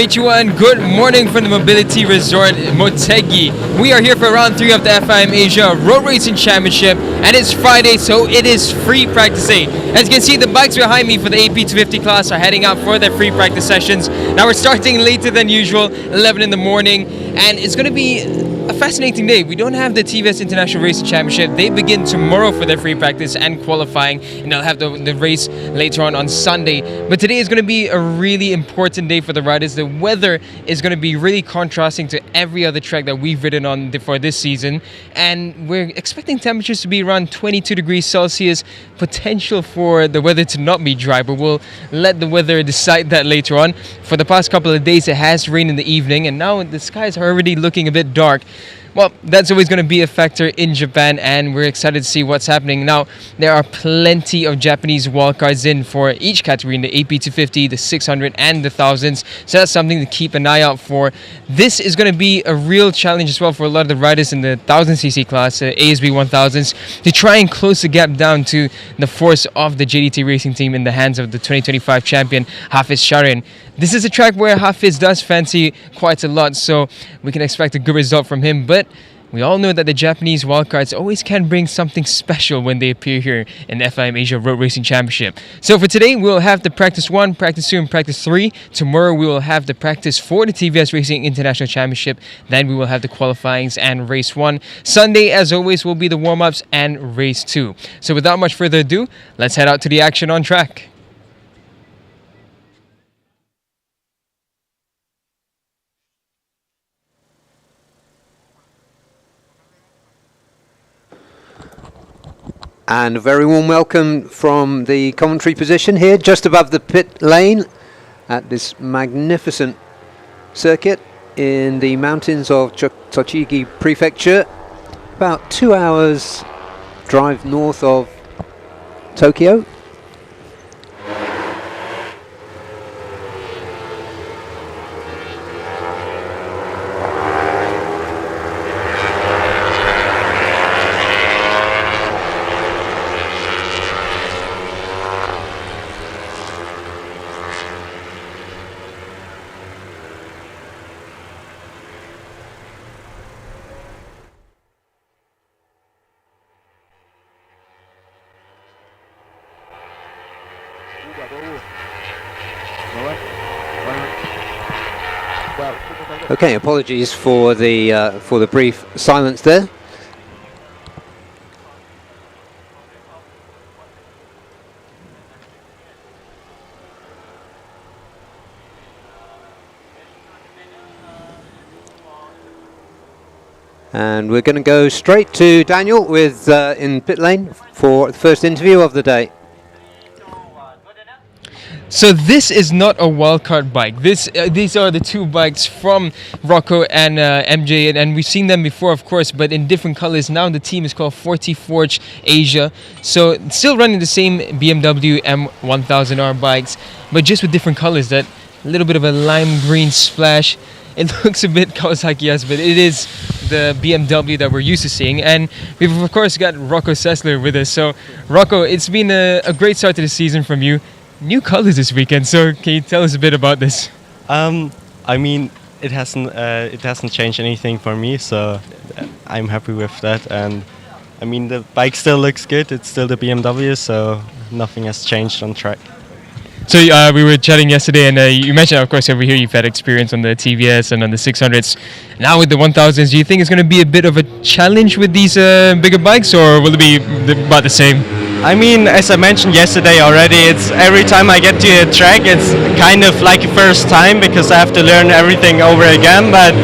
Konnichiwa and good morning from the mobility resort Motegi. We are here for round 3 of the FIM Asia Road Racing Championship, and it's Friday, so it is free practicing. As you can see, the bikes behind me for the AP 250 class are heading out for their free practice sessions. Now we're starting later than usual, 11 in the morning, and it's going to be a fascinating day. We don't have the TVS International Racing Championship. They begin tomorrow for their free practice and qualifying, and they'll have the race later on Sunday. But today is going to be a really important day for the riders. The weather is going to be really contrasting to every other track that we've ridden on for this season, and we're expecting temperatures to be around 22 degrees Celsius, potential for the weather to not be dry, but we'll let the weather decide that later on. For the past couple of days it has rained in the evening, and now the skies are already looking a bit dark. Well, that's always going to be a factor in Japan, and we're excited to see what's happening. Now, there are plenty of Japanese wildcards in for each category in the AP 250, the 600 and the 1000s, so that's something to keep an eye out for. This is going to be a real challenge as well for a lot of the riders in the 1000cc class, ASB 1000s, to try and close the gap down to the force of the JDT racing team in the hands of the 2025 champion, Hafiz Sharin. This is a track where Hafiz does fancy quite a lot, so we can expect a good result from him. But we all know that the Japanese wildcards always can bring something special when they appear here in the FIM Asia Road Racing Championship. So for today, we'll have the Practice 1, Practice 2, and Practice 3. Tomorrow, we will have the Practice for the TVS Racing International Championship. Then we will have the qualifyings and Race 1. Sunday, as always, will be the warm-ups and Race 2. So without much further ado, let's head out to the action on track. And a very warm welcome from the commentary position here, just above the pit lane at this magnificent circuit in the mountains of Tochigi Prefecture, about 2 hours drive north of Tokyo. Okay, apologies for the brief silence there. And we're going to go straight to Daniel with in pit lane for the first interview of the day. So this is not a wildcard bike. These are the two bikes from Rocco and MJ, and we've seen them before, of course, but in different colors. Now the team is called 40 Forge Asia. So still running the same BMW M1000R bikes, but just with different colors. That a little bit of a lime green splash. It looks a bit Kawasaki, yes, but it is the BMW that we're used to seeing. And we've, of course, got Rocco Sessler with us. So, Rocco, it's been a great start to the season from you. New colors this weekend, so can you tell us a bit about this? I mean, it hasn't changed anything for me, so I'm happy with that. And I mean, the bike still looks good. It's still the BMW, so nothing has changed on track. So we were chatting yesterday, and you mentioned, of course, over here you've had experience on the TVS and on the 600s. Now with the 1000s, do you think it's going to be a bit of a challenge with these bigger bikes, or will it be about the same? I mean, as I mentioned yesterday already, it's every time I get to a track, it's kind of like a first time because I have to learn everything over again. But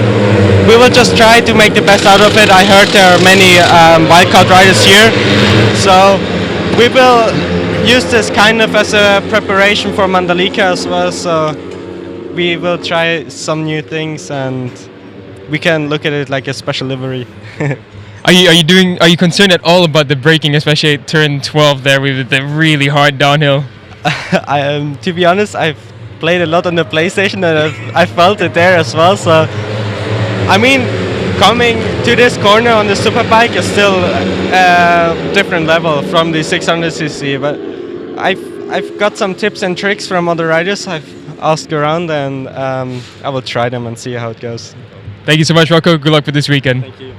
we will just try to make the best out of it. I heard there are many wildcard riders here, so we will use this kind of as a preparation for Mandalika as well. So we will try some new things, and we can look at it like a special livery. Are you concerned at all about the braking, especially at turn 12 there with the really hard downhill? To be honest, I've played a lot on the PlayStation, and I felt it there as well. So, I mean, coming to this corner on the superbike is still a different level from the 600cc. But I've got some tips and tricks from other riders. ask around, and I will try them and see how it goes. Thank you so much, Rocco. Good luck for this weekend. Thank you.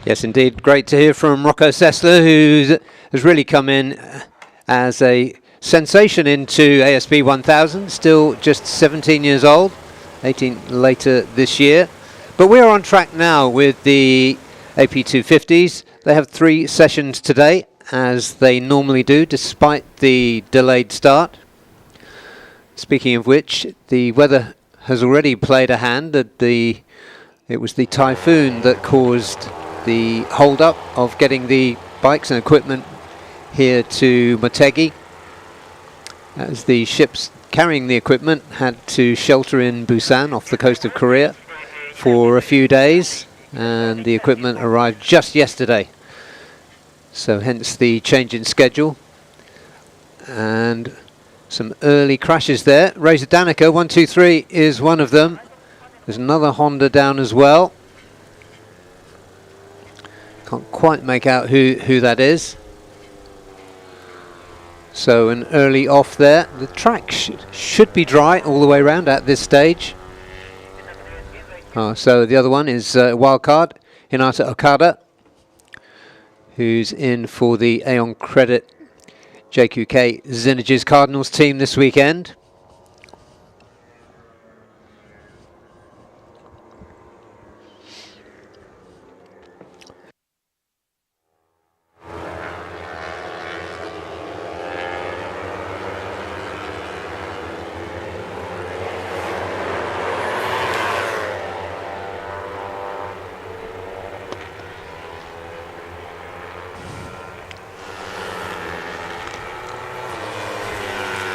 Yes, indeed. Great to hear from Rocco Sessler, who has really come in as a sensation into ASB 1000, still just 17 years old, 18 later this year. But we're on track now with the AP 250s. They have 3 sessions today, as they normally do, despite the delayed start. Speaking of which, the weather has already played a hand. It was the typhoon that caused the hold-up of getting the bikes and equipment here to Motegi, as the ships carrying the equipment had to shelter in Busan off the coast of Korea for a few days, and the equipment arrived just yesterday. So hence the change in schedule, and some early crashes there. Razor Danica 123 is one of them. There's another Honda down as well. Can't quite make out who that is. So an early off there. The track should be dry all the way around at this stage. So the other one is wildcard Hinata Okada, who's in for the Aeon Credit JQK Zynerges Cardinals team this weekend.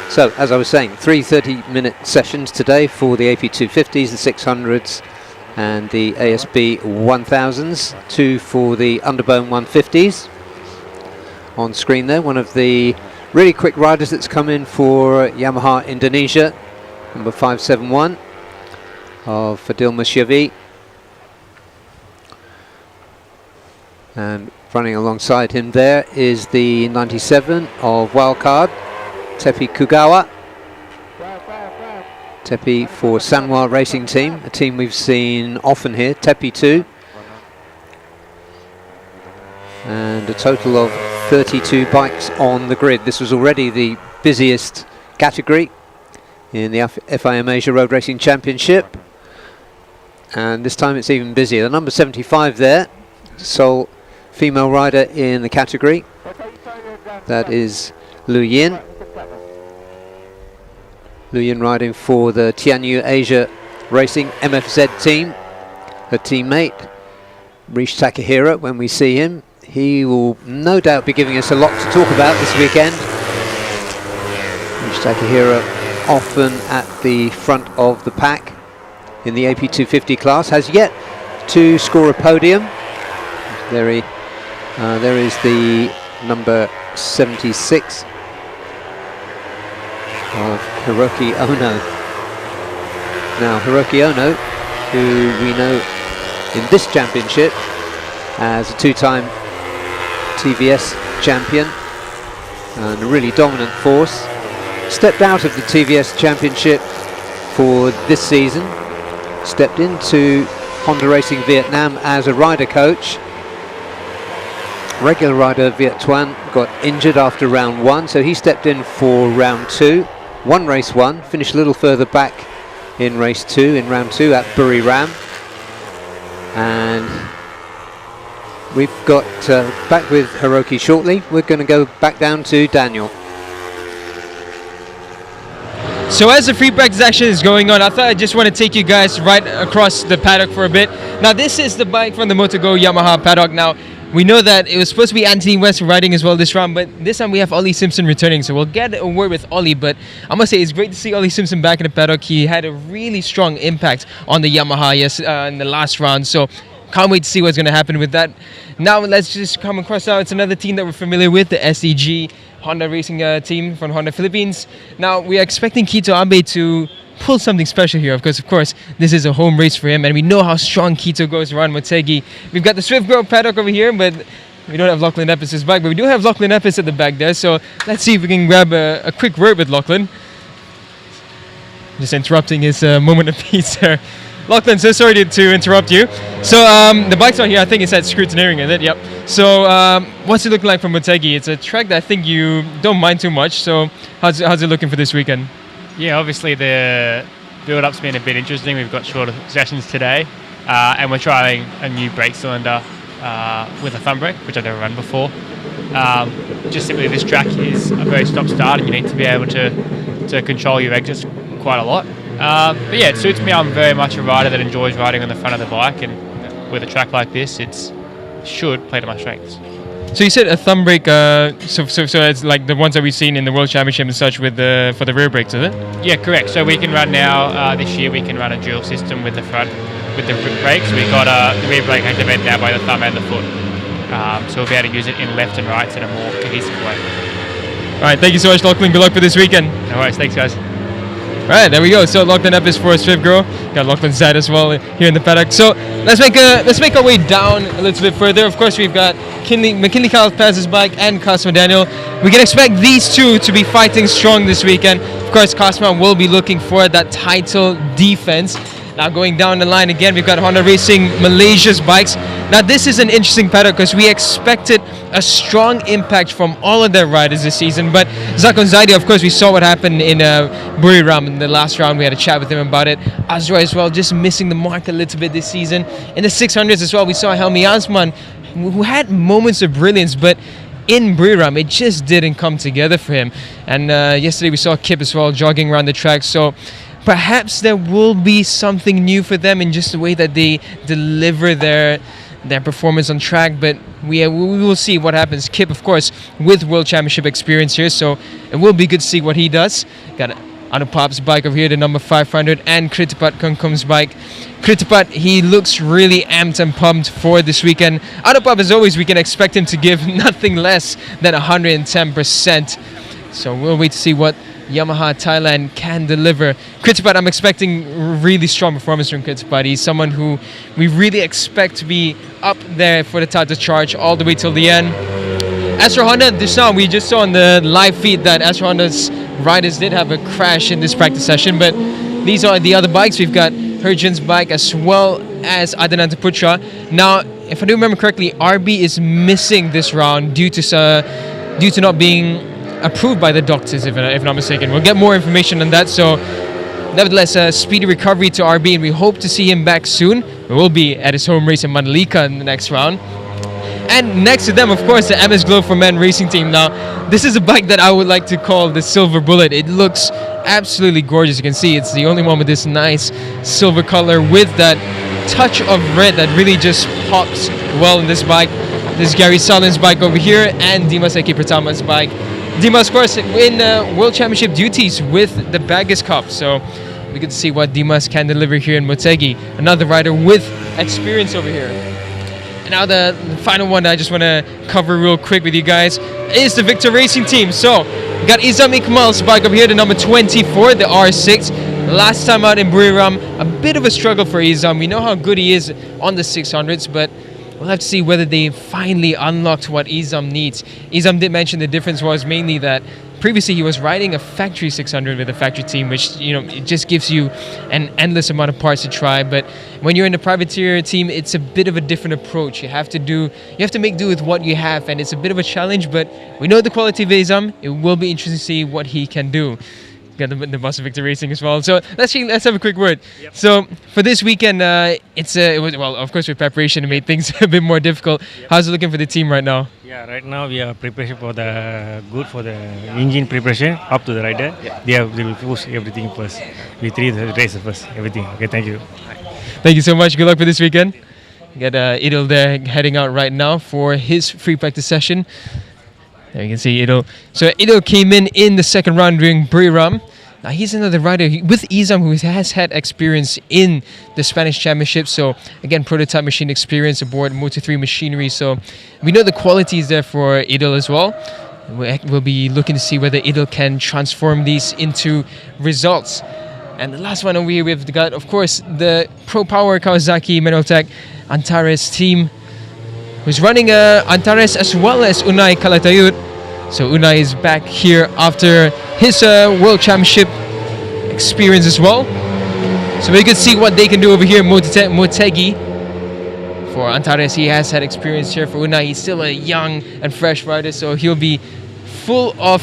So, as I was saying, 3 30-minute sessions today for the AP 250s, the 600s and the ASB 1000s, 2 for the Underbone 150s. On screen there, one of the really quick riders that's come in for Yamaha Indonesia, number 571 of Fadil Musyavi. And running alongside him there is the 97 of Wildcard, Tepi Kugawa. Tepi for Sanwa Racing Team, a team we've seen often here. Tepi 2. And a total of 32 bikes on the grid. This was already the busiest category in the FIM Asia Road Racing Championship. And this time it's even busier. The number 75 there, sole female rider in the category. That is Lu Yin. Lu Yin riding for the Tianyu Asia Racing MFZ team. Her teammate, Rish Takahira, when we see him, he will no doubt be giving us a lot to talk about this weekend. Rish Takahira often at the front of the pack in the AP 250 class, has yet to score a podium. There is the number 76 of Hiroki Ono. Now Hiroki Ono, who we know in this championship as a 2-time TVS champion and a really dominant force, stepped out of the TVS championship for this season, stepped into Honda Racing Vietnam as a rider coach. Regular rider Viet Tuan got injured after round 1, so he stepped in for round 2. Won race 1, finished a little further back in race 2, in round 2 at Buriram. And we've got back with Hiroki shortly. We're going to go back down to Daniel. So as the free practice action is going on, I thought I just want to take you guys right across the paddock for a bit. Now this is the bike from the Moto2Go Yamaha paddock. Now we know that it was supposed to be Anthony West riding as well this round, but this time we have Ollie Simpson returning, so we'll get a word with Ollie. But I must say it's great to see Ollie Simpson back in the paddock. He had a really strong impact on the Yamaha in the last round, so can't wait to see what's going to happen with that. Now let's just come across now. It's another team that we're familiar with, the SEG Honda Racing team from Honda Philippines. Now we are expecting Kito Abe to pull something special here, because of course this is a home race for him, and we know how strong Kito goes around Motegi. We've got the Swift Grove paddock over here, but We don't have Lachlan Epis' bike, but we do have Lachlan Epis at the back there. So let's see if we can grab a quick word with Lachlan. Just interrupting his moment of peace there. Lachlan, so sorry to interrupt you. So the bike's out here, I think it's at scrutineering, is it? Yep. So what's it looking like from Motegi? It's a track that I think you don't mind too much. So how's it looking for this weekend? Yeah, obviously the build-up's been a bit interesting. We've got shorter sessions today, and we're trying a new brake cylinder with a thumb brake, which I've never run before. Just simply, this track is a very stop-start, and you need to be able to control your exits quite a lot. But yeah, it suits me. I'm very much a rider that enjoys riding on the front of the bike, and with a track like this, it should play to my strengths. So you said a thumb brake, so it's like the ones that we've seen in the World Championship and such with for the rear brakes, is it? Yeah, correct. So we can run now, this year we can run a dual system with the front, with the brakes. We've got the rear brake activated now by the thumb and the foot. So we'll be able to use it in left and rights in a more cohesive way. Alright, thank you so much, Lachlan. Good luck for this weekend. No worries, thanks guys. Right, there we go. So Lachlan Epis for Swift Girl. Got Lachlan's dad as well here in the paddock. So let's make our way down a little bit further. Of course, we've got McKinley Kyle Paz's bike and Cosmo Daniel. We can expect these two to be fighting strong this weekend. Of course, Cosmo will be looking for that title defense. Now going down the line again, we've got Honda Racing Malaysia's bikes. Now this is an interesting paddock because we expected a strong impact from all of their riders this season. But Zakon Zaidi, of course, we saw what happened in Buriram in the last round. We had a chat with him about it. Azra as well, just missing the mark a little bit this season. In the 600s as well, we saw Helmi Asman, who had moments of brilliance, but in Buriram, it just didn't come together for him. And yesterday we saw Kip as well jogging around the track. So perhaps there will be something new for them in just the way that they deliver their performance on track, but we will see what happens. Kip, of course, with World Championship experience here, so it will be good to see what he does. Got Anupap's bike over here, the number 500, and Kritipat Kunkum's bike. Kritipat, he looks really amped and pumped for this weekend. Anupap, as always, we can expect him to give nothing less than 110%. So we'll wait to see what Yamaha Thailand can deliver. Kritipat, I'm expecting really strong performance from Kritipat. He's someone who we really expect to be up there for the title charge all the way till the end. As for Honda, we just saw on the live feed that as for Honda's riders did have a crash in this practice session, but these are the other bikes. We've got Herjan's bike as well as Adananta Putra. Now, if I do remember correctly, RB is missing this round due to not being approved by the doctors, if I'm not mistaken. We'll get more information on that. So nevertheless, a speedy recovery to RB, and we hope to see him back soon. We will be at his home race in Mandalika in the next round. And next to them, of course, the MS Glow for Men racing team. Now, this is a bike that I would like to call the Silver Bullet. It looks absolutely gorgeous. You can see it's the only one with this nice silver color with that touch of red that really just pops well in this bike. This is Gary Salin's bike over here and Dimas Eki Pratama's bike. Dimas, of course, in World Championship duties with the Baggers Cup. So we get to see what Dimas can deliver here in Motegi. Another rider with experience over here. And now the final one that I just want to cover real quick with you guys is the Victor Racing team. So we got Izam Ikmal's bike over here, the number 24, the R6. Last time out in Buriram, a bit of a struggle for Izam. We know how good he is on the 600s, but we'll have to see whether they finally unlocked what Izam needs. Izam did mention the difference was mainly that previously he was riding a factory 600 with a factory team, which, you know, it just gives you an endless amount of parts to try. But when you're in a privateer team, it's a bit of a different approach. You have to make do with what you have, and it's a bit of a challenge, but we know the quality of Izam. It will be interesting to see what he can do. Got the boss of Victor Racing as well. So let's have a quick word. Yep. So for this weekend, it was of course with preparation it made things a bit more difficult. Yep. How's it looking for the team right now? Yeah, right now we are preparing for the engine preparation up to the rider. Yeah. They will push everything first. We treat the race first. Everything. Okay, thank you. Thank you so much. Good luck for this weekend. We got Idil there heading out right now for his free practice session. There you can see Idil. So Idil came in the second round during Buriram. Now he's another rider with Izam who has had experience in the Spanish Championship. So again, prototype machine experience aboard Moto3 machinery. So we know the quality is there for Idil as well. We'll be looking to see whether Idil can transform these into results. And the last one over here, we've got, of course, the Pro Power Kawasaki Menotech Antares team. who's running Antares as well as Unai Kalatayud. So Unai is back here after his World Championship experience as well. So we can see what they can do over here. Motegi for Antares, he has had experience here. For Unai, he's still a young and fresh rider, so he'll be full of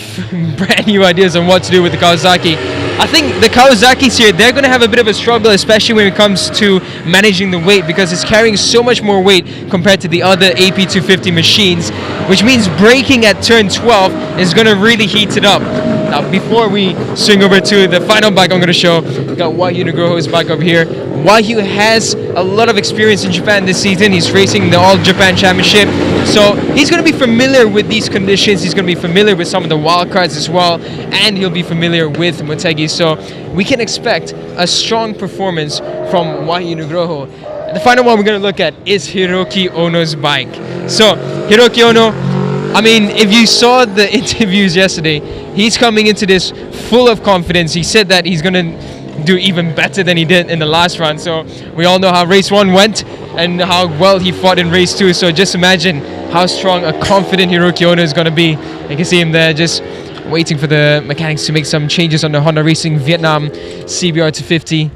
brand new ideas on what to do with the Kawasaki. I think the Kawasaki's here, they're going to have a bit of a struggle, especially when it comes to managing the weight, because it's carrying so much more weight compared to the other AP250 machines, which means braking at turn 12 is going to really heat it up. Now, before we swing over to the final bike I'm going to show, we've got Wahyu Nugroho's bike over here. Wahyu has a lot of experience in Japan this season. He's racing the All Japan Championship, so he's going to be familiar with these conditions. He's going to be familiar with some of the wildcards as well, and he'll be familiar with Motegi. So we can expect a strong performance from Wahyu Nugroho. And the final one we're going to look at is Hiroki Ono's bike. So Hiroki Ono, I mean, if you saw the interviews yesterday, he's coming into this full of confidence. He said that he's going to do even better than he did in the last run. So we all know how race 1 went and how well he fought in race 2. So just imagine how strong a confident Hiroki Ono is going to be. You can see him there just waiting for the mechanics to make some changes on the Honda Racing Vietnam CBR 250.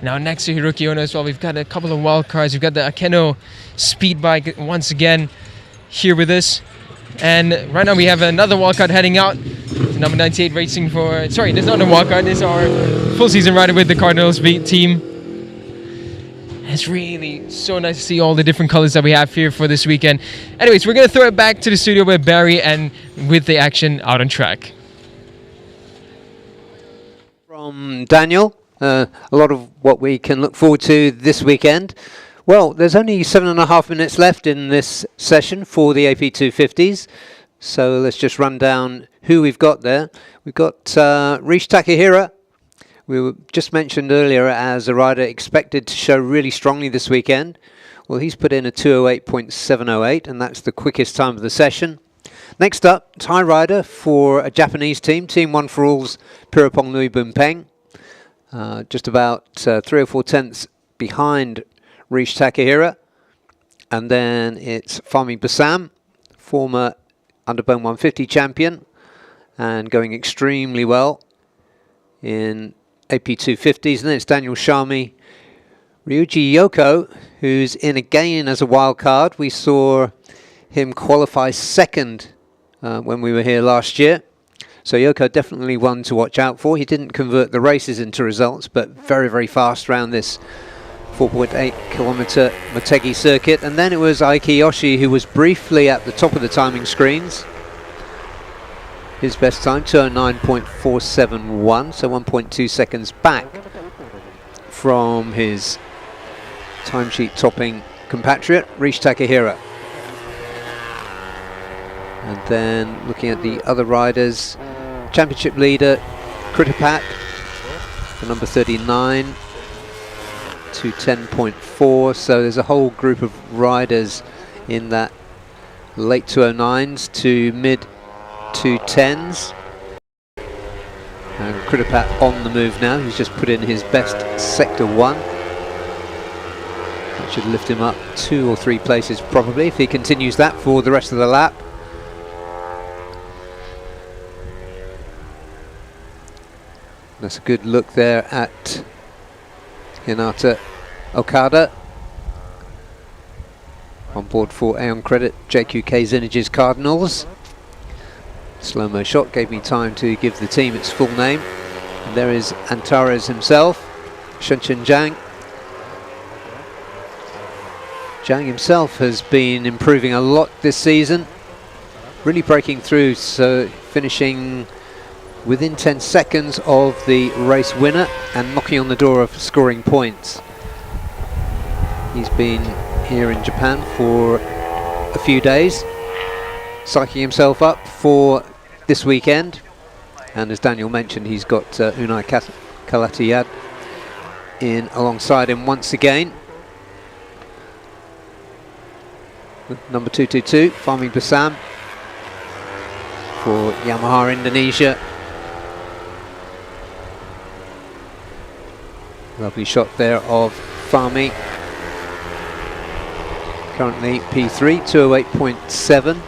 Now next to Hiroki Ono as well, we've got a couple of wild cards. We've got the Akeno speed bike once again here with us. And right now we have another wildcard heading out. Number 98 racing for, sorry, there's not a wildcard, this is our full season rider with the Cardinals team. It's really so nice to see all the different colors that we have here for this weekend. Anyways, we're going to throw it back to the studio with Barry and with the action out on track. From Daniel, a lot of what we can look forward to this weekend. Well, there's only 7.5 minutes left in this session for the AP250s. So let's just run down who we've got there. We've got Rish Takahira. We were just mentioned earlier as a rider expected to show really strongly this weekend. Well, he's put in a 2:08.708, and that's the quickest time of the session. Next up, Thai rider for a Japanese team, Team One for All's Pirapong Nui Bumpeng. Just about 3 or 4 tenths behind Rish Takahira. And then it's Fahmi Bassam, former Underbone 150 champion, and going extremely well in AP250s. And then it's Daniel Sharmi, Ryuji Yoko, who's in again as a wild card. We saw him qualify second when we were here last year. So Yoko definitely one to watch out for. He didn't convert the races into results, but very, very fast around this 4.8 kilometer Motegi circuit. And then it was Aiki Yoshi, who was briefly at the top of the timing screens. His best time, 209.471, so 1.2 seconds back from his timesheet topping compatriot, Rish Takahira. And then looking at the other riders, championship leader Kritapat for number 39 to 10.4. So there's a whole group of riders in that late 209s to mid 210s. And Kritapat on the move now. He's just put in his best sector 1. That should lift him up 2 or 3 places probably if he continues that for the rest of the lap. That's a good look there at Hinata Okada. On board for Aeon Credit, JQK Zynerges Cardinals. Slow-mo shot gave me time to give the team its full name. And there is Antares himself, Shenchen Zhang. Zhang himself has been improving a lot this season, really breaking through, so finishing within 10 seconds of the race winner and knocking on the door of scoring points. He's been here in Japan for a few days, psyching himself up for this weekend. And as Daniel mentioned, he's got Unai Kalatayud in alongside him once again. Number 222, Fahmi Bassam for Yamaha Indonesia. Lovely shot there of Fahmi. Currently P3, 208.7.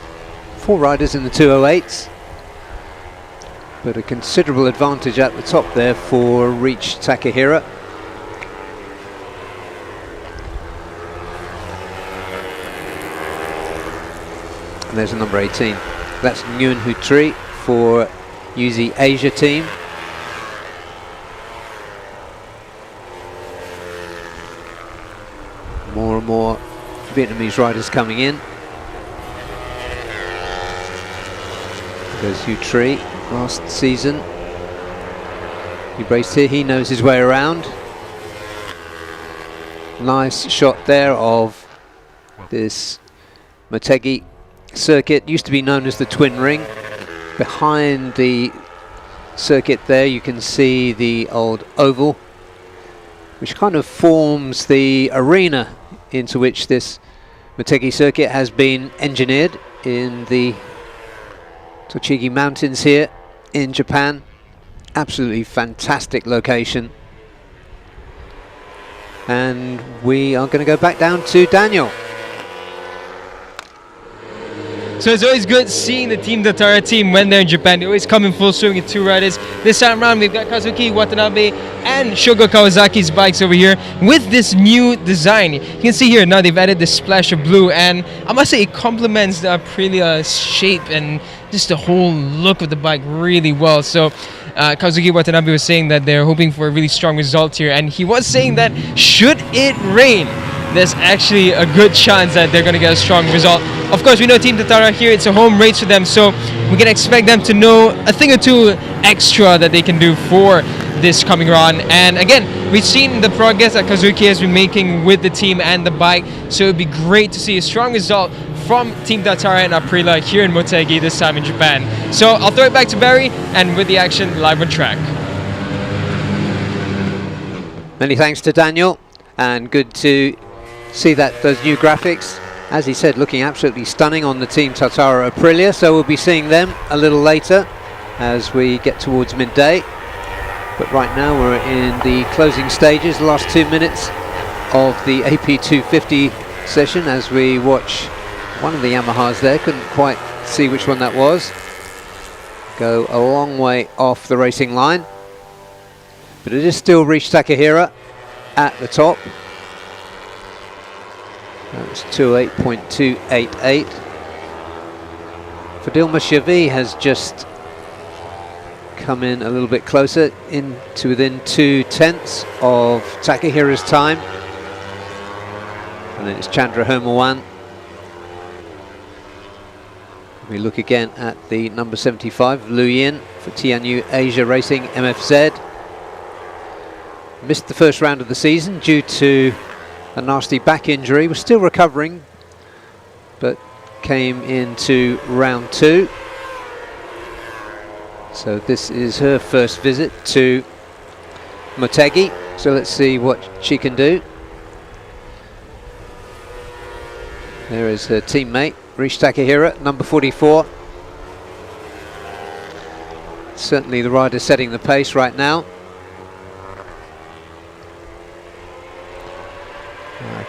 4 riders in the 208s. But a considerable advantage at the top there for Reach Takahira. And there's a number 18. That's Nguyen Hu Tri for UZ Asia team. More and more Vietnamese riders coming in. There's Hu Tri last season. He raced here, he knows his way around. Nice shot there of this Motegi circuit, used to be known as the Twin Ring. Behind the circuit there you can see the old oval, which kind of forms the arena into which this Motegi circuit has been engineered in the Tochigi Mountains here in Japan. Absolutely fantastic location. And we are going to go back down to Daniel. So it's always good seeing the Team Datara team when they're in Japan. They always come in full swing with 2 riders. This time around we've got Kazuki Watanabe and Shogo Kawasaki's bikes over here with this new design. You can see here now they've added this splash of blue, and I must say it complements the Aprilia shape and just the whole look of the bike really well. So Kazuki Watanabe was saying that they're hoping for a really strong result here, and he was saying that should it rain, there's actually a good chance that they're going to get a strong result. Of course, we know Team Tatara here, it's a home race for them, so we can expect them to know a thing or two extra that they can do for this coming run. And again, we've seen the progress that Kazuki has been making with the team and the bike, so it would be great to see a strong result from Team Datara and Aprilia here in Motegi, this time in Japan. So I'll throw it back to Barry, and with the action live on track. Many thanks to Daniel, and good to see that those new graphics, as he said, looking absolutely stunning on the Team Tatara Aprilia. So we'll be seeing them a little later as we get towards midday. But right now we're in the closing stages, the last 2 minutes of the AP250 session, as we watch one of the Yamahas there, couldn't quite see which one that was, go a long way off the racing line. But it is still Reach Takahira at the top. That's 208.288. Fadil Mashavi has just come in a little bit closer, into within 2/10 of Takahira's time. And then it's Chandra Homawan. We look again at the number 75, Lu Yin for Tianyu Asia Racing MFZ. Missed the first round of the season due to a nasty back injury. Was still recovering, but came into round 2. So this is her first visit to Motegi. So let's see what she can do. There is her teammate, Reach Takahira, number 44. Certainly the rider setting the pace right now.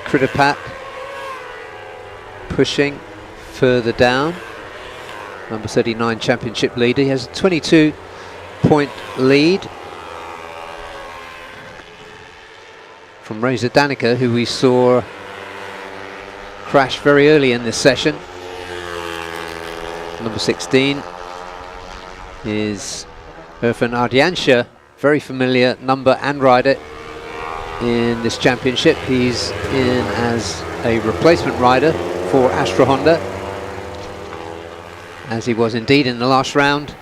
Kritapat pushing further down. Number 39 championship leader. He has a 22-point lead from Reza Danica, who we saw crash very early in this session. Number 16 is Irfan Ardiansha, very familiar number and rider in this championship. He's in as a replacement rider for Astra Honda, as he was indeed in the last round.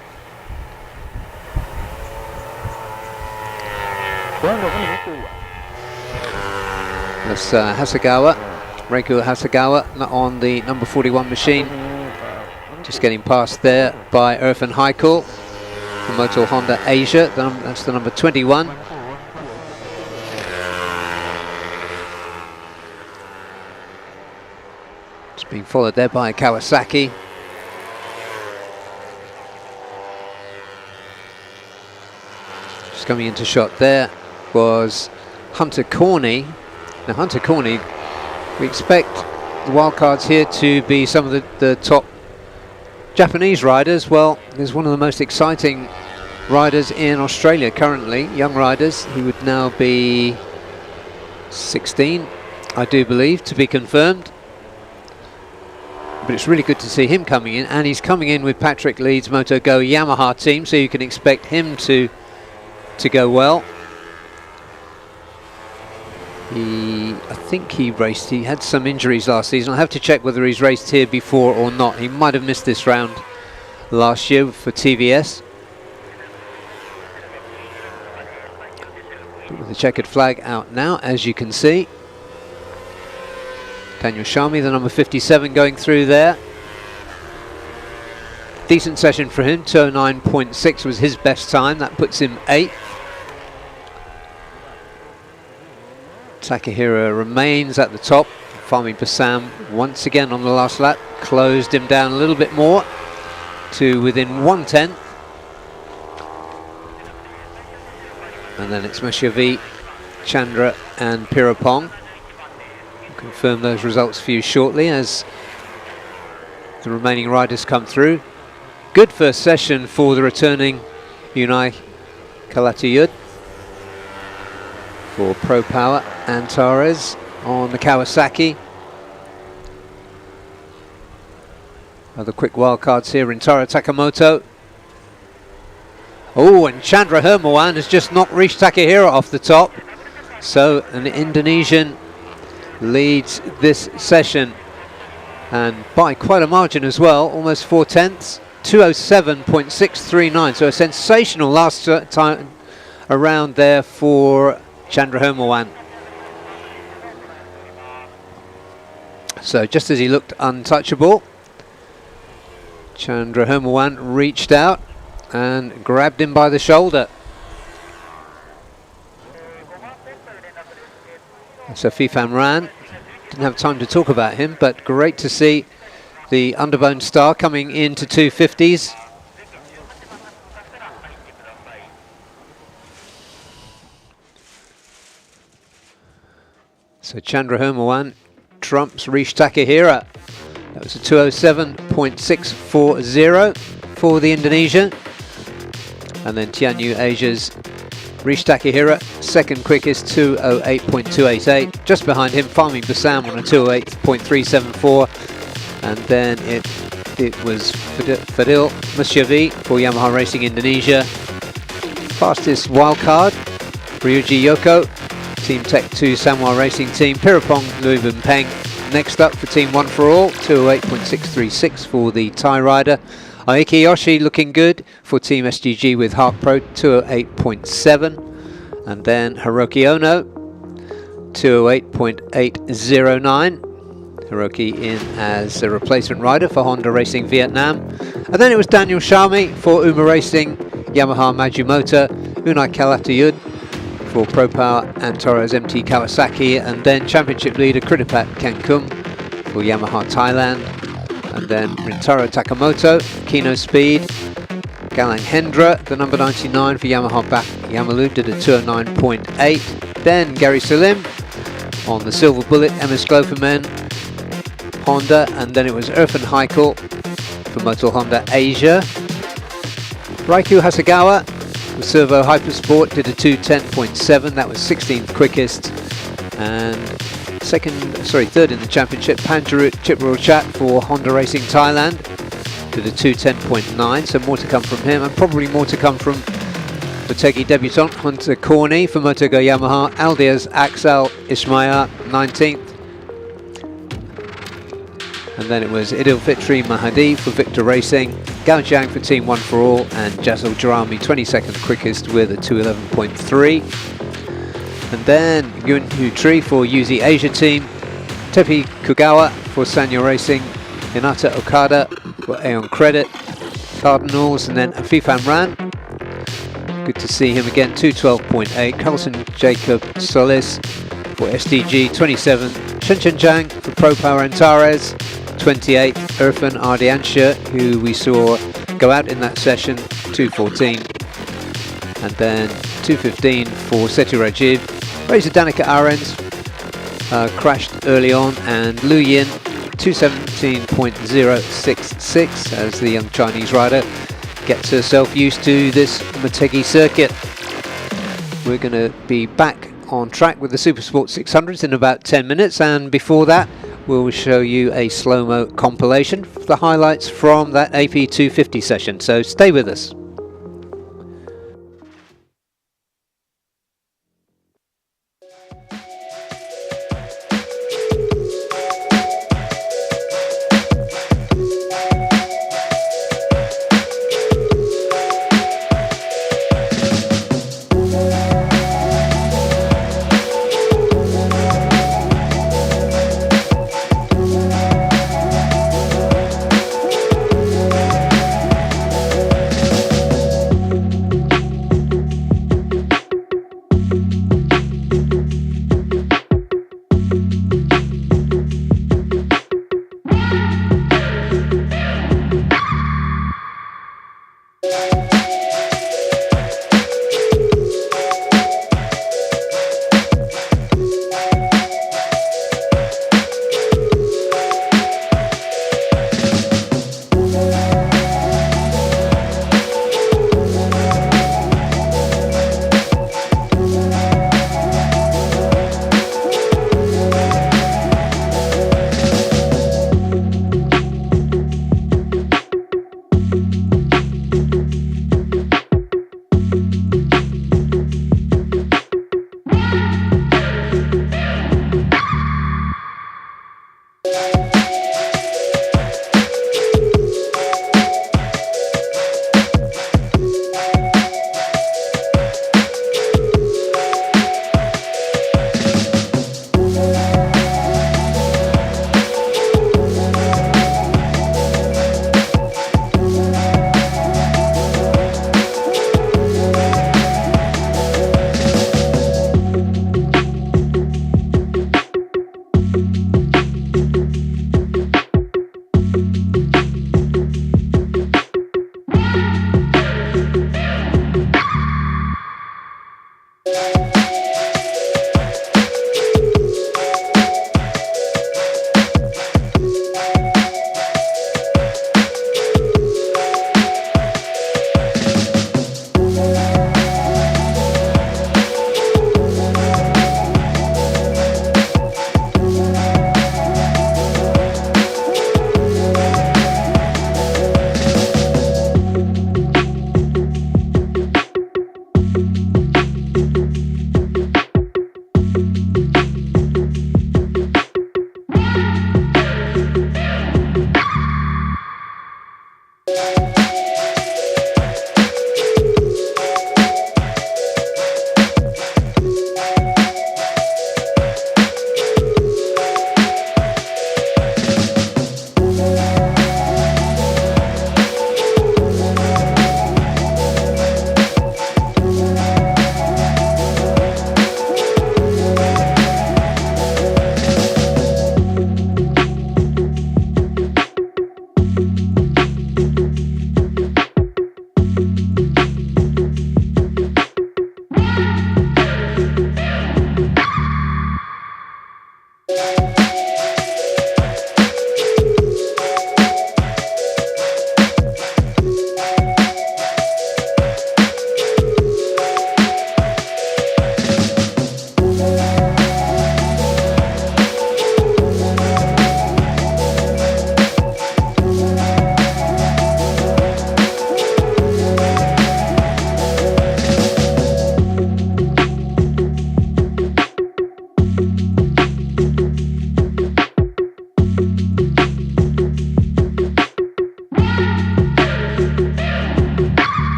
That's Hasegawa, Reiko Hasegawa, on the number 41 machine. Just getting past there by Irfan Haikal from Motor Honda Asia. That's the number 21. It's being followed there by Kawasaki. Just coming into shot there was Hunter Corney. Now Hunter Corney, we expect the wildcards here to be some of the top Japanese riders. Well, there's one of the most exciting riders in Australia currently, young riders. He would now be 16, I do believe, to be confirmed. But it's really good to see him coming in, and he's coming in with Patrick Leeds' Moto Go Yamaha team, so you can expect him to go well. I think he had some injuries last season. I'll have to check whether he's raced here before or not. He might have missed this round last year for TVS. But with the checkered flag out now, as you can see. Daniel Sharmi, the number 57, going through there. Decent session for him. 209.6 was his best time. That puts him 8th. Takahira remains at the top. Fahmi Bassam once again on the last lap closed him down a little bit more to within 1/10. And then it's Meshavi, Chandra and Pirapong. I'll confirm those results for you shortly as the remaining riders come through. Good first session for the returning Unai Kalatayud for Pro Power. Antares on the Kawasaki. Other quick wildcards here, Rintaro Takamoto. Oh, and Chandra Hermawan has just knocked Rish Takahira off the top. So an Indonesian leads this session, and by quite a margin as well, almost 4/10. 207.639, so a sensational last time around there for Chandra Hermawan. So just as he looked untouchable, Chandra Hermawan reached out and grabbed him by the shoulder. So FIM ran. Didn't have time to talk about him, but great to see the underbone star coming into 250s. So Chandra Hermawan trumps Rish Takahira. That was a 207.640 for the Indonesian. And then Tianyu Asia's Rish Takahira, second quickest, 208.288. Just behind him, Fahmi Bassam on a 208.374. And then it was Fadil Musyavi for Yamaha Racing Indonesia. Fastest wildcard, Ryuji Yoko, Team Tech 2 Sanwa Racing Team. Pirapong Lui Bin Peng next up for Team One for All, 208.636 for the Thai rider. Aiki Yoshi looking good for Team SGG with Hark Pro, 208.7. And then Hiroki Ono, 208.809. Hiroki in as a replacement rider for Honda Racing Vietnam. And then it was Daniel Sharmi for Uma Racing, Yamaha Majimoto, Unai Kalatayud for Pro Power and Torres MT Kawasaki, and then championship leader Kritipat Kankum for Yamaha Thailand, and then Rintaro Takamoto, Kino Speed, Galang Hendra, the number 99 for Yamaha Yamalu, did a 209.8. Then Gary Salim on the Silver Bullet, MS Gloverman, Honda, and then it was Irfan Heikel for Motul Honda Asia. Raiku Hasagawa, the Servo Hypersport, did a 210.7, that was 16th quickest. And third in the championship, Panjarut Chiprochat for Honda Racing Thailand, did a 210.9, so more to come from him, and probably more to come from Motegi debutant Hunter Corney for Motogo Yamaha, Aldia's Axel Ismail, 19th. And then it was Idil Fitri Mahadi for Victor Racing, Gao Jiang for Team One for All, and Jazil Jarami 22nd quickest with a 211.3. And then Yun Hu Tri for Yuzi Asia Team, Tepi Kugawa for Sanyo Racing, Hinata Okada for Aeon Credit, Cardinals, and then FIM ran. Good to see him again, 212.8. Carlson Jacob Solis for SDG, 27. Shenzhen Zhang for Pro Power Antares, 28. Irfan Ardiansha, who we saw go out in that session, 214. And then 215 for Setu Rajiv. Razor Danica Arens crashed early on, and Lu Yin 217.066 as the young Chinese rider gets herself used to this Motegi circuit. We're going to be back on track with the Supersport 600s in about 10 minutes, and before that we'll show you a slow-mo compilation of the highlights from that AP 250 session, so stay with us.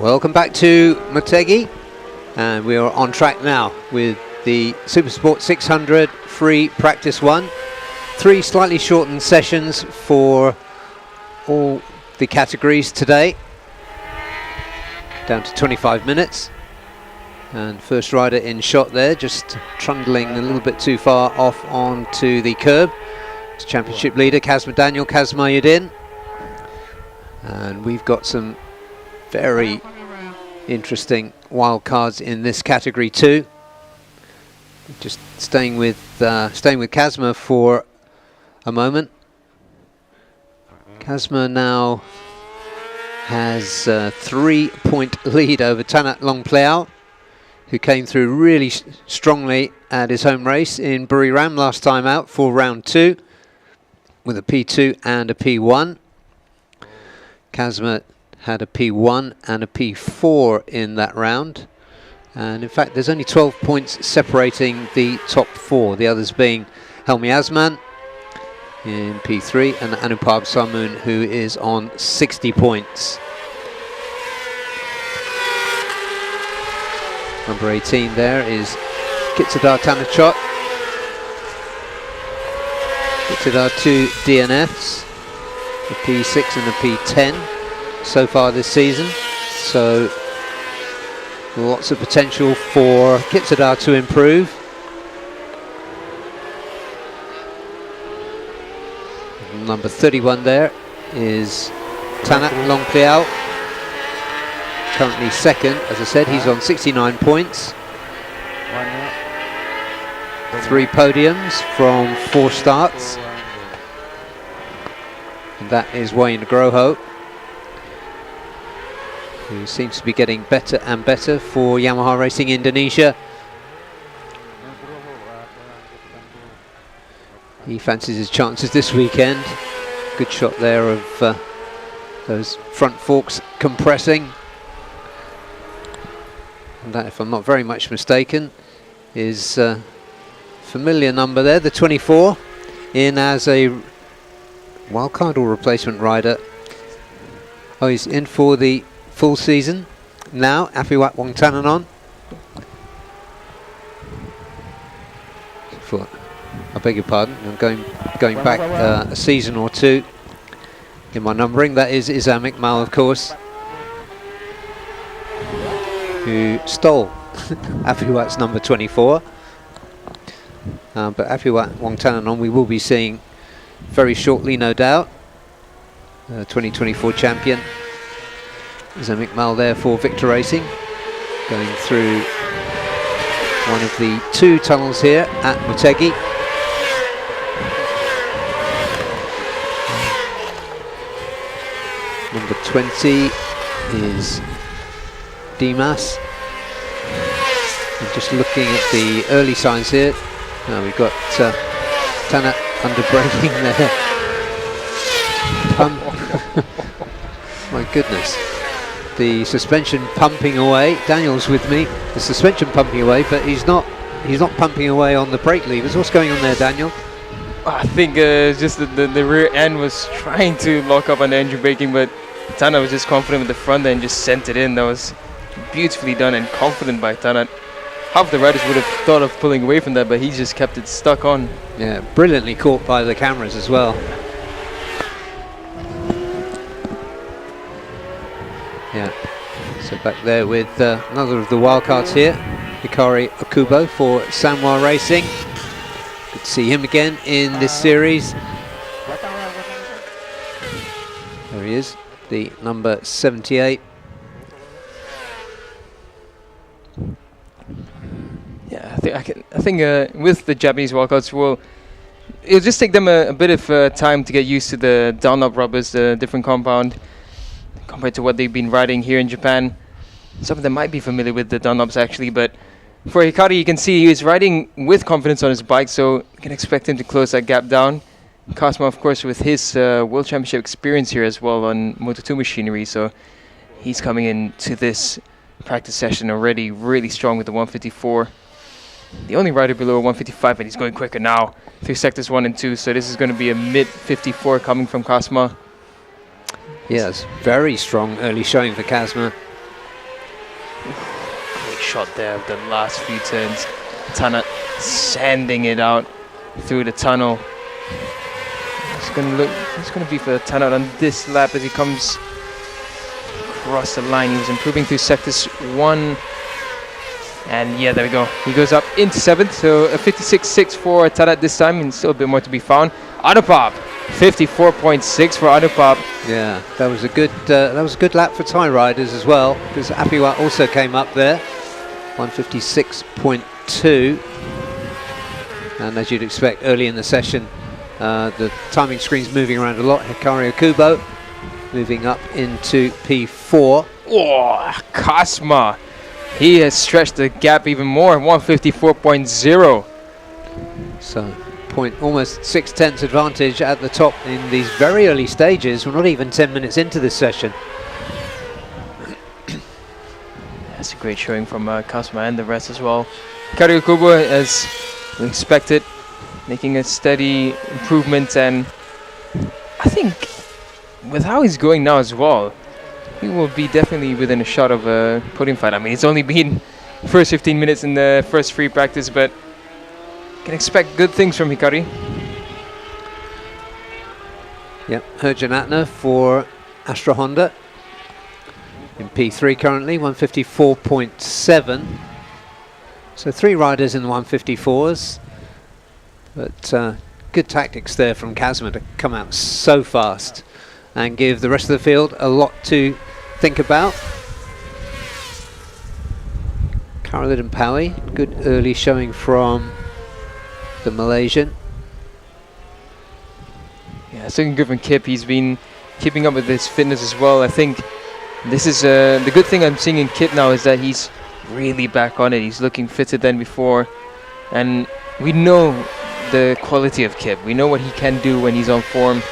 Welcome back to Motegi, and we are on track now with the Supersport 600 free practice 1. 3 slightly shortened sessions for all the categories today, down to 25 minutes. And first rider in shot there, just trundling a little bit too far off onto the curb. It's championship leader Kazma Daniel, Kazma Yudin. And we've got some very interesting wild cards in this category too. Just staying with Kazma for a moment. Kazma now has a 3-point lead over Tanat Longpleau, who came through really strongly at his home race in Buriram last time out for round 2 with a P2 and a P1. Kazma had a P1 and a P4 in that round, and in fact there's only 12 points separating the top 4, the others being Helmi Asman in P3 and Anupab Samun, who is on 60 points. Number 18 there is Kitsadar Tanachot. Kitsadar 2 DNFs, the P6 and the P10 so far this season, so lots of potential for Kitsadar to improve. Number 31 there is Tanat Longpleau, currently second. As I said, he's on 69 points. 3 podiums from 4 starts. And that is Wayne Groho, who seems to be getting better and better for Yamaha Racing Indonesia. He fancies his chances this weekend. Good shot there of those front forks compressing. And that, if I'm not very much mistaken, is a familiar number there, the 24, in as a wildcard or replacement rider. Oh, he's in for the full season now, Afiwat Wongtananon. I beg your pardon, I'm going back a season or 2 in my numbering. That is Isamik Mal, of course, who stole Afiwat's number 24. But Afiwat Wongtananon we will be seeing very shortly, no doubt. 2024 champion. Isamik Mal there for Victor Racing, going through one of the 2 tunnels here at Motegi. Number 20 is Dimas. And just looking at the early signs here, we've got Tanat under braking there. My goodness. The suspension pumping away. Daniel's with me. The suspension pumping away, but he's not pumping away on the brake levers. What's going on there, Daniel? I think just the rear end was trying to lock up on the engine braking, but Tanat was just confident with the front end, just sent it in. That was beautifully done and confident by Tanat. Half the riders would have thought of pulling away from that, but he just kept it stuck on. Yeah, brilliantly caught by the cameras as well. Yeah, so back there with another of the wildcards here, Hikari Okubo for Sanwa Racing. Good to see him again in this series. There he is, the number 78. Yeah, I think with the Japanese wildcards, it'll just take them a bit of time to get used to the Dunlop rubbers, the different compound, compared to what they've been riding here in Japan. Some of them might be familiar with the Dunlops actually, but for Hikari, you can see he's riding with confidence on his bike, so you can expect him to close that gap down. Kazma, of course, with his World Championship experience here as well on Moto2 machinery, so he's coming into this practice session already really strong with the 154. The only rider below 155, and he's going quicker now through sectors 1 and 2, so this is going to be a mid 54 coming from Kazma. Yes, very strong early showing for Kazma. shot there of the last few turns. Tanat sanding it out through the tunnel. It's gonna be for Tanat on this lap as he comes across the line. He was improving through sectors 1. And yeah, there we go. He goes up into 7th, so a 56.6 for Tanat this time, and still a bit more to be found. Anupap, 54.6 for Anupap. Yeah, that was a good lap for Thai riders as well, because Apiwat also came up there, 156.2. And as you'd expect early in the session, the timing screen's moving around a lot. Hikari Okubo moving up into P4. Oh, Kasma. He has stretched the gap even more, 154.0. So almost 6/10 advantage at the top in these very early stages. We're not even 10 minutes into this session. That's a great showing from Kasma and the rest as well. Hikari Okubo, as we expected, making a steady improvement, and I think with how he's going now as well, he will be definitely within a shot of a podium fight. I mean, it's only been first 15 minutes in the first free practice, but can expect good things from Hikari. Yep, Herjanatna for Astra Honda in P3 currently, 154.7. So 3 riders in the 154s, but good tactics there from Kazma to come out so fast and give the rest of the field a lot to think about. Khalid Pawi, good early showing from the Malaysian. Yeah, it's looking good from Kip. He's been keeping up with his fitness as well. I think this is the good thing I'm seeing in Kip now is that he's really back on it. He's looking fitter than before, and we know the quality of Kip. We know what he can do when he's on form.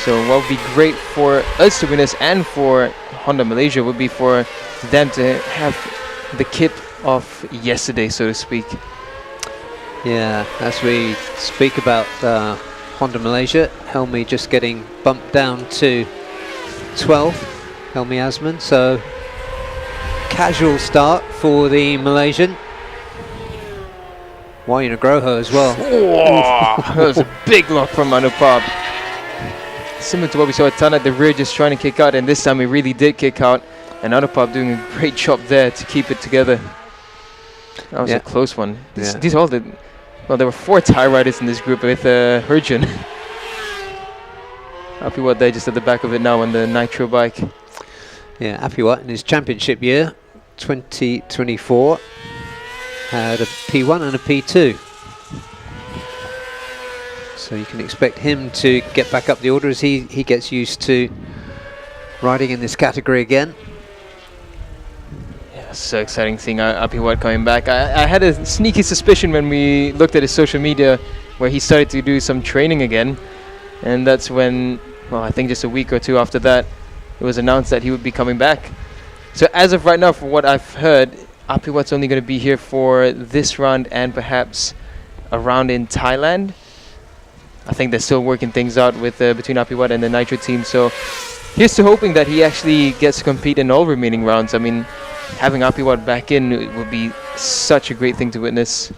So what would be great for us to witness and for Honda Malaysia would be for them to have the Kip of yesterday, so to speak. Yeah, as we speak about Honda Malaysia, Helmi just getting bumped down to 12th, Helmi Asman. So casual start for the Malaysian. Wayu Nugroho as well. Oh, that was a big lock from Anupap. Similar to what we saw at Tanat, the rear just trying to kick out, and this time he really did kick out, and Anupap doing a great job there to keep it together. That was a close one. These all the, well, there were 4 Thai riders in this group with Herjun. Apiwat there just at the back of it now on the Nitro bike. Yeah, Apiwat in his championship year, 2024, had a P1 and a P2. So you can expect him to get back up the order as he gets used to riding in this category again. Yeah, so exciting seeing Apiwat coming back. I had a sneaky suspicion when we looked at his social media where he started to do some training again. And that's when, well, I think just a week or 2 after that, it was announced that he would be coming back. So as of right now, from what I've heard, Apiwat's only going to be here for this round and perhaps a round in Thailand. I think they're still working things out with between Apiwat and the Nitro team. So here's to hoping that he actually gets to compete in all remaining rounds. I mean, having Apiwat back in would be such a great thing to witness.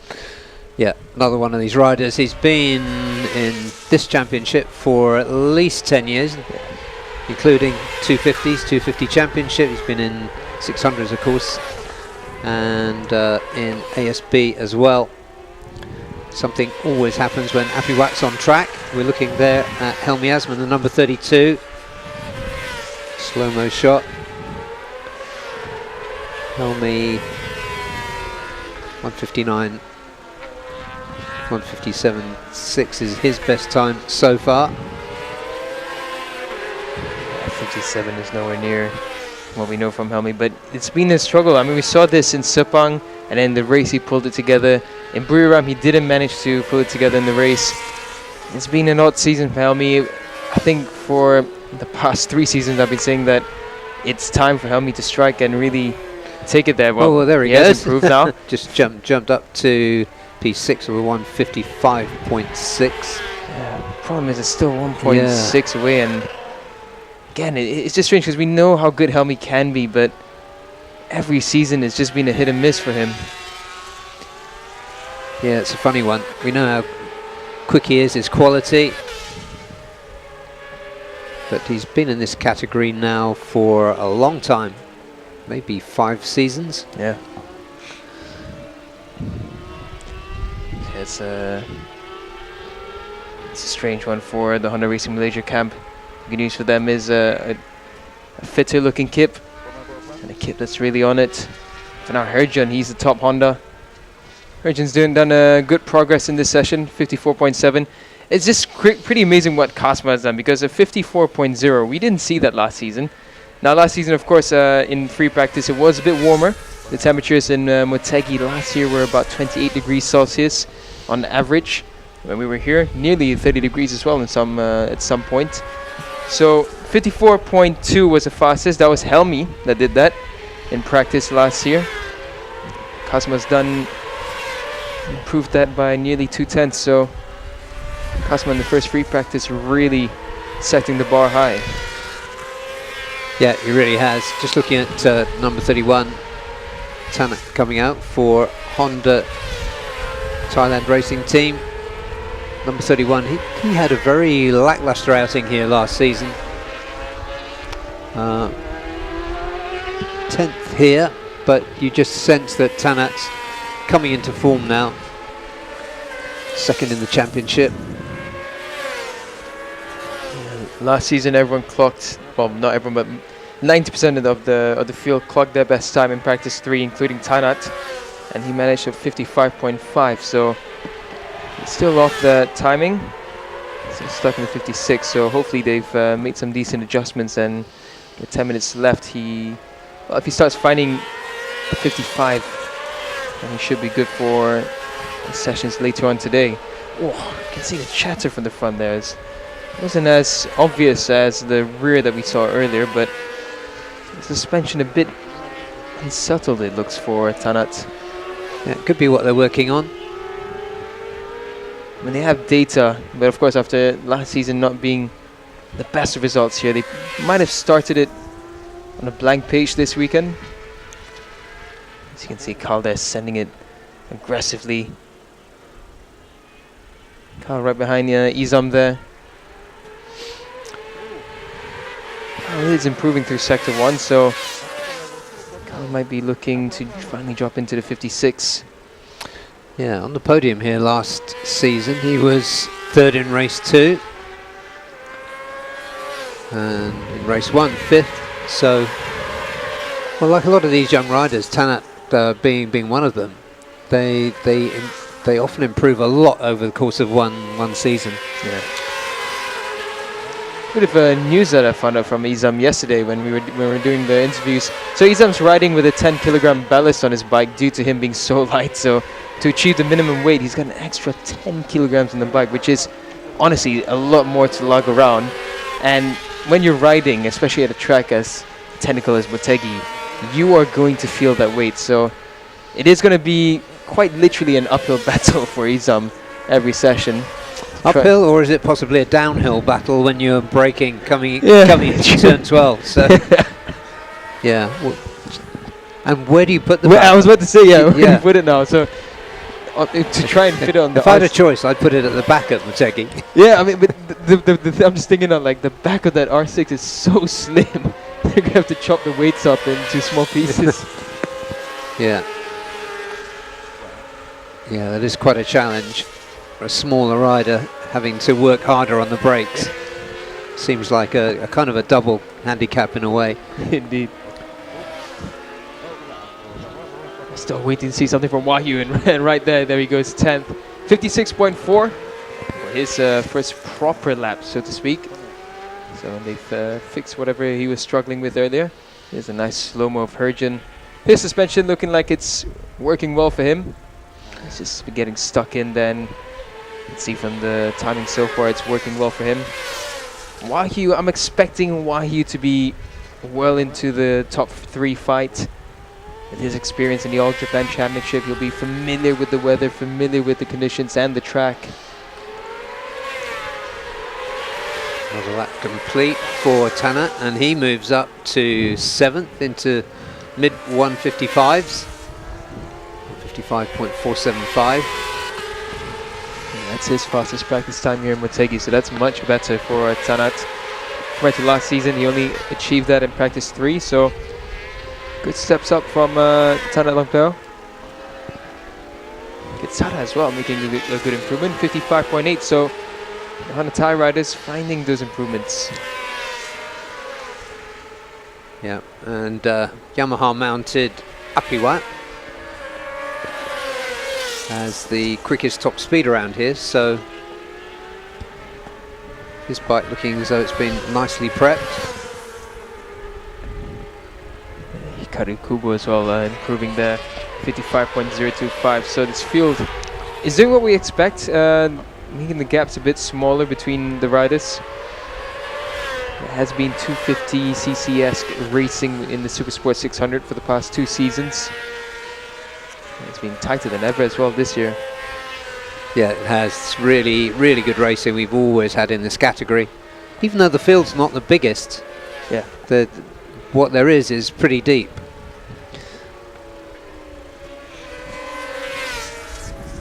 Yeah, another one of these riders. He's been in this championship for at least 10 years, including 250s, 250 championship. He's been in 600s, of course, and in ASB as well. Something always happens when Apiwat's on track. We're looking there at Helmi Asman, the number 32. Slow-mo shot. Helmi 159, 157.6 is his best time so far. 57 is nowhere near what we know from Helmi, but it's been a struggle. I mean, we saw this in Sepang, and then the race he pulled it together. In Buriram, he didn't manage to pull it together in the race. It's been an odd season for Helmi. I think for the past 3 seasons, I've been saying that it's time for Helmi to strike and really take it there. Well, there he has goes. improved now. Just jumped up to P6 with 155.6. Yeah, the problem is it's still 1.6 away, and again, it's just strange because we know how good Helmi can be, but every season it's just been a hit and miss for him. Yeah, it's a funny one. We know how quick he is, his quality. But he's been in this category now for a long time. Maybe 5 seasons. Yeah. It's a strange one for the Honda Racing Malaysia camp. Good news for them is a fitter looking Kip, and a Kip that's really on it. For now, Herjun, he's the top Honda. Herjun's done a good progress in this session, 54.7. It's just pretty amazing what Kasma has done, because a 54.0, we didn't see that last season. Now last season, of course, in free practice, it was a bit warmer. The temperatures in Motegi last year were about 28 degrees Celsius on average. When we were here, nearly 30 degrees as well in some at some point. So 54.2 was the fastest. That was Helmi that did that in practice last year. Kasma's improved that by nearly 2/10. So Kasma in the first free practice really setting the bar high. Yeah, he really has. Just looking at number 31, Tanak coming out for Honda Thailand Racing Team. Number 31, he had a very lackluster outing here last season. 10th here, but you just sense that Tanak's coming into form now. Second in the championship. Last season, everyone clocked, well, not everyone, but 90% of the field clocked their best time in practice 3, including Tanat, and he managed a 55.5. So he's still off the timing. He's stuck in the 56. So hopefully they've made some decent adjustments. And with 10 minutes left, if he starts finding a 55, then he should be good for the sessions later on today. Oh, you can see the chatter from the front there. It wasn't as obvious as the rear that we saw earlier, but the suspension a bit unsettled, it looks, for Tanat. Yeah, it could be what they're working on. I mean, they have data, but of course after last season not being the best of results here, they might have started it on a blank page this weekend. As you can see, Carl there sending it aggressively. Carl right behind Izam there. Carl is improving through sector 1, so Carl might be looking to finally drop into the 56. Yeah, on the podium here last season, he was 3rd in race 2. And in race 1, 5th. So, well, like a lot of these young riders, Tanat being one of them, they often improve a lot over the course of one season. Yeah. Bit of news that I found out from Izam yesterday when we were doing the interviews. So Izam's riding with a 10 kilogram ballast on his bike due to him being so light. So to achieve the minimum weight, he's got an extra 10 kilograms on the bike, which is honestly a lot more to lug around. And when you're riding, especially at a track as technical as Motegi, you are going to feel that weight. So it is going to be quite literally an uphill battle for Izam every session. Uphill, or is it possibly a downhill battle when you're braking coming into turn 12? So yeah. And where do you put the? I was about to say, where do yeah. you put it now? So to try and fit it on the. If I had a choice, I'd put it at the back of Motegi. Yeah, I mean, but I'm just thinking on like the back of that R6 is so slim. They're gonna have to chop the weights up into small pieces. Yeah. Yeah, that is quite a challenge for a smaller rider, having to work harder on the brakes. Seems like a kind of a double handicap in a way. Indeed. Still waiting to see something from Wahyu, and right there he goes, 10th. 56.4 for his first proper lap, so to speak. So they've fixed whatever he was struggling with earlier. Here's a nice slow-mo of Herjun. His suspension looking like it's working well for him. He's just been getting stuck in then. You can see from the timing so far it's working well for him. Wahyu, I'm expecting Wahyu to be well into the top 3 fight. With his experience in the All Japan Championship, he'll be familiar with the weather, familiar with the conditions and the track. Another lap complete for Tanat, and he moves up to 7th into mid 155s, 55.475. That's his fastest practice time here in Motegi, so that's much better for Tanat. Compared to last season, he only achieved that in practice 3, so good steps up from Tanat Langpao. Kitsada as well, making a good improvement, 55.8, so the Honda Thai riders finding those improvements. Yeah, and Yamaha mounted Apiwat as the quickest top speed around here, so his bike looking as though it's been nicely prepped. Hikaru Kubo as well, improving there, 55.025. So this field is doing what we expect, making the gaps a bit smaller between the riders. It has been 250cc-esque racing in the Supersport 600 for the past 2 seasons. It's been tighter than ever as well this year. Yeah, it has. It's really, really good racing we've always had in this category. Even though the field's not the biggest, Yeah. what there is pretty deep.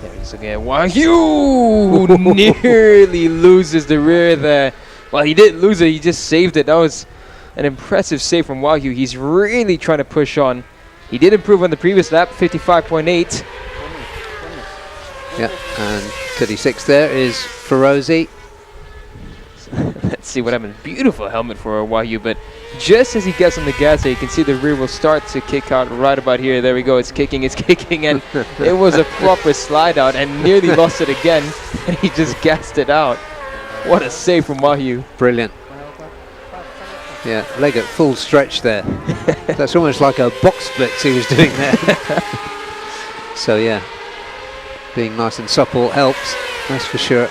There he is again. Wahyu nearly loses the rear there. Well, he didn't lose it, he just saved it. That was an impressive save from Wahyu. He's really trying to push on. He did improve on the previous lap, 55.8. Yeah, and 36 there is Ferozi. Let's see what happens. Beautiful helmet for Wahyu, but just as he gets on the gas there, you can see the rear will start to kick out right about here. There we go, it's kicking, and it was a proper slide out and nearly lost it again, and he just gassed it out. What a save from Wahyu. Brilliant. Yeah, leg at full stretch there. That's almost like a box splits he was doing there. So yeah, being nice and supple helps, that's for sure.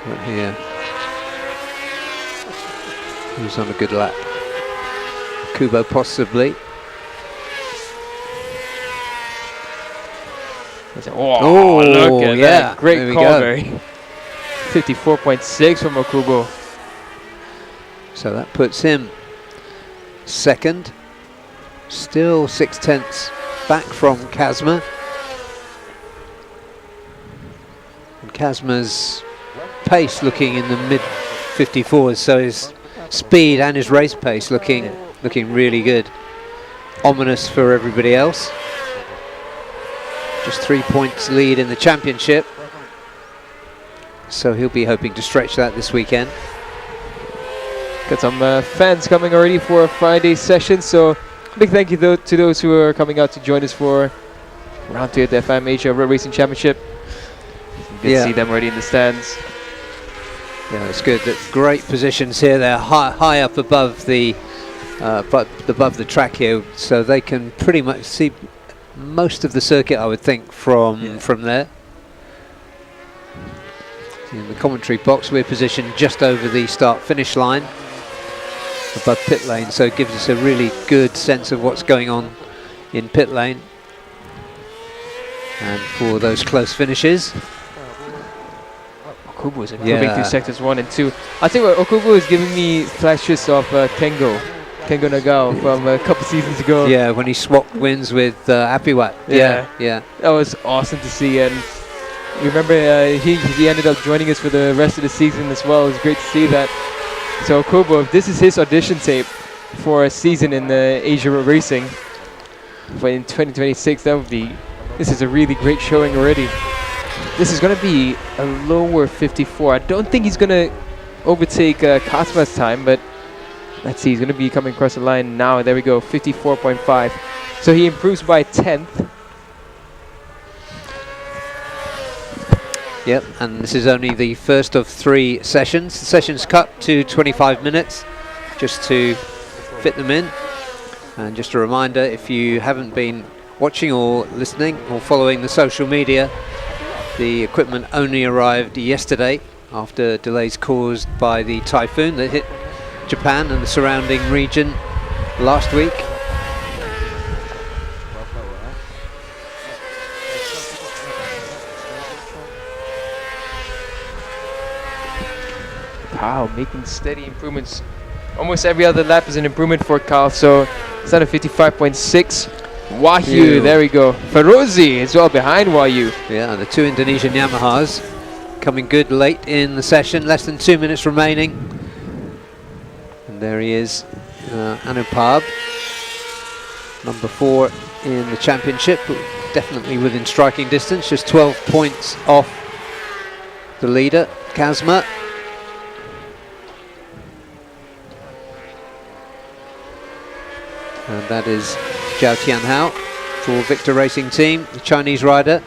But here, who's on a good lap? Kubo possibly. Oh, look at yeah, that. Great there we call, go. Barry. 54.6 from Okubo. So that puts him second. Still 6/10 back from Kazma. And Kazma's pace looking in the mid 54s, so his speed and his race pace looking really good. Ominous for everybody else. Just 3 points lead in the championship. So he'll be hoping to stretch that this weekend. Got some fans coming already for a Friday session, so big thank you to those who are coming out to join us for round 2 at the FIM Asia Road Racing Championship. You can see them already in the stands. Yeah, it's good. Great positions here. They're high up above the track here, so they can pretty much see most of the circuit, I would think, from there. In the commentary box, we're positioned just over the start-finish line, above pit lane, so it gives us a really good sense of what's going on in pit lane. And for those close finishes, Okubo is improving through sectors 1 and 2. I think Okubo is giving me flashes of Kengo Nagao from a couple seasons ago. Yeah, when he swapped wins with Apiwat. Yeah. That was awesome to see, and remember he ended up joining us for the rest of the season as well. It was great to see that. So Okubo, if this is his audition tape for a season in the Asia Road Racing, but in 2026, this is a really great showing already. This is going to be a lower 54. I don't think he's going to overtake Kasma's time, but let's see. He's going to be coming across the line now. There we go, 54.5. So he improves by 10th. Yep, and this is only the first of 3 sessions. The sessions cut to 25 minutes just to fit them in. And just a reminder, if you haven't been watching or listening or following the social media, the equipment only arrived yesterday after delays caused by the typhoon that hit Japan and the surrounding region last week. Wow, making steady improvements. Almost every other lap is an improvement for Carl, so it's at a 55.6. Wahyu, there we go. Ferozi as well behind Wahyu. Yeah, the two Indonesian Yamahas coming good late in the session, less than 2 minutes remaining. And there he is, Anupab, number 4 in the championship, definitely within striking distance, just 12 points off the leader, Kazma. And that is Zhao Tianhao for Victor Racing Team, the Chinese rider,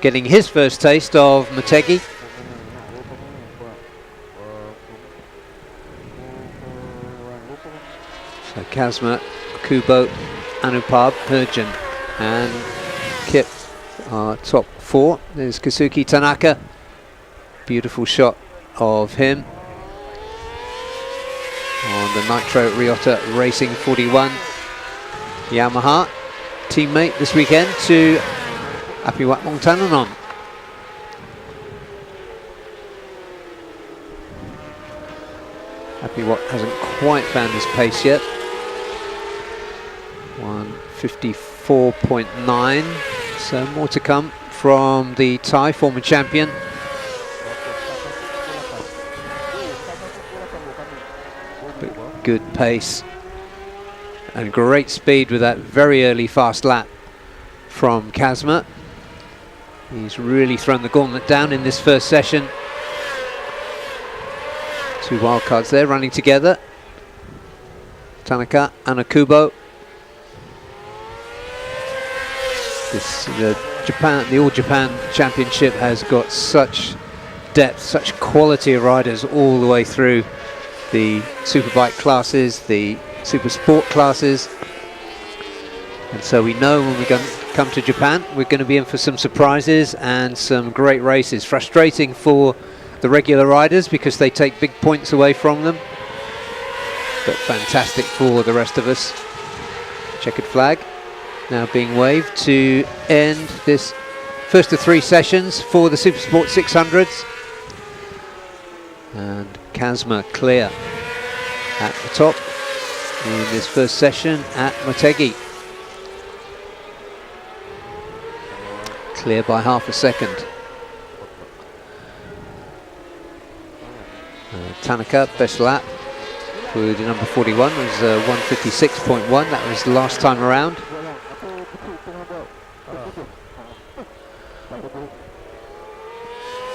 getting his first taste of Motegi. So Kazma, Kubo, Anupab, Herjin and Kip are top 4. There's Kazuki Tanaka, beautiful shot of him on the Nitro Ryota Racing 41 Yamaha, teammate this weekend to Apiwat Mongtananon. Apiwat hasn't quite found his pace yet. 154.9, so more to come from the Thai former champion. But good pace and great speed with that very early fast lap from Kazma. He's really thrown the gauntlet down in this first session. Two wildcards there running together. Tanaka and Akubo. The All Japan Championship has got such depth, such quality of riders all the way through the superbike classes, the super sport classes, and so we know when we come to Japan we're going to be in for some surprises and some great races. Frustrating for the regular riders because they take big points away from them, but fantastic for the rest of us. Checkered flag now being waved to end this first of 3 sessions for the Supersport 600s, and Kazma clear at the top in this first session at Motegi. Clear by half a second. Tanaka, best lap for the number 41 was 156.1. That was the last time around.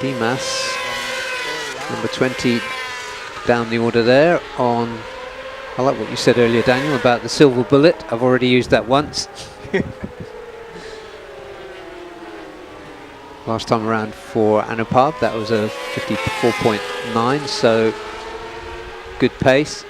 Dimas, number 20, down the order there on. I like what you said earlier, Daniel, about the silver bullet. I've already used that once. Last time around for Anupab, that was a 54.9, so good pace.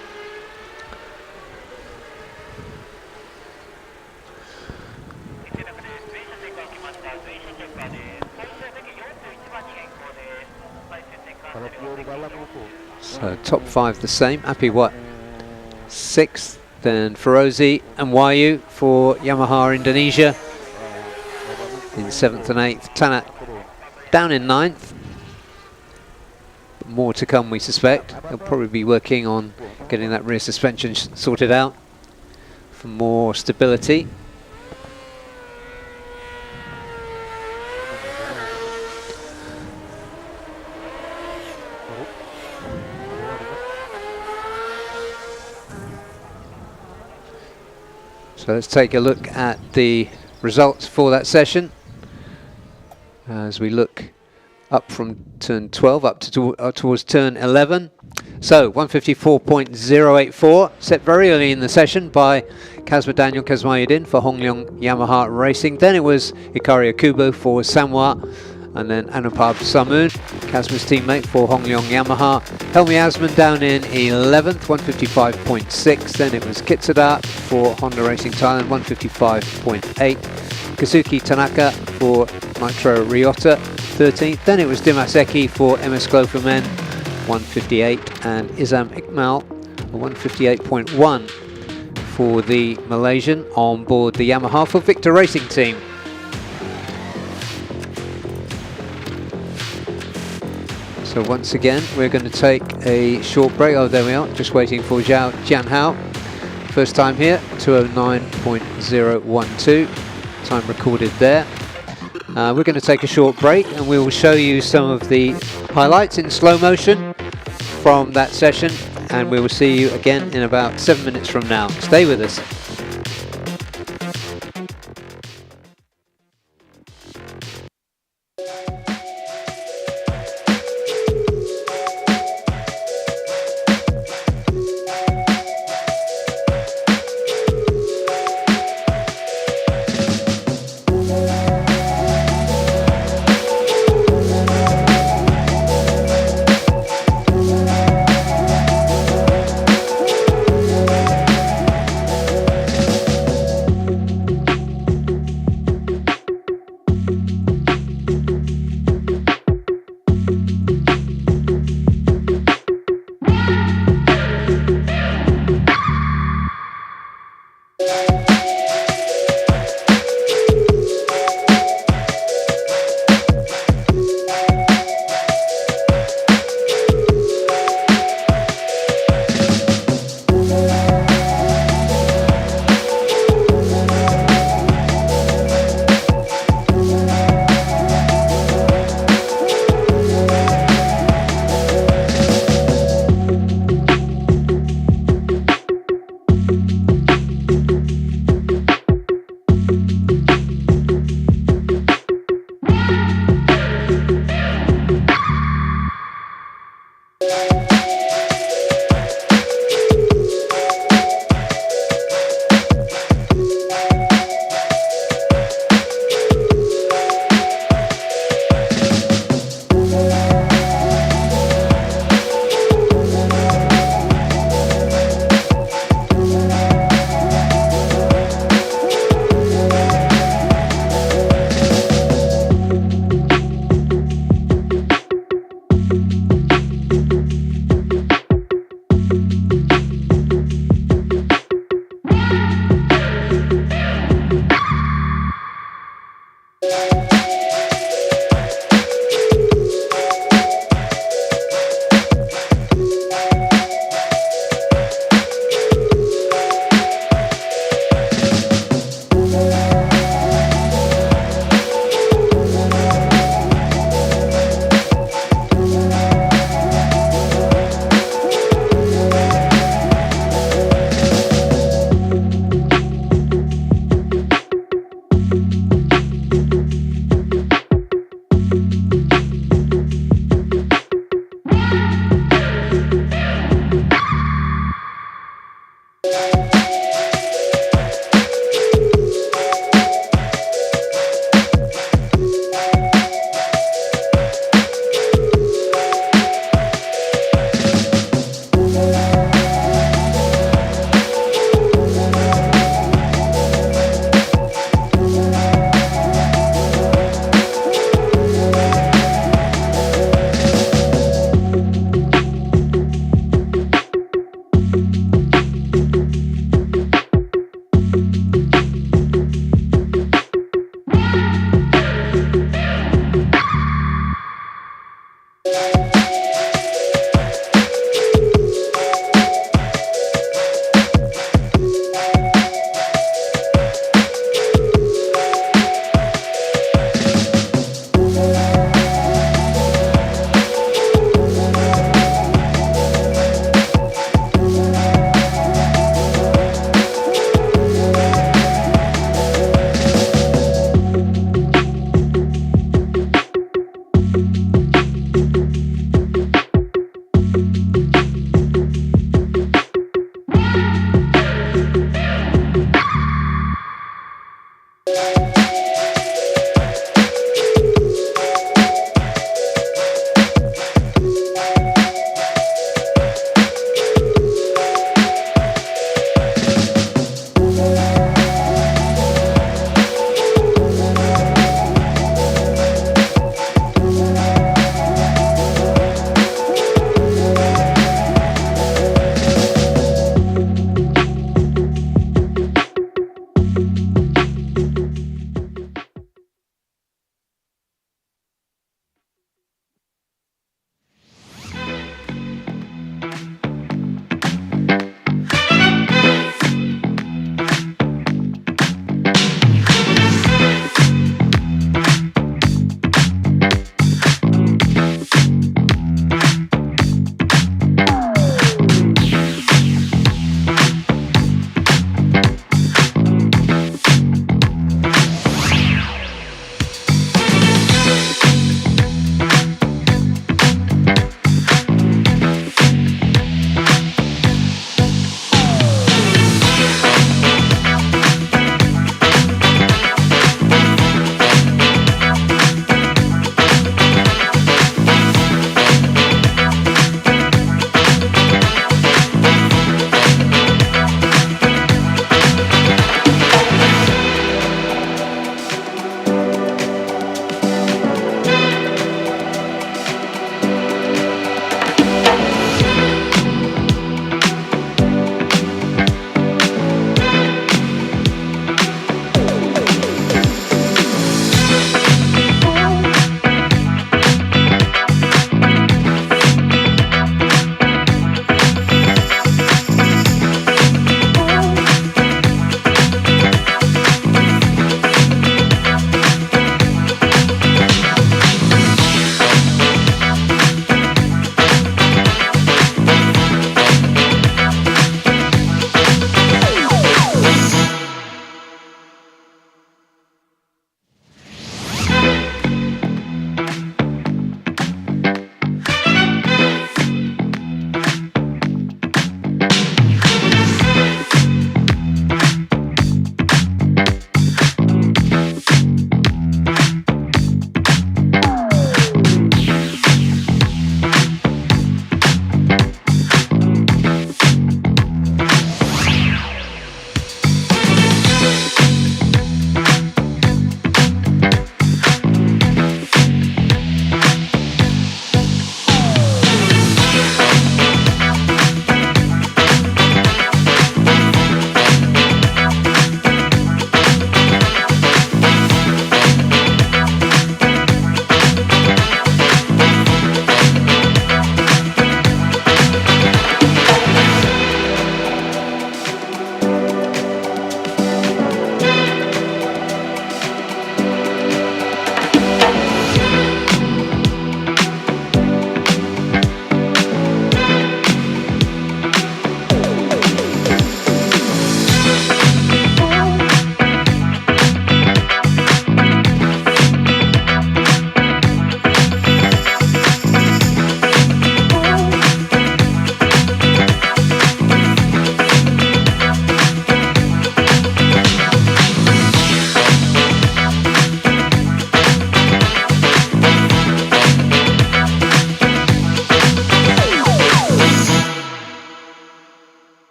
So top 5 the same. Apiwat 6th, then Ferozi and Wahyu for Yamaha Indonesia in 7th and 8th. Tanat down in 9th. More to come, we suspect. They'll probably be working on getting that rear suspension sorted out for more stability. So let's take a look at the results for that session as we look up from turn 12 up to towards turn 11. So 154.084, set very early in the session by Kazma Daniel Kazmayuddin for Hongleong Yamaha Racing. Then it was Hikari Akubo for Sanwa, and then Anupab Samun, Kazma's teammate for Hongleong Yamaha. Helmi Asman down in 11th, 155.6. Then it was Kitsada for Honda Racing Thailand, 155.8. Kazuki Tanaka for Nitro Ryota, 13th. Then it was Dimaseki for MS Glow for Men, 158. And Izam Iqmal, 158.1 for the Malaysian on board the Yamaha for Victor Racing Team. So once again, we're going to take a short break. Oh, there we are, just waiting for Zhao Jianhao. First time here, 209.012, time recorded there. We're going to take a short break and we will show you some of the highlights in slow motion from that session, and we will see you again in about 7 minutes from now. Stay with us.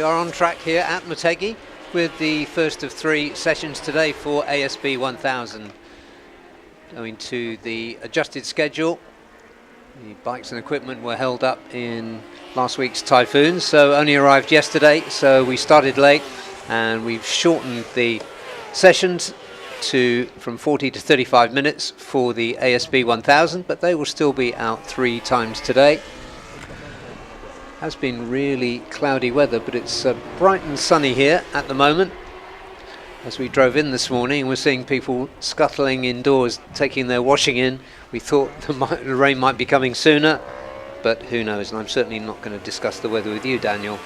are on track here at Motegi with the first of 3 sessions today for ASB 1000. Going to the adjusted schedule. The bikes and equipment were held up in last week's typhoon, so only arrived yesterday, so we started late and we've shortened the sessions from 40 to 35 minutes for the ASB 1000, but they will still be out 3 times today. Has been really cloudy weather, but it's bright and sunny here at the moment. As we drove in this morning, we're seeing people scuttling indoors, taking their washing in. We thought the rain might be coming sooner, but who knows, and I'm certainly not going to discuss the weather with you, Daniel.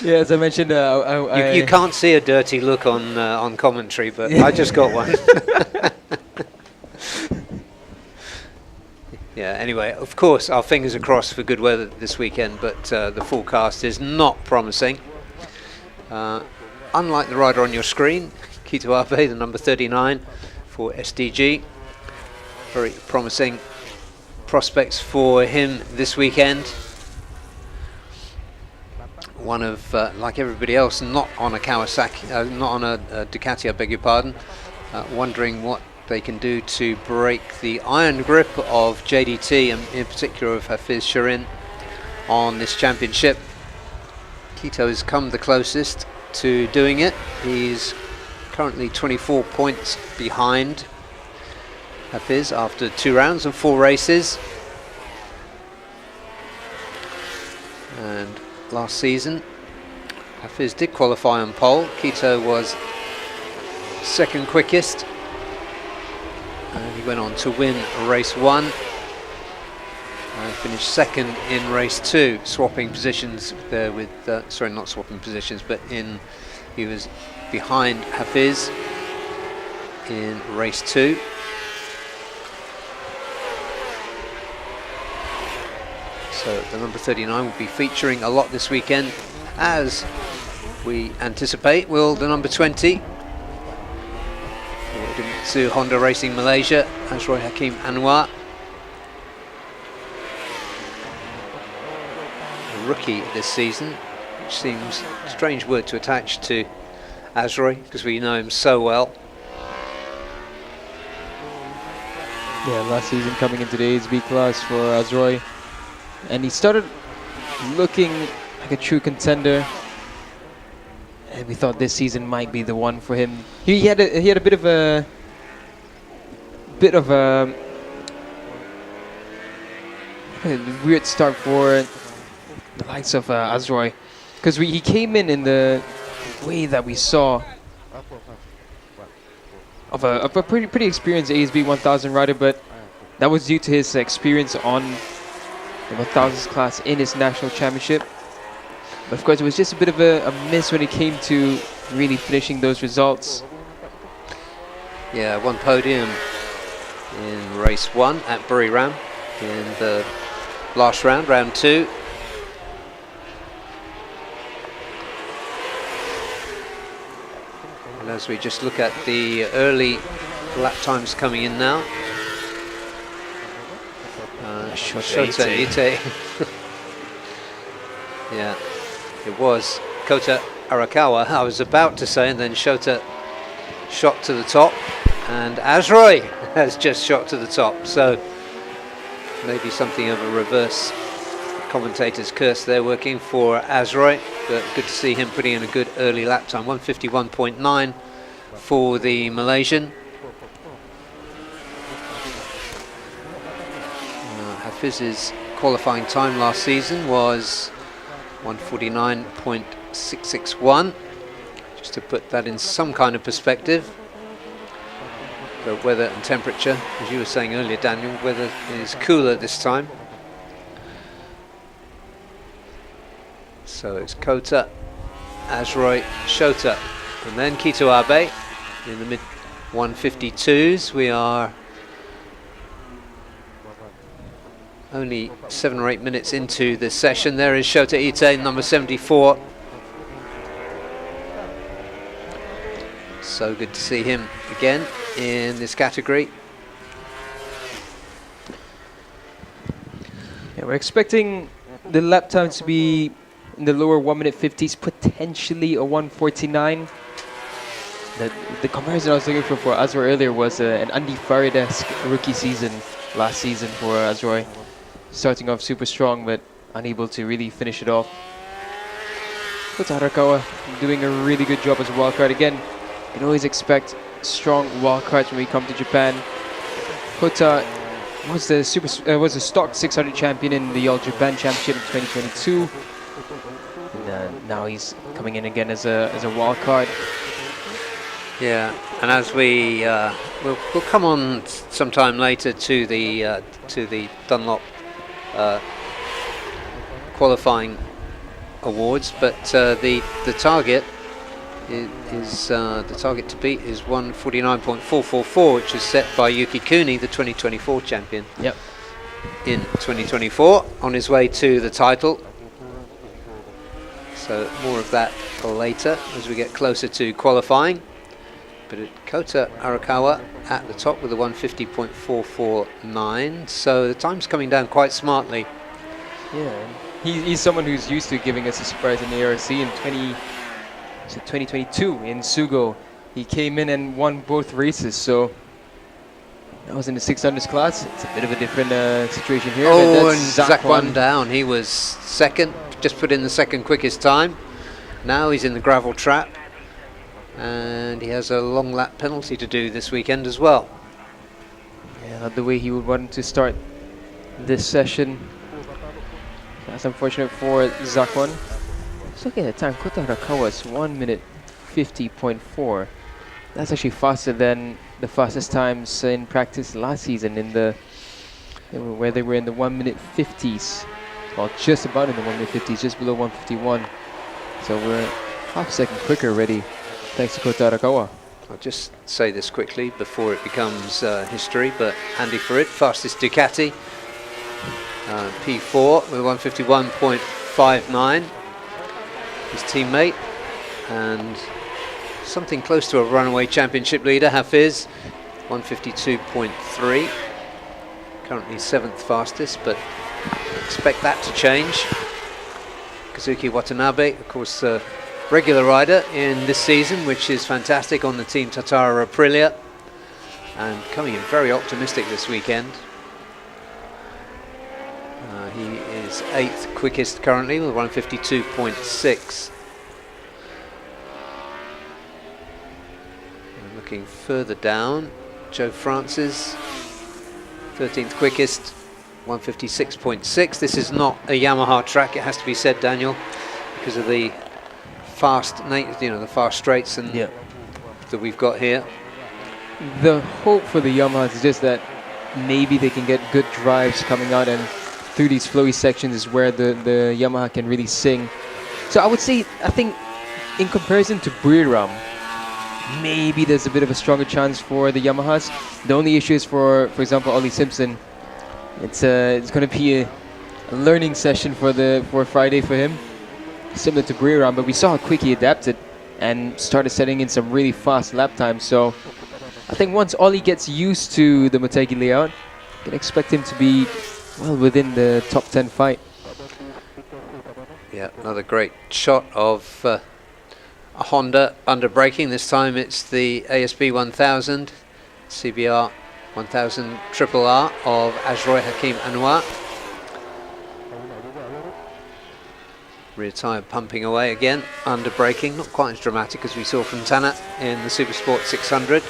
Yeah, as I mentioned, you can't see a dirty look on commentary, but I just got one. Yeah, anyway, of course, our fingers are crossed for good weather this weekend, but the forecast is not promising. Unlike the rider on your screen, Kito Abe, the number 39 for SDG. Very promising prospects for him this weekend. One of, like everybody else, not on a Kawasaki, not on a Ducati, I beg your pardon, wondering what they can do to break the iron grip of JDT, and in particular of Hafiz Shirin on this championship. Kito has come the closest to doing it. He's currently 24 points behind Hafiz after 2 rounds and 4 races. And last season, Hafiz did qualify on pole. Kito was second quickest. And he went on to win race 1. And finished second in race 2, swapping positions there with, sorry, not swapping positions, but he was behind Hafiz in race 2. So the number 39 will be featuring a lot this weekend, as we anticipate will the number 20. To Honda Racing Malaysia, Azroy Hakim Anwar. A rookie this season, which seems a strange word to attach to Azroy because we know him so well. Yeah, last season coming into the ASB class for Azroy, and he started looking like a true contender. And we thought this season might be the one for him. He had a bit of a weird start for the likes of Azroy, because he came in the way that we saw of a pretty experienced ASB 1000 rider, but that was due to his experience on the 1000s class in his national championship. But of course, it was just a bit of a miss when it came to really finishing those results. Yeah, 1 podium in race 1 at Buriram in the last round, round 2. And as we just look at the early lap times coming in now, Shota Ite. Yeah, it was Kota Arakawa, I was about to say, and then Shota shot to the top, and Azroy has just shot to the top, so maybe something of a reverse commentator's curse there working for Azroy, but good to see him putting in a good early lap time. 151.9 for the Malaysian. Hafiz's qualifying time last season was 149.661, just to put that in some kind of perspective. The weather and temperature, as you were saying earlier, Daniel, weather is cooler this time. So it's Kota, Azroy, Shota, and then Kito Abe in the mid 152s. We are only 7 or 8 minutes into the session. There is Shota Ite, number 74. So good to see him again in this category. Yeah, we're expecting the lap times to be in the lower 1 minute 50s, potentially a 1:49. The comparison I was looking for Azroy earlier was an Andy Farid-esque rookie season last season for Azroy. Starting off super strong, but unable to really finish it off. Kota Arakawa doing a really good job as a wildcard. Again, you can always expect strong wildcards when we come to Japan. Kota was the stock 600 champion in the All Japan Championship in 2022. And, now he's coming in again as a wildcard. Yeah, and as we'll come on sometime later to the Dunlop qualifying awards, but the target is the target to beat is 1:49.444, which is set by Yuki Kuni, the 2024 champion. Yep. In 2024, on his way to the title. So more of that later as we get closer to qualifying. But Kota Arakawa at the top with a 1:50.449. So the time's coming down quite smartly. Yeah, he's someone who's used to giving us a surprise in the ARC in 2022 in Sugo. He came in and won both races, so that was in the 600s class. It's a bit of a different situation here. Oh, and Zakwan down. He was second, just put in the second quickest time. Now he's in the gravel trap, and he has a long lap penalty to do this weekend as well. Yeah, not the way he would want to start this session. That's unfortunate for Zakwan. Just looking at the time, Kota Arakawa's 1:50.4. That's actually faster than the fastest times in practice last season where they were in the 1:50s. Well, just about in the 1:50s, just below 1:51. So we're half a second quicker already, thanks to Kota Arakawa. I'll just say this quickly before it becomes history, but Andy Farid, fastest Ducati, P4 with 1:51.59. His teammate, and something close to a runaway championship leader, Hafiz, 1:52.3. Currently 7th fastest, but expect that to change. Kazuki Watanabe, of course, regular rider in this season, which is fantastic on the Team Tatara Aprilia, and coming in very optimistic this weekend. He is 8th quickest currently with 1:52.6. Looking further down, Joe Francis, 13th quickest, 1:56.6. This is not a Yamaha track, it has to be said, Daniel, because of the fast, the fast straights and that we've got here. The hope for the Yamahas is just that maybe they can get good drives coming out, and through these flowy sections is where the Yamaha can really sing. So I would say, I think in comparison to Buriram, maybe there's a bit of a stronger chance for the Yamahas. The only issue is for example, Ollie Simpson. It's going to be a learning session for Friday for him, similar to Buriram, but we saw how quick he adapted and started setting in some really fast lap times. So I think once Ollie gets used to the Motegi layout, you can expect him to be well within the top 10 fight. Yeah, another great shot of a Honda under braking. This time it's the ASB 1000 CBR 1000 Triple R of Azroy Hakim Anwar. Rear tyre pumping away again, under braking, not quite as dramatic as we saw from Tanat in the Supersport 600.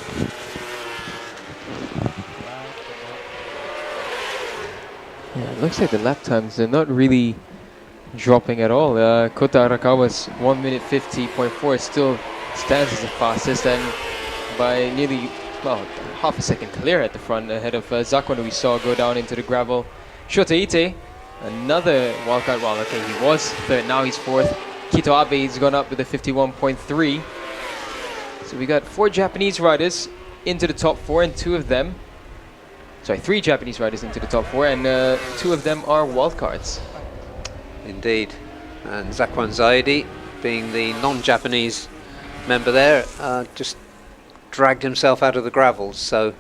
Yeah, it looks like the lap times are not really dropping at all. Kota Arakawa's 1:50.4 still stands as the fastest, and by nearly, well, half a second clear at the front ahead of Zakwan, who we saw go down into the gravel. Shota Ite, another wildcard. Well, okay, he was third, now he's fourth. Kito Abe's gone up with a 51.3. So we got 4 Japanese riders into the top 4, and 2 of them, sorry, 3 Japanese riders into the top 4, and 2 of them are wildcards. Indeed, and Zakwan Zaidi, being the non-Japanese member there, just dragged himself out of the gravels, so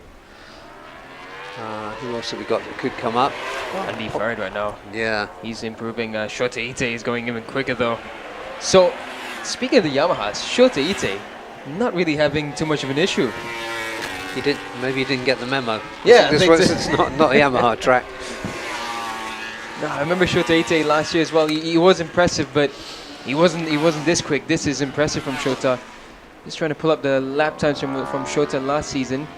Who else have we got that could come up? Andy fired right now. Yeah. He's improving. Shota Ite is going even quicker though. So, speaking of the Yamahas, Shota Ite not really having too much of an issue. Maybe he didn't get the memo. Yeah, this it's not a Yamaha track. No, I remember Shota Ite last year as well. He was impressive, but he wasn't this quick. This is impressive from Shota. Just trying to pull up the lap times from Shota last season.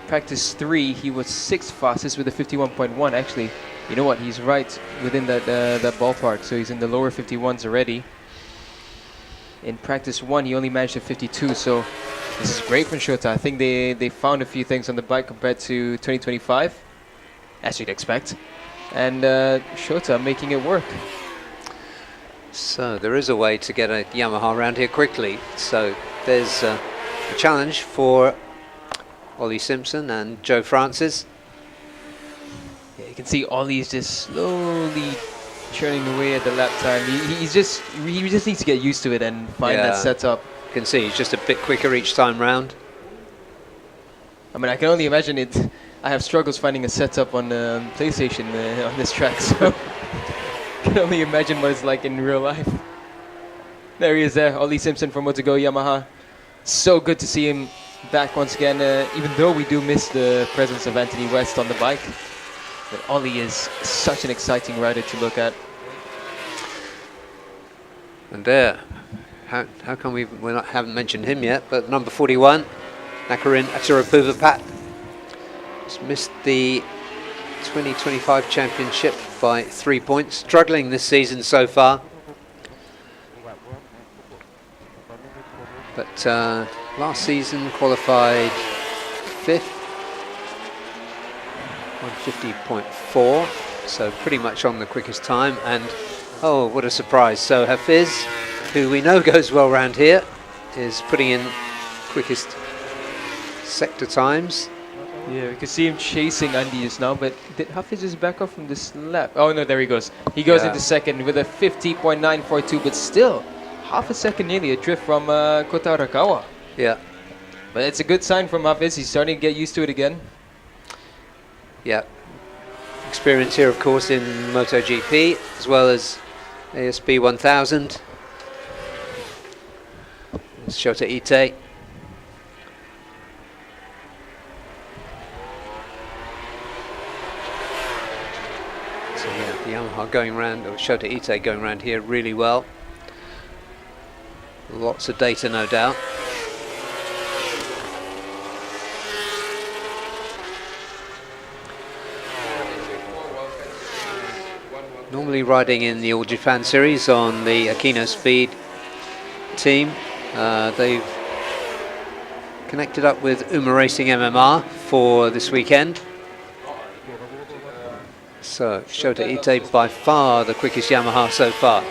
Practice 3, he was 6th fastest with a 51.1. Actually, you know what? He's right within that ballpark. So he's in the lower 51s already. In practice 1, he only managed a 52. So this is great from Shota. I think they found a few things on the bike compared to 2025, as you'd expect. And Shota making it work. So there is a way to get a Yamaha around here quickly. So there's a challenge for Ollie Simpson and Joe Francis. Yeah, you can see Ollie's just slowly churning away at the lap time. He just needs to get used to it and find that setup. You can see he's just a bit quicker each time round. I mean, I can only imagine it. I have struggles finding a setup on PlayStation on this track, so I can only imagine what it's like in real life. There he is there, Ollie Simpson from Moto2Go Yamaha. So good to see him back once again, even though we do miss the presence of Anthony West on the bike. But Ollie is such an exciting rider to look at. And there, how come we haven't mentioned him yet, but number 41, Nakarin Aturapuvapat, has missed the 2025 championship by 3 points, struggling this season so far. But last season qualified 5th, 150.4, so pretty much on the quickest time. And oh, what a surprise! So Hafiz, who we know goes well around here, is putting in quickest sector times. Yeah, we can see him chasing Andy just now, but did Hafiz just back off from this lap? Oh no, there he goes. He goes into second with a 50.942, but still half a second nearly adrift from Kota Arakawa. Yeah. But it's a good sign from Hafiz. He's starting to get used to it again. Yeah. Experience here, of course, in MotoGP, as well as ASB 1000. It's Shota Ite. So yeah, the Yamaha going around, or Shota Ite going around here really well. Lots of data, no doubt. Normally riding in the All Japan Series on the Akino Speed team. They've connected up with Uma Racing MMR for this weekend. So Shota Ite by far the quickest Yamaha so far.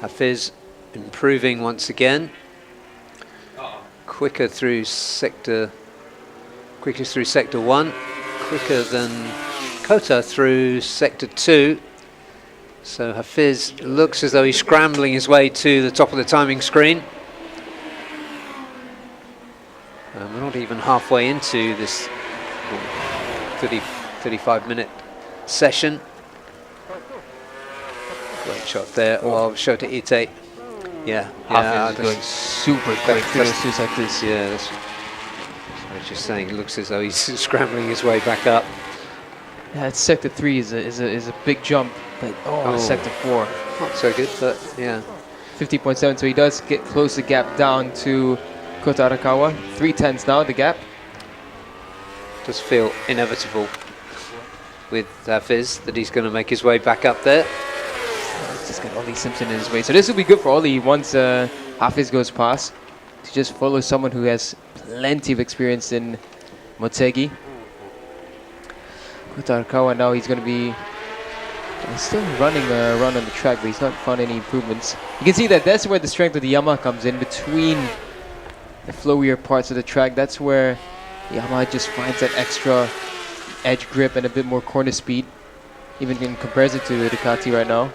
Hafiz improving once again. Quicker through sector 1, quicker than Kota through sector 2. So Hafiz looks as though he's scrambling his way to the top of the timing screen. And we're not even halfway into this 35-minute session. Great shot there of Shota Ite. Yeah, Hafiz is going super quick through those 2 sectors. Yeah, that's what I was just saying. It looks as though he's scrambling his way back up. Yeah, it's sector 3 is a big jump, but sector 4. Not so good, but yeah. 50.7, so he does get close the gap down to Kota Arakawa. 3/10 now, the gap. Does feel inevitable with Hafiz that he's going to make his way back up there. Let's just get Ollie Simpson in his way. So this will be good for Ollie once Hafiz goes past, to just follow someone who has plenty of experience in Motegi. Kota Arakawa now, he's going to be still running around on the track, but he's not found any improvements. You can see that that's where the strength of the Yamaha comes in, between the flowier parts of the track. That's where Yamaha just finds that extra edge grip and a bit more corner speed, even in comparison to Ducati right now.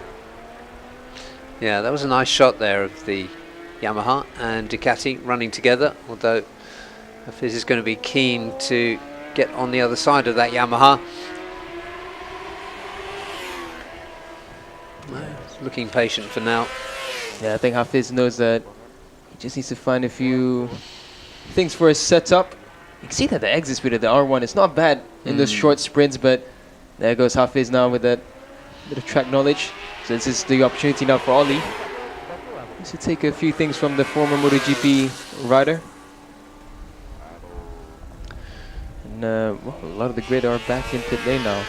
Yeah, that was a nice shot there of the Yamaha and Ducati running together, although Hafiz is going to be keen to get on the other side of that Yamaha. Looking patient for now. Yeah, I think Hafiz knows that he just needs to find a few things for his setup. You can see that the exit speed of the R1 is not bad in those short sprints, but there goes Hafiz now with that bit of track knowledge. So this is the opportunity now for Ollie to take a few things from the former MotoGP rider. And well, a lot of the grid are back in pit lane now.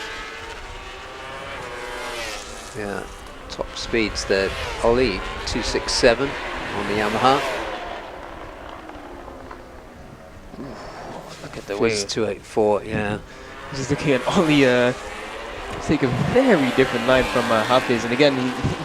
Yeah, top speeds there. Ollie 267 on the Yamaha. Look at the way. 284, yeah. Just looking at Ollie take a very different line from Hafiz. And again,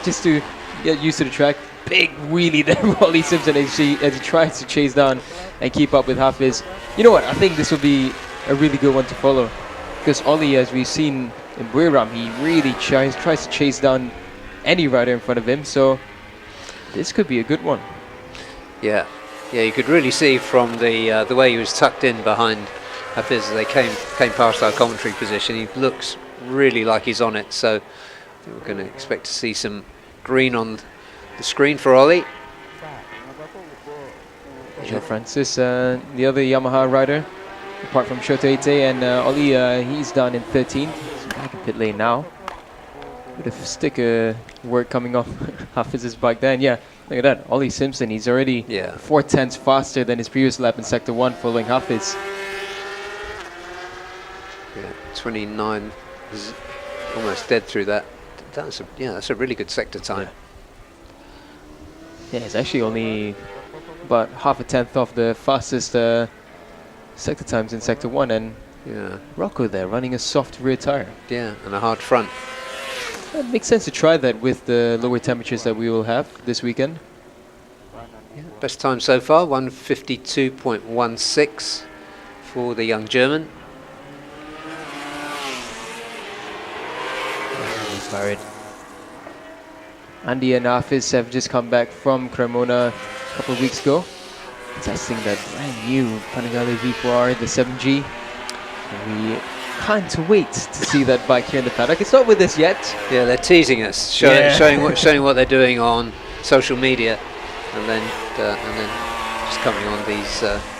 just to get used to the track, big wheelie there from Ollie Simpson as he tries to chase down and keep up with Hafiz. You know what? I think this will be a really good one to follow, because Ollie, as we've seen in Buriram, he really tries to chase down any rider in front of him. So this could be a good one. Yeah, yeah. You could really see from the way he was tucked in behind Hafiz as they came past our commentary position. He looks really like he's on it. So I think we're going to expect to see some green on the screen for Ollie. Joe Francis, the other Yamaha rider, apart from Shoteite, and Ollie, he's down in 13th. He's back in pit lane now. Bit of sticker work coming off Hafiz's bike there. And yeah, look at that. Ollie Simpson, he's already 4/10 faster than his previous lap in Sector 1 following Hafiz. Yeah, 29 is almost dead through that. That's a really good sector time. Yeah, it's actually only about half a tenth off the fastest sector times in Sector 1, and Rocco there running a soft rear tire. Yeah, and a hard front. It makes sense to try that with the lower temperatures that we will have this weekend. Yeah, best time so far, 152.16 for the young German. Fired. Andy and Hafiz have just come back from Cremona a couple of weeks ago, testing that brand new Panigale V4R, the 7G. And we can't wait to see that bike here in the paddock. It's not with us yet. Yeah, they're teasing us, showing what they're doing on social media, and then just coming on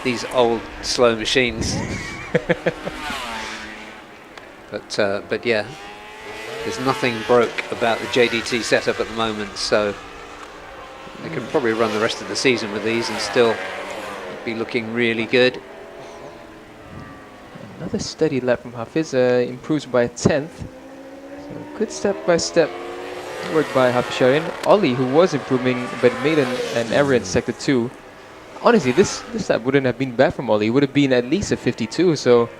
these old slow machines. But yeah. There's nothing broke about the JDT setup at the moment, so they could probably run the rest of the season with these and still be looking really good. Another steady lap from Hafiz, improves by a 10th. So good step-by-step work by Hafizharin. Ollie, who was improving but made an error in Sector 2. Honestly, this lap wouldn't have been bad from Ollie. It would have been at least a 52, so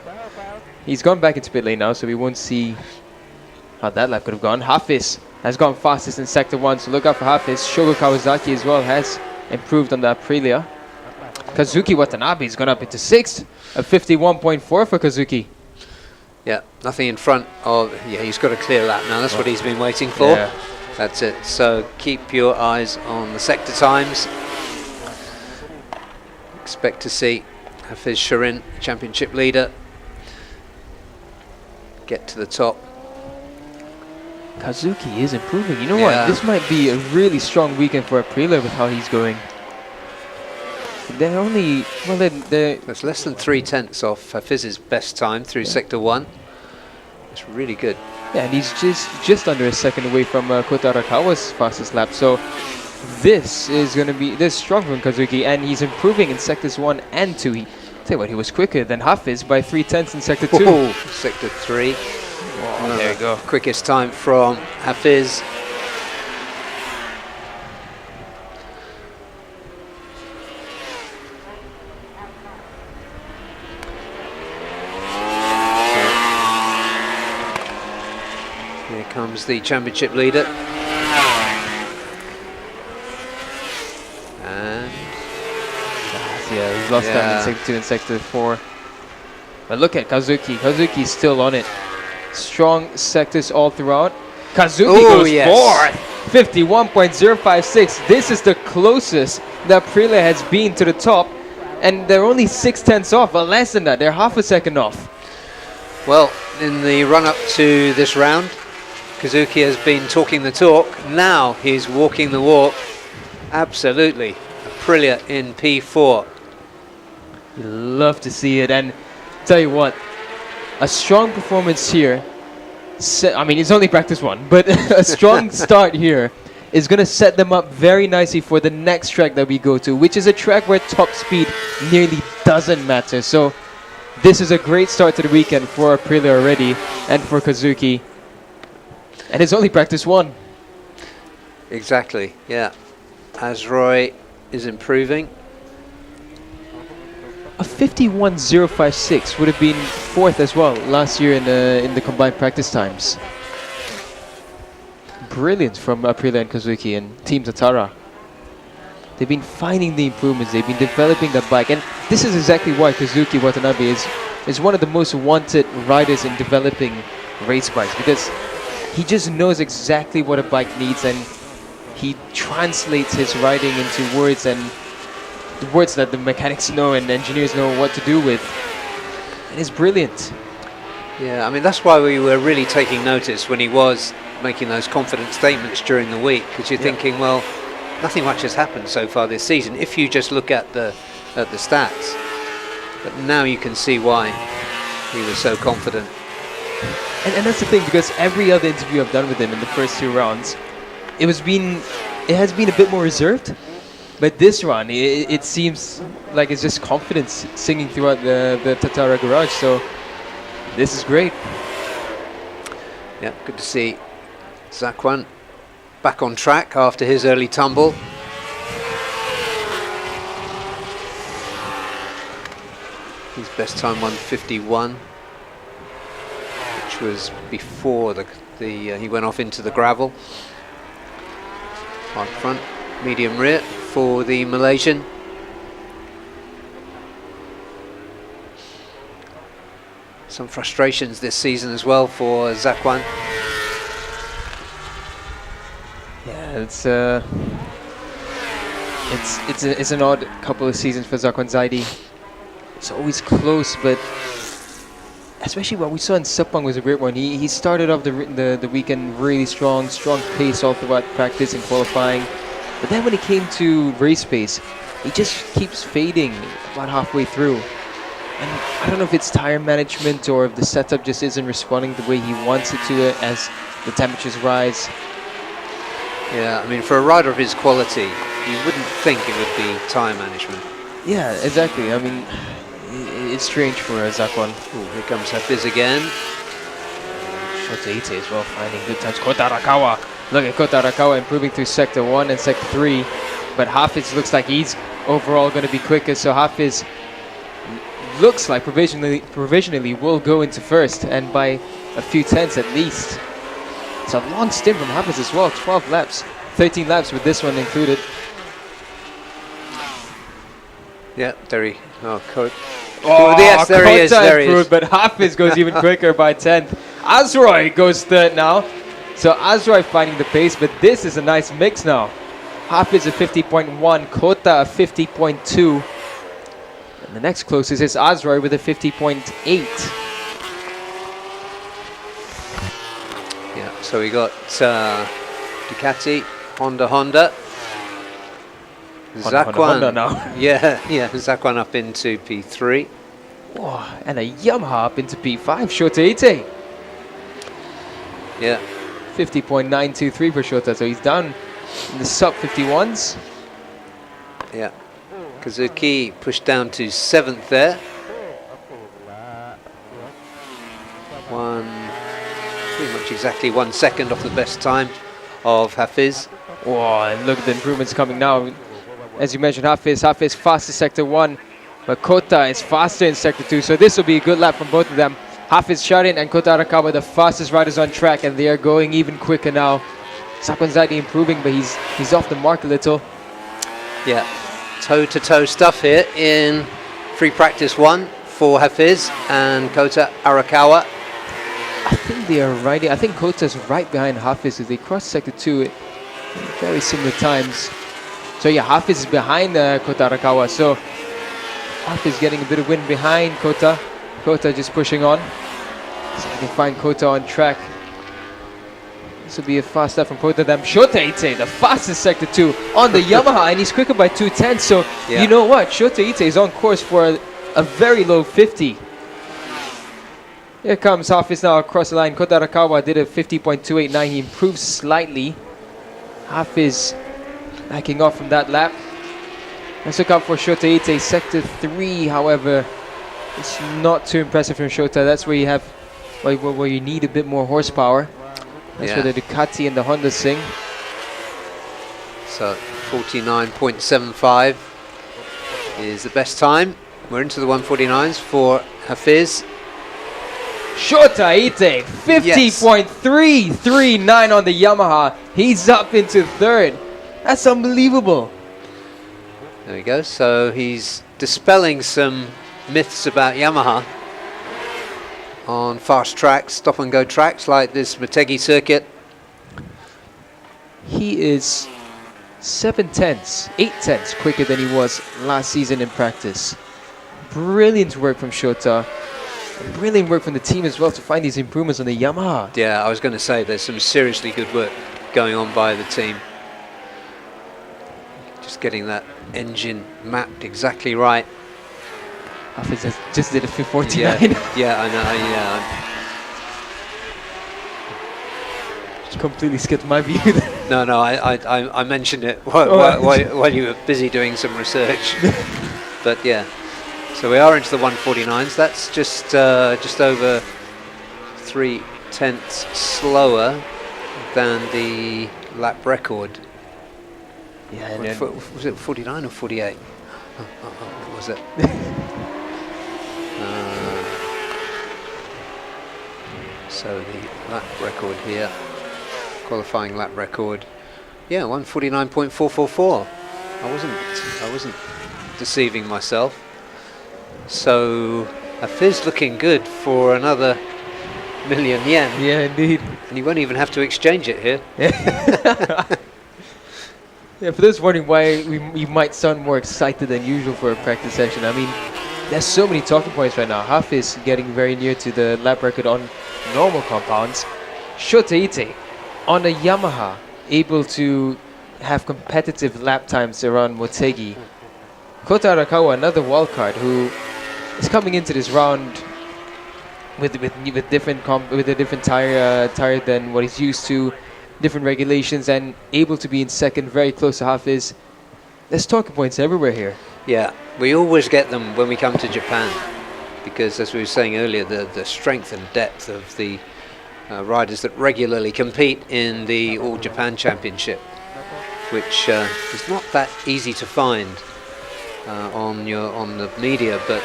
he's gone back into pit lane now, so we won't see how that lap could have gone. Hafiz has gone fastest in Sector 1, so look out for Hafiz. Shogo Kawasaki as well has improved on the Aprilia. Kazuki Watanabe has gone up into 6th, a 51.4 for Kazuki. Yeah, nothing in front of... Yeah, he's got a clear lap now. That's what he's been waiting for. Yeah. That's it. So keep your eyes on the sector times. Expect to see Hafizharin, championship leader, get to the top. Kazuki is improving. You know what? This might be a really strong weekend for Aprilia with how he's going. They're only... Well, That's less than 3/10 off Hafiz's best time through Sector 1. It's really good. Yeah, and he's just under a second away from Kota Arakawa's fastest lap. So this is going to be... This is strong from Kazuki, and he's improving in Sectors 1 and 2. Tell you what, he was quicker than Hafiz by 3/10 in Sector 2. Ooh, Sector 3. Oh, there you go. Quickest time from Hafiz. Here comes the championship leader. And yeah, he's lost time in Sector 2 and Sector 4. But look at Kazuki. Kazuki's still on it. Strong sectors all throughout. Kazuki goes fourth. 51.056. This is the closest that Aprilia has been to the top, and they're only 6/10 off, but less than that. They're half a second off. Well, in the run-up to this round, Kazuki has been talking the talk. Now he's walking the walk. Absolutely. Aprilia in P4. You love to see it, and tell you what, a strong performance here. I mean, it's only practice one, but a strong start here is going to set them up very nicely for the next track that we go to, which is a track where top speed nearly doesn't matter. So this is a great start to the weekend for Aprilia already, and for Kazuki. And it's only practice one. Exactly, yeah. Azroy is improving. A 51.056 would have been fourth as well last year in the combined practice times. Brilliant from Aprilia and Kazuki and Team Tatara. They've been finding the improvements, they've been developing the bike, and this is exactly why Kazuki Watanabe is one of the most wanted riders in developing race bikes, because he just knows exactly what a bike needs, and he translates his riding into words, and the words that the mechanics know and engineers know what to do with. And it's brilliant. Yeah, I mean, that's why we were really taking notice when he was making those confident statements during the week, because you're thinking, well, nothing much has happened so far this season if you just look at the stats. But now you can see why he was so confident. And that's the thing, because every other interview I've done with him in the first two rounds, it has been a bit more reserved. But this run, it seems like it's just confidence singing throughout the Tatara garage. So this is great. Yeah, good to see Zakwan back on track after his early tumble. His best time 1:51, which was before he went off into the gravel. Hard front, medium rear for the Malaysian. Some frustrations this season as well for Zakwan. Yeah, it's an odd couple of seasons for Zakwan Zaidi. It's always close, but especially what we saw in Sepang was a great one. He started off the weekend really strong pace all throughout practice and qualifying. But then when it came to race pace, he just keeps fading about halfway through. And I don't know if it's tire management or if the setup just isn't responding the way he wants it to as the temperatures rise. Yeah, I mean, for a rider of his quality, you wouldn't think it would be tire management. Yeah, exactly. I mean, it's strange for Zakwan. Ooh, here comes Hafiz again. Shoteite as well, finding good times. Kota Arakawa. Look at Kota Arakawa improving through Sector 1 and Sector 3. But Hafiz looks like he's overall going to be quicker. So Hafiz looks like provisionally will go into first, and by a few tenths at least. It's a long stint from Hafiz as well. 12 laps. 13 laps with this one included. Yeah, there he... Oh, Kota. Oh, yes, there he is. There he is. But Hafiz goes even quicker by 10th. Azroy goes third now. So Azroy finding the pace, but this is a nice mix now. Hafiz at 50.1, Kota at 50.2. And the next closest is Azroy with a 50.8. Yeah, so we got Ducati, Honda. Zakwan. Honda now. Yeah, Zakwan up into P3. Oh, and a Yamaha up into P5, Shota Ite. Yeah. 50.923 for Shota, so he's down in the sub 51s. Yeah. Kazuki pushed down to 7th there. Pretty much exactly 1 second off the best time of Hafiz. Oh, and look at the improvements coming now. As you mentioned, Hafiz fastest Sector 1, but Kota is faster in Sector 2, so this will be a good lap from both of them. Hafiz Sharin and Kota Arakawa, the fastest riders on track, and they are going even quicker now. Zakwan Zaidi improving, but he's off the mark a little. Yeah, toe-to-toe stuff here in free practice 1 for Hafiz and Kota Arakawa. I think they are riding, I think Kota's right behind Hafiz as they cross Sector 2 at very similar times. So yeah, Hafiz is behind Kota Arakawa. So Hafiz getting a bit of wind behind Kota. Kota just pushing on. So I can find Kota on track. This will be a fast start from Kota. Then Shota Ite, the fastest sector 2 on the Yamaha, and he's quicker by 2/10. So you know what? Shota Ite is on course for a very low 50. Here comes Hafiz now across the line. Kota Arakawa did a 50.289. He improved slightly. Hafiz backing off from that lap. Let's look out for Shota Ite. Sector 3, however, it's not too impressive from Shota. That's where you have, where you need a bit more horsepower. That's where the Ducati and the Honda sing. So 49.75 is the best time. We're into the 149s for Hafiz. Shota Ite, 50.339 on the Yamaha. He's up into third. That's unbelievable. There we go. So he's dispelling some myths about Yamaha on fast tracks, stop and go tracks like this Motegi circuit. He is 8/10 quicker than he was last season in practice. Brilliant work from Shota. Brilliant work from the team as well to find these improvements on the Yamaha. Yeah, I was going to say there's some seriously good work going on by the team. Just getting that engine mapped exactly right. Hafiz just did a 49. Yeah, I know. Yeah. Completely skipped my view. No, I mentioned it while you were busy doing some research. But yeah, so we are into the 149s. That's just over 0.3 slower than the lap record. Yeah, and Was it 49 or 48? What was it? So the lap record here, qualifying lap record, yeah, 149.444. I wasn't deceiving myself. So Hafiz looking good for another million yen. yeah, indeed. And you won't even have to exchange it here. Yeah, for those wondering why we might sound more excited than usual for a practice session, I mean, there's so many talking points right now. Hafiz getting very near to the lap record on normal compounds. Shota Ite on a Yamaha, able to have competitive lap times around Motegi. Kota Arakawa, another wildcard who is coming into this round with a different tire than what he's used to, different regulations, and able to be in second, very close to Hafiz. There's talking points everywhere here. Yeah, we always get them when we come to Japan, because as we were saying earlier, the strength and depth of the riders that regularly compete in the All Japan Championship, which is not that easy to find on the media, but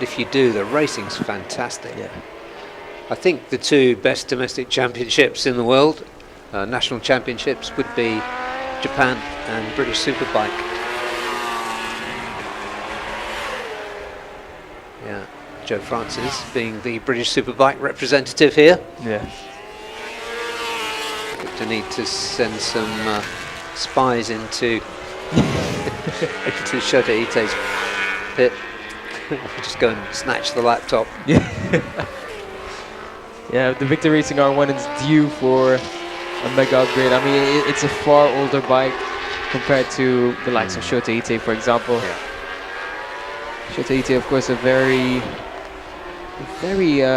if you do, the racing's fantastic. Yeah. I think the two best domestic championships in the world, national championships, would be Japan and British Superbike. Yeah, Joe Francis being the British Superbike representative here. Yeah. Going to need to send some spies into Shota Ite's pit. Just go and snatch the laptop. Yeah, the Victor Racing R1 is due for a mega upgrade. I mean, it's a far older bike compared to the likes of Shota Ite, for example. Yeah. Shota Ite, of course, a very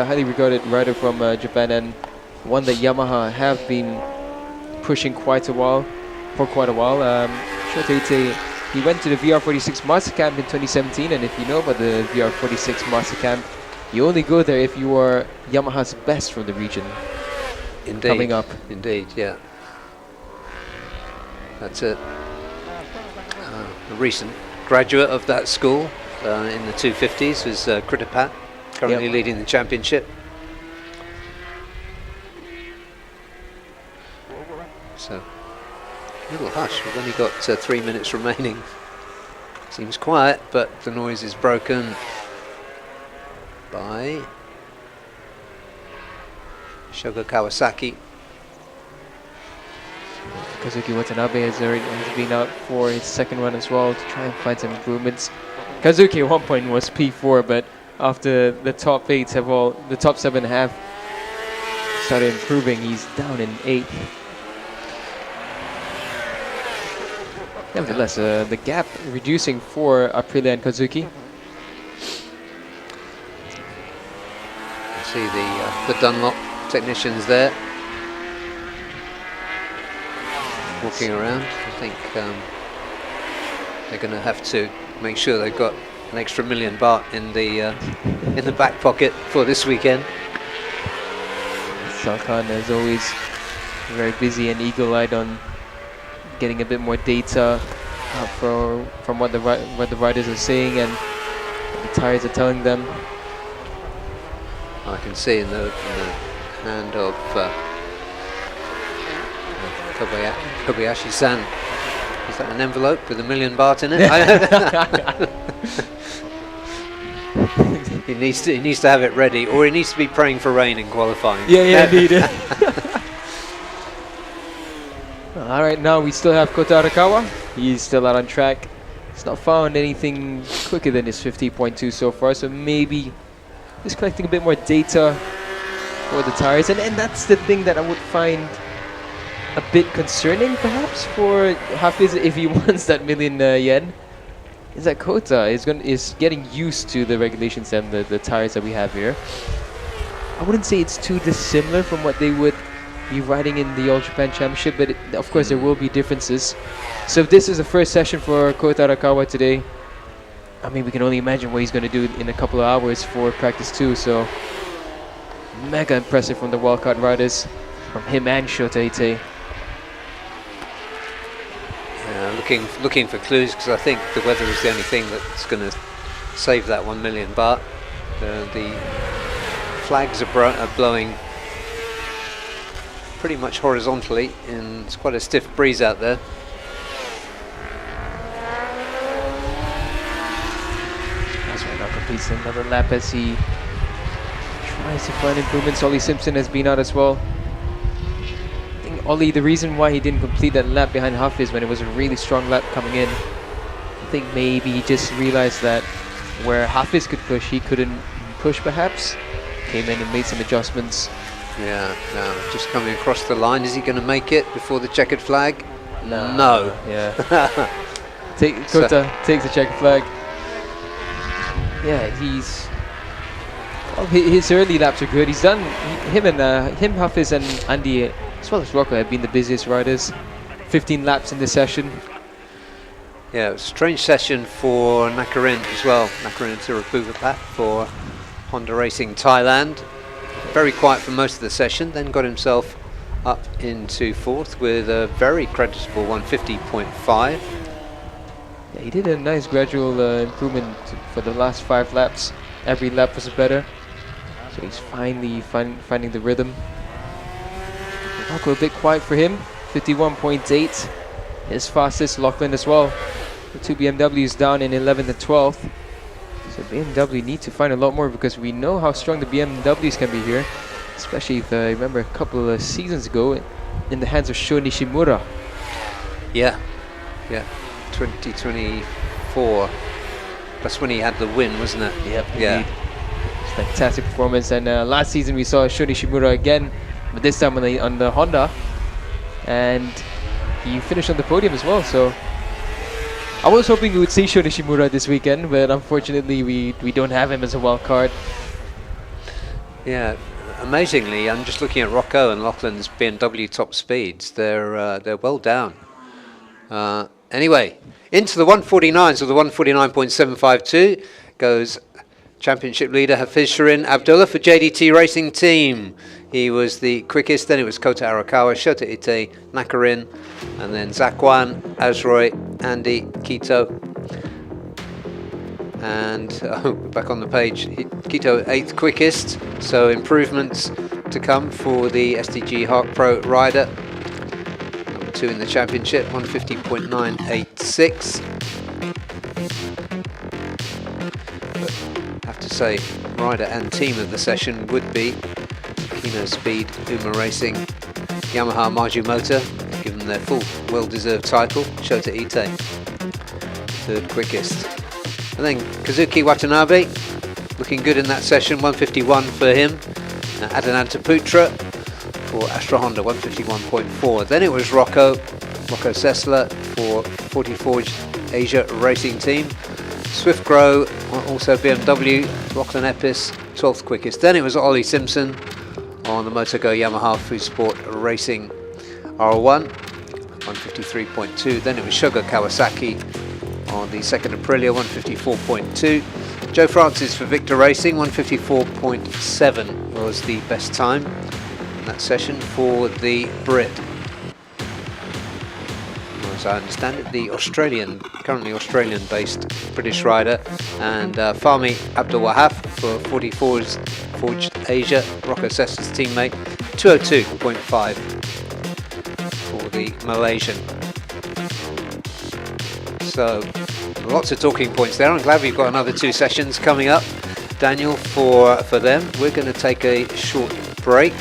highly regarded rider from Japan, and one that Yamaha have been pushing for quite a while. Shota Ite, he went to the VR46 Master Camp in 2017, and if you know about the VR46 Master Camp, you only go there if you are Yamaha's best from the region. Indeed. Coming up. Indeed, yeah. That's it. A recent graduate of that school in the 250s was Kritapat, currently leading the championship. So, a little hush. We've only got 3 minutes remaining. Seems quiet, but the noise is broken by Shogo Kawasaki. Kazuki Watanabe has been out for his second run as well to try and find some improvements. Kazuki at one point was P4, but after the top 8 have the top 7 have started improving, he's down in 8th. Nevertheless, the gap reducing for Aprilia and Kazuki. See the Dunlop technicians there walking around. I think they're going to have to make sure they've got an extra million baht in the back pocket for this weekend. Salkan is always very busy and eagle-eyed on getting a bit more data from what the riders are saying and what the tires are telling them. I can see in the hand of Kobayashi-san. Is that an envelope with $1 million baht in it? He needs to have it ready, or he needs to be praying for rain in qualifying. Yeah, indeed. All right, now we still have Kota Arakawa. He's still out on track. He's not found anything quicker than his 50.2 so far, so maybe just collecting a bit more data for the tires. And that's the thing that I would find a bit concerning, perhaps, for Hafiz if he wants that million yen. Is that Kota is getting used to the regulations and the tires that we have here. I wouldn't say it's too dissimilar from what they would be riding in the All Japan Championship, but of course there will be differences. So if this is the first session for Kota Arakawa today, I mean, we can only imagine what he's going to do in a couple of hours for practice 2. So mega impressive from the wildcard riders, from him and Shota Ite. Looking for clues, because I think the weather is the only thing that's going to save that 1 million baht. The flags are blowing pretty much horizontally, and it's quite a stiff breeze out there. That's right, now completes another lap as he tries to find improvements. Ollie Simpson has been out as well. I think Ollie, the reason why he didn't complete that lap behind Hafiz when it was a really strong lap coming in, I think maybe he just realized that where Hafiz could push, he couldn't push perhaps. Came in and made some adjustments. Yeah, no, just coming across the line. Is he going to make it before the checkered flag? No. Yeah. Kota takes the checkered flag. Yeah, his early laps are good. He's done. Him, Hafiz, and Andy, as well as Rocco, have been the busiest riders. 15 laps in this session. Yeah, it was a strange session for Nakarin as well. Nakarin Tirapuvapat for Honda Racing Thailand. Very quiet for most of the session, then got himself up into 4th with a very creditable 150.5. Yeah, he did a nice gradual improvement for the last 5 laps. Every lap was better. So he's finally finding the rhythm. Rocco a bit quiet for him, 51.8. His fastest, Lachlan as well. The 2 BMWs down in 11th and 12th. So BMW need to find a lot more, because we know how strong the BMWs can be here. Especially if I remember a couple of seasons ago in the hands of Sho Nishimura. Yeah, 2024. That's when he had the win, wasn't it? Yep, yeah. Indeed. Fantastic performance. And last season we saw Sho Nishimura again, but this time on the Honda. And he finished on the podium as well, so I was hoping we would see Sho Nishimura this weekend, but unfortunately we don't have him as a wild card. Yeah, amazingly, I'm just looking at Rocco and Laughlin's BMW top speeds. They're well down. Anyway, into the 149s, or the 149.752 goes championship leader Hafiz Shirin Abdullah for JDT Racing Team. He was the quickest. Then it was Kota Arakawa, Shota Ite, Nakarin, and then Zakwan, Azroy, Andy, Kito. And back on the page, Kito 8th quickest, so improvements to come for the SDG Hark Pro rider. Number 2 in the championship, 150.986. But I have to say, rider and team of the session would be Kino Speed, Uma Racing, Yamaha Maju Motor, given them their full well-deserved title. Shota Ite, third quickest. And then Kazuki Watanabe, looking good in that session, 151 for him. Adinanta Putra for Astra Honda, 151.4. Then it was Rocco Sessler for 44 Asia Racing Team. Swift Grow, also BMW, Lachlan Epis, 12th quickest. Then it was Ollie Simpson on the Motogo Yamaha Food Sport Racing R1, 153.2. Then it was Shogo Kawasaki on the second Aprilia, 154.2. Joe Francis for Victor Racing, 154.7 was the best time in that session for the Brit. As I understand it, the currently Australian-based British rider, and Fahmi Abdul Wahab for 44's Forged Asia, Rocco Sessler's teammate, 202.5 for the Malaysian. So lots of talking points there. I'm glad we've got another 2 sessions coming up, Daniel, for them. We're going to take a short break,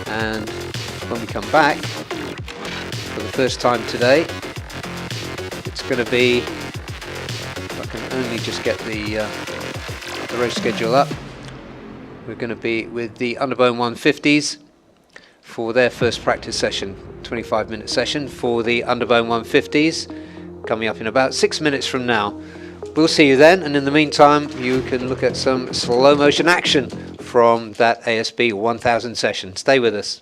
and when we come back, for the first time today, it's going to be, if I can only just get the race schedule up, we're going to be with the Underbone 150s for their first practice session, 25-minute session for the Underbone 150s, coming up in about 6 minutes from now. We'll see you then, and in the meantime you can look at some slow motion action from that ASB 1000 session. Stay with us.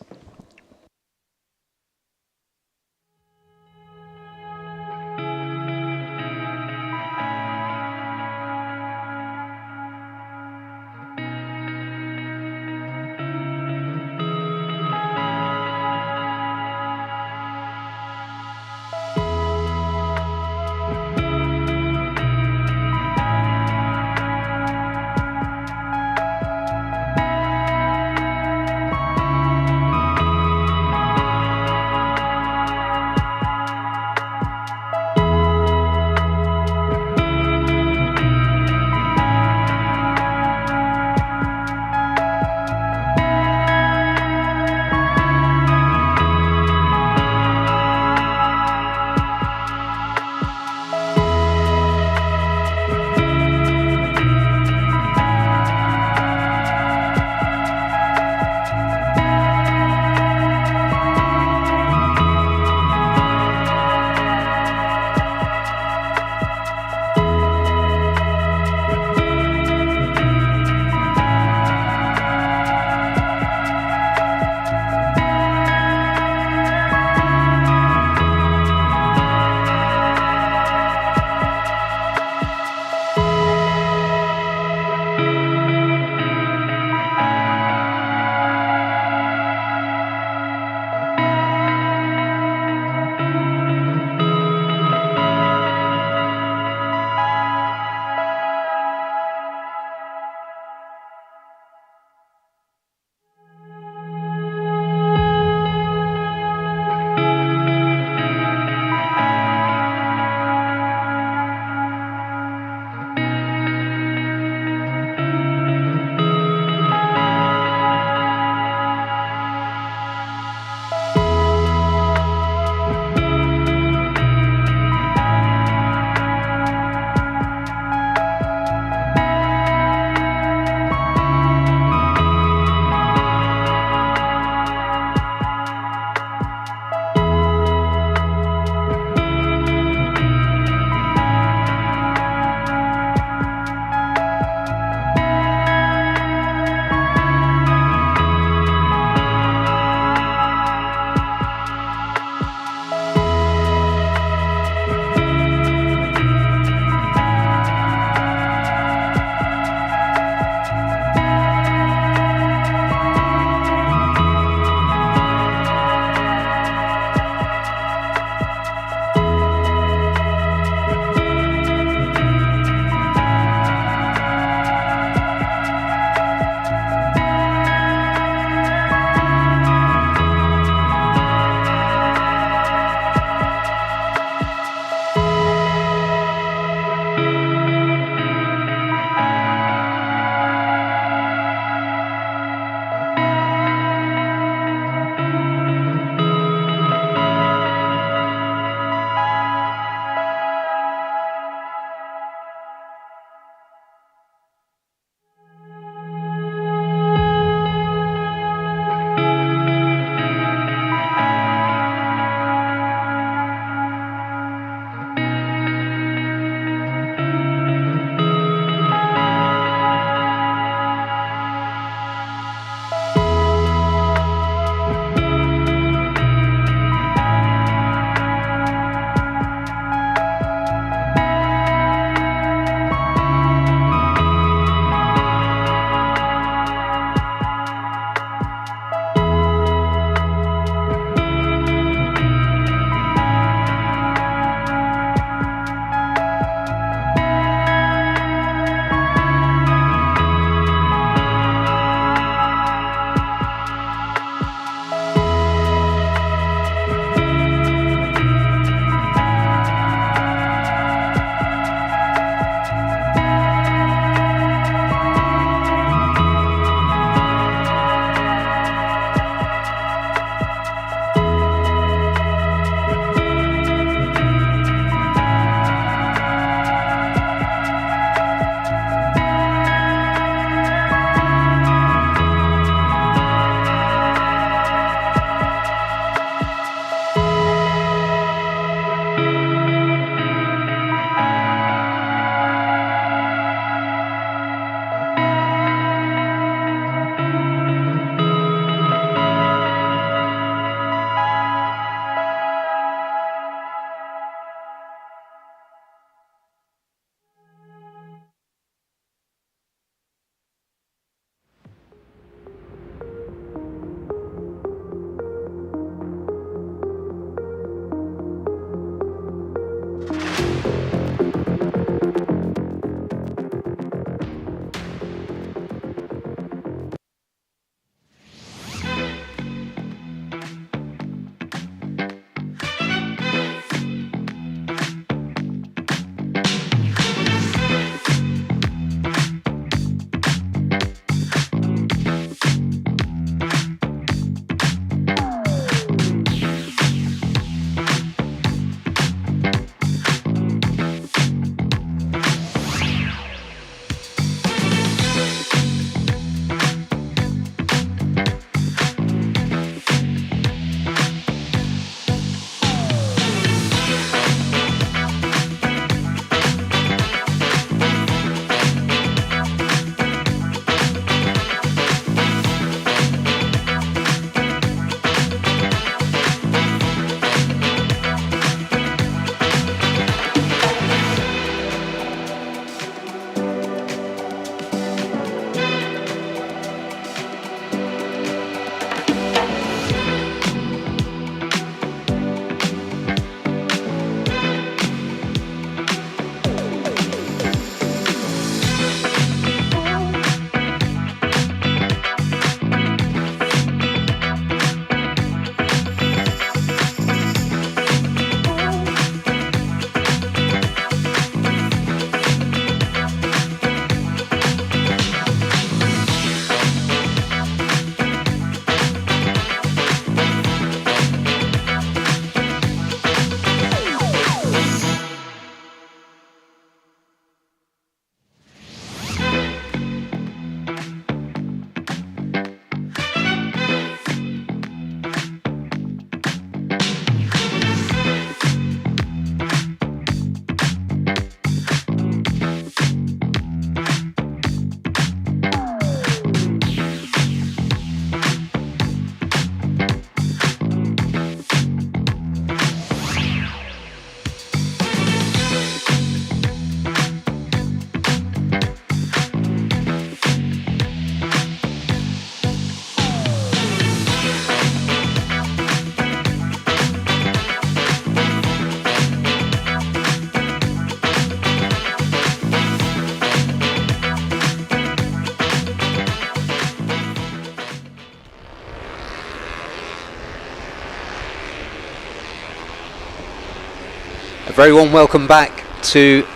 A very warm welcome back to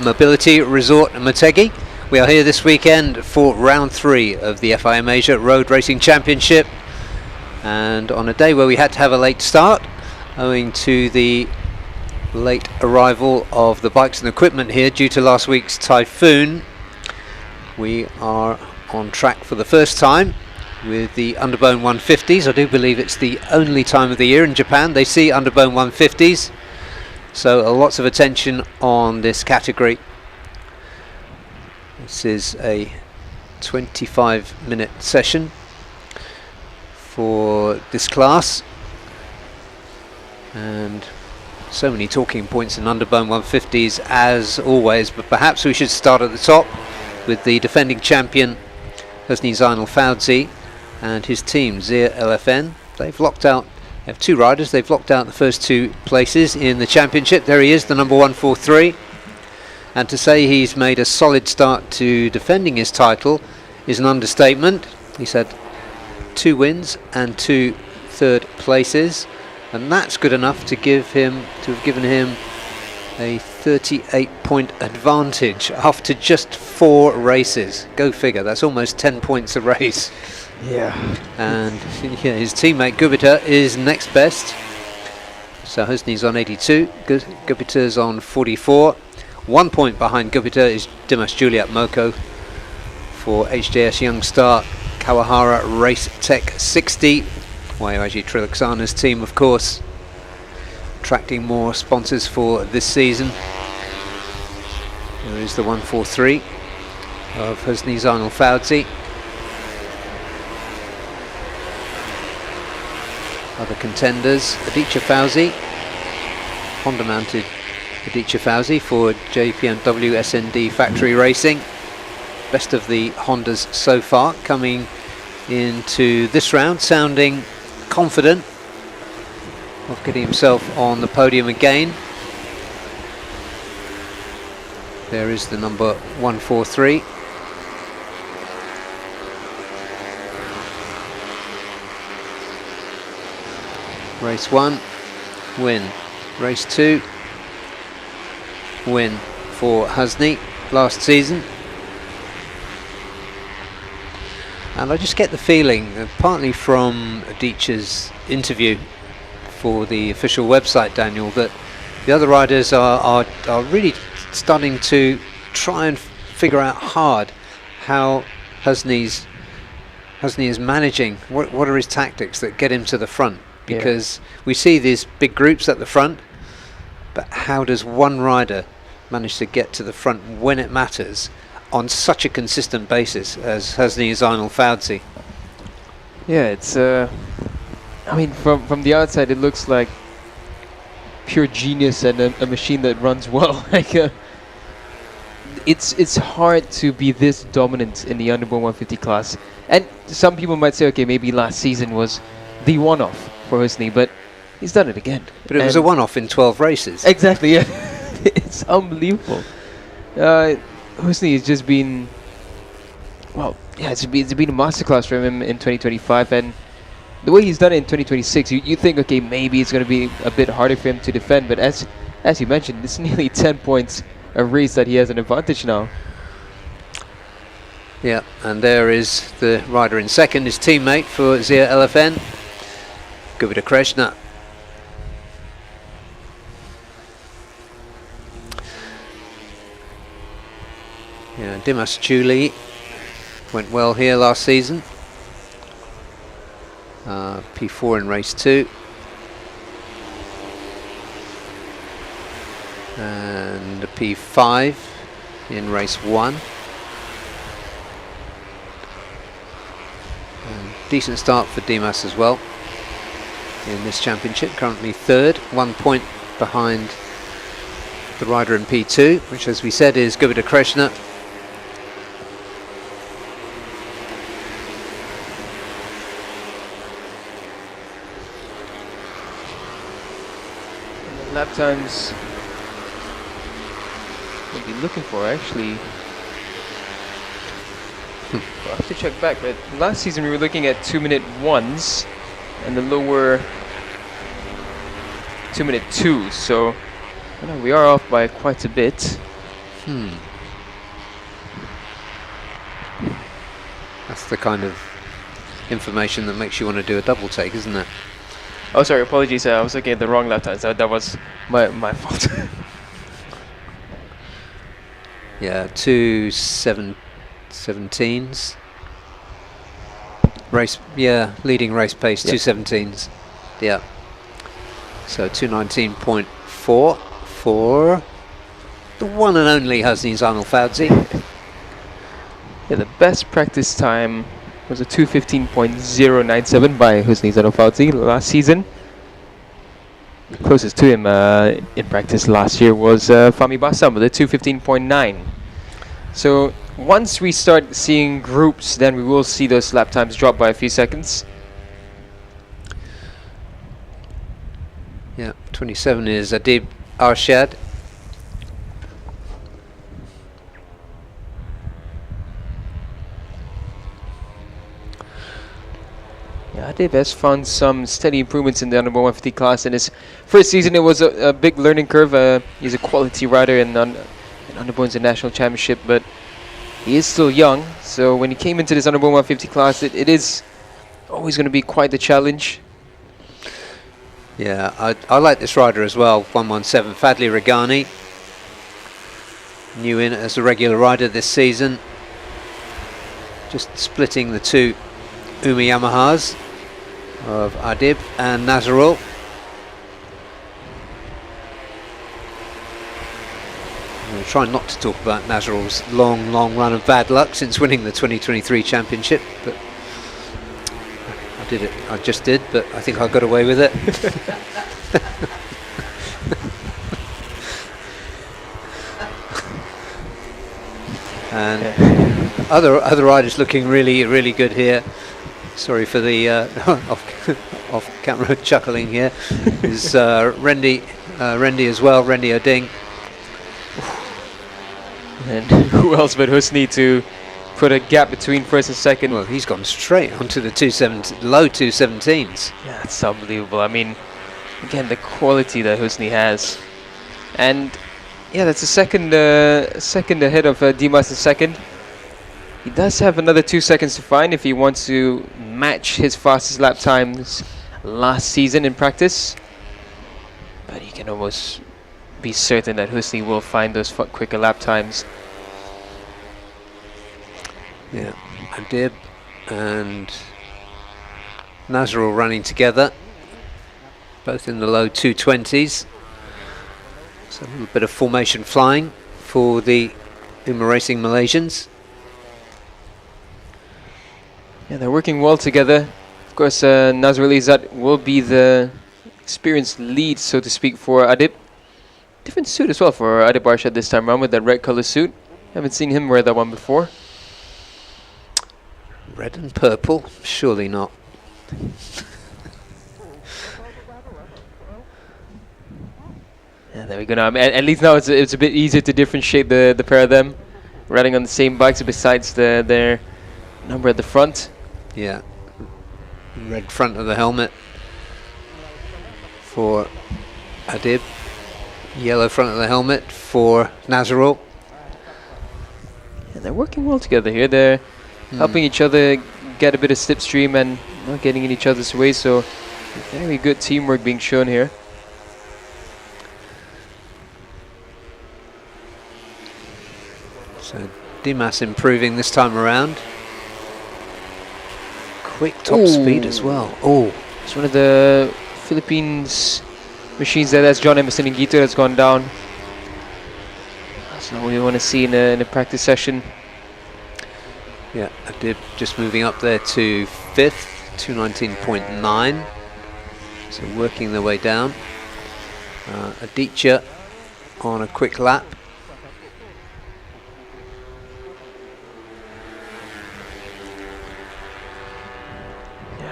Mobility Resort Motegi. We are here this weekend for round 3 of the FIM Asia Road Racing Championship, and on a day where we had to have a late start owing to the late arrival of the bikes and equipment here due to last week's typhoon, we are on track for the first time with the Underbone 150s. I do believe it's the only time of the year in Japan they see Underbone 150s, so lots of attention on this category. This is a 25-minute session for this class, and so many talking points in Underbone 150s as always, but perhaps we should start at the top with the defending champion Husni Zainal Fauzi and his team Zia LFN. They've locked out, they have 2 riders, they've locked out the first 2 places in the championship. There he is, the number 143. And to say he's made a solid start to defending his title is an understatement. He's had 2 wins and 2 third places, and that's good enough to have given him a 38-point advantage after just 4 races. Go figure, that's almost 10 points a race. Yeah. And yeah, his teammate Gupita is next best. So Husni's on 82, Gupita's on 44. 1 point behind Gupita is Dimas Juliet Moko for HJS Youngstar Kawahara Race Tech 60. YOIG Triloxana's team, of course, attracting more sponsors for this season. There is the 143 of Husni Zainal Fauzi. Other contenders, Aditya Fauzi, Honda mounted Aditya Fauzi for JPMW SND Factory Racing. Best of the Hondas so far, coming into this round sounding confident of getting himself on the podium again. There is the number 143. Race 1, win. Race 2, win for Husni last season. And I just get the feeling, partly from Aditya's interview for the official website, Daniel, that the other riders are really starting to try and figure out hard how Husni is managing, what are his tactics that get him to the front. Because we see these big groups at the front, but how does one rider manage to get to the front when it matters on such a consistent basis as Husni Zainal Fauzi? Yeah, it's I mean, from the outside it looks like pure genius and a machine that runs well. Like it's hard to be this dominant in the Underbone 150 class. And some people might say, okay, maybe last season was the one-off for Husni, but he's done it again. But it was a one-off in 12 races. Exactly, yeah. It's unbelievable. Husni has just been, well, yeah, it's been a masterclass for him in 2025, and the way he's done it in 2026, you think, okay, maybe it's going to be a bit harder for him to defend, but as you mentioned, it's nearly 10 points a race that he has an advantage now. Yeah, and there is the rider in second, his teammate for Zia LFN, Gupita Krishna. Yeah, Dimas Julie went well here last season. P4 in race 2. And a P5 in race 1. And decent start for Dimas as well in this championship, currently third, 1 point behind the rider in P2, which, as we said, is Gupita Krishna. Lap times we'll be looking for, actually. I'll have to check back, but last season we were looking at 2-minute 1s and the lower 2-minute 2s, so No, we are off by quite a bit. That's the kind of information that makes you want to do a double take, isn't it? Oh, sorry, apologies. I was looking at the wrong lap times. That was my fault. Yeah, 2:17s. Leading race pace, Yep. 2:17s. Yeah. So 2:19.4 for the one and only Husni Zainal-Fawzi. Yeah, the best practice time was a 2:15.097 by Husni Zainal-Fawzi last season. The closest to him in practice last year was Fahmi Bassam with a 2:15.9. So once we start seeing groups, then we will see those lap times drop by a few seconds. Yeah, 27 is Adib Arshad. Yeah, Adib has found some steady improvements in the under 150 class. In his first season, it was a big learning curve. He's a quality rider in Underbones National Championship, but he is still young. So when he came into this under 150 class, it is always going to be quite the challenge. Yeah, I like this rider as well, 117, Fadli Regani. New in as a regular rider this season. Just splitting the two Umi Yamahas of Adib and Nazarul. I'm going to try not to talk about Nazarul's long run of bad luck since winning the 2023 championship, but I just did, but I think I got away with it. And other riders looking really good here. Sorry for the off camera chuckling here. Is Rendi as well, Rendi Oding. And who else but Husni to put a gap between first and second? Well, he's gone straight onto the low 217s. Yeah, it's unbelievable. I mean, again, the quality that Husni has. And yeah, that's a second ahead of Dimas in second. He does have another 2 seconds to find if he wants to match his fastest lap times last season in practice. But he can almost be certain that Husni will find those quicker lap times. Yeah, Adib and Nazarul running together, both in the low 220s. So a little bit of formation flying for the Uma Racing Malaysians. Yeah, they're working well together. Of course, Nazrul Izzat will be the experienced lead, so to speak, for Adib. Different suit as well for Adib Arshad this time around with that red color suit. Haven't seen him wear that one before. Red and purple? Surely not. Yeah, there we go. Now, at least now it's a bit easier to differentiate the pair of them, riding on the same bikes besides their number at the front. Yeah, red front of the helmet for Adib, yellow front of the helmet for Nazarul. Yeah, they're working well together here. They're helping each other get a bit of slipstream and not getting in each other's way. So very good teamwork being shown here. So Dimas improving this time around. Quick top speed as well. Oh, it's one of the Philippines machines there. That's John Emerson Ingito that's gone down. That's not what we want to see in a practice session. yeah, Adib just moving up there to 5th, 219.9. So working their way down. Aditya on a quick lap.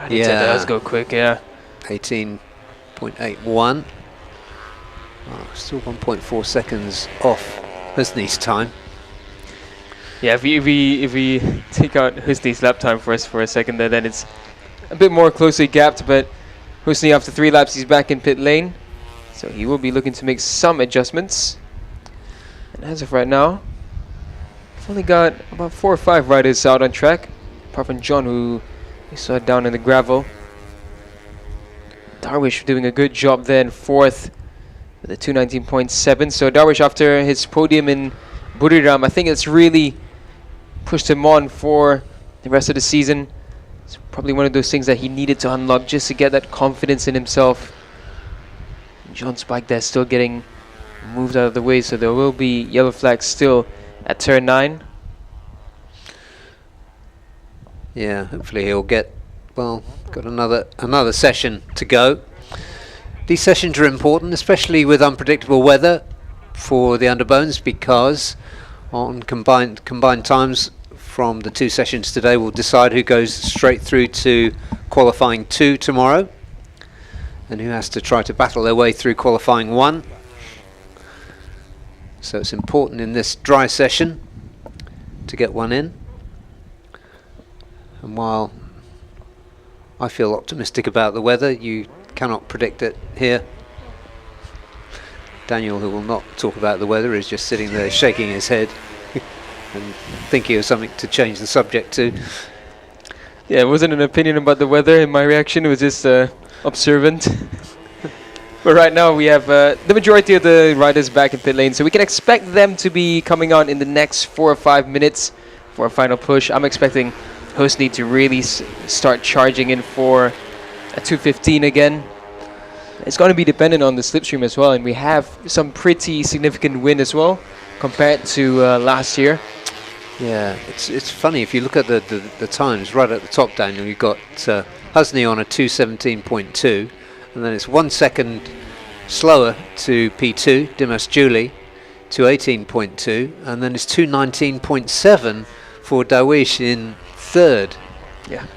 Yeah, does go quick, yeah. 18.81. Oh, still 1.4 seconds off Husni's time. Yeah, if we take out Husni's lap time for us for a second there, then it's a bit more closely gapped, but Husni after 3 laps he's back in pit lane. So he will be looking to make some adjustments. And as of right now, we've only got about 4 or 5 riders out on track, apart from John, who we saw down in the gravel. Darwish doing a good job there in 4th with a 219.7. So Darwish, after his podium in Buriram, I think it's really pushed him on for the rest of the season. It's probably one of those things that he needed to unlock just to get that confidence in himself. John's bike there still getting moved out of the way, so there will be yellow flags still at turn 9. Yeah, hopefully he'll get, well, got another session to go. These sessions are important, especially with unpredictable weather for the underbones, because on combined times from the 2 sessions today will decide who goes straight through to qualifying 2 tomorrow, and who has to try to battle their way through qualifying 1. So it's important in this dry session to get one in. And while I feel optimistic about the weather, you cannot predict it here. Daniel, who will not talk about the weather, is just sitting there shaking his head and thinking of something to change the subject to. Yeah, it wasn't an opinion about the weather in my reaction, it was just observant. But right now we have the majority of the riders back in pit lane, so we can expect them to be coming on in the next 4 or 5 minutes for a final push. I'm expecting Hosni to really start charging in for a 215 again. It's going to be dependent on the slipstream as well, and we have some pretty significant wind as well compared to last year. Yeah, it's funny if you look at the times right at the top, Daniel. You've got Hosni on a 217.2, and then it's 1 second slower to P2, Dimas Julie, 218.2, and then it's 219.7 for Darwish in 3rd. Yeah.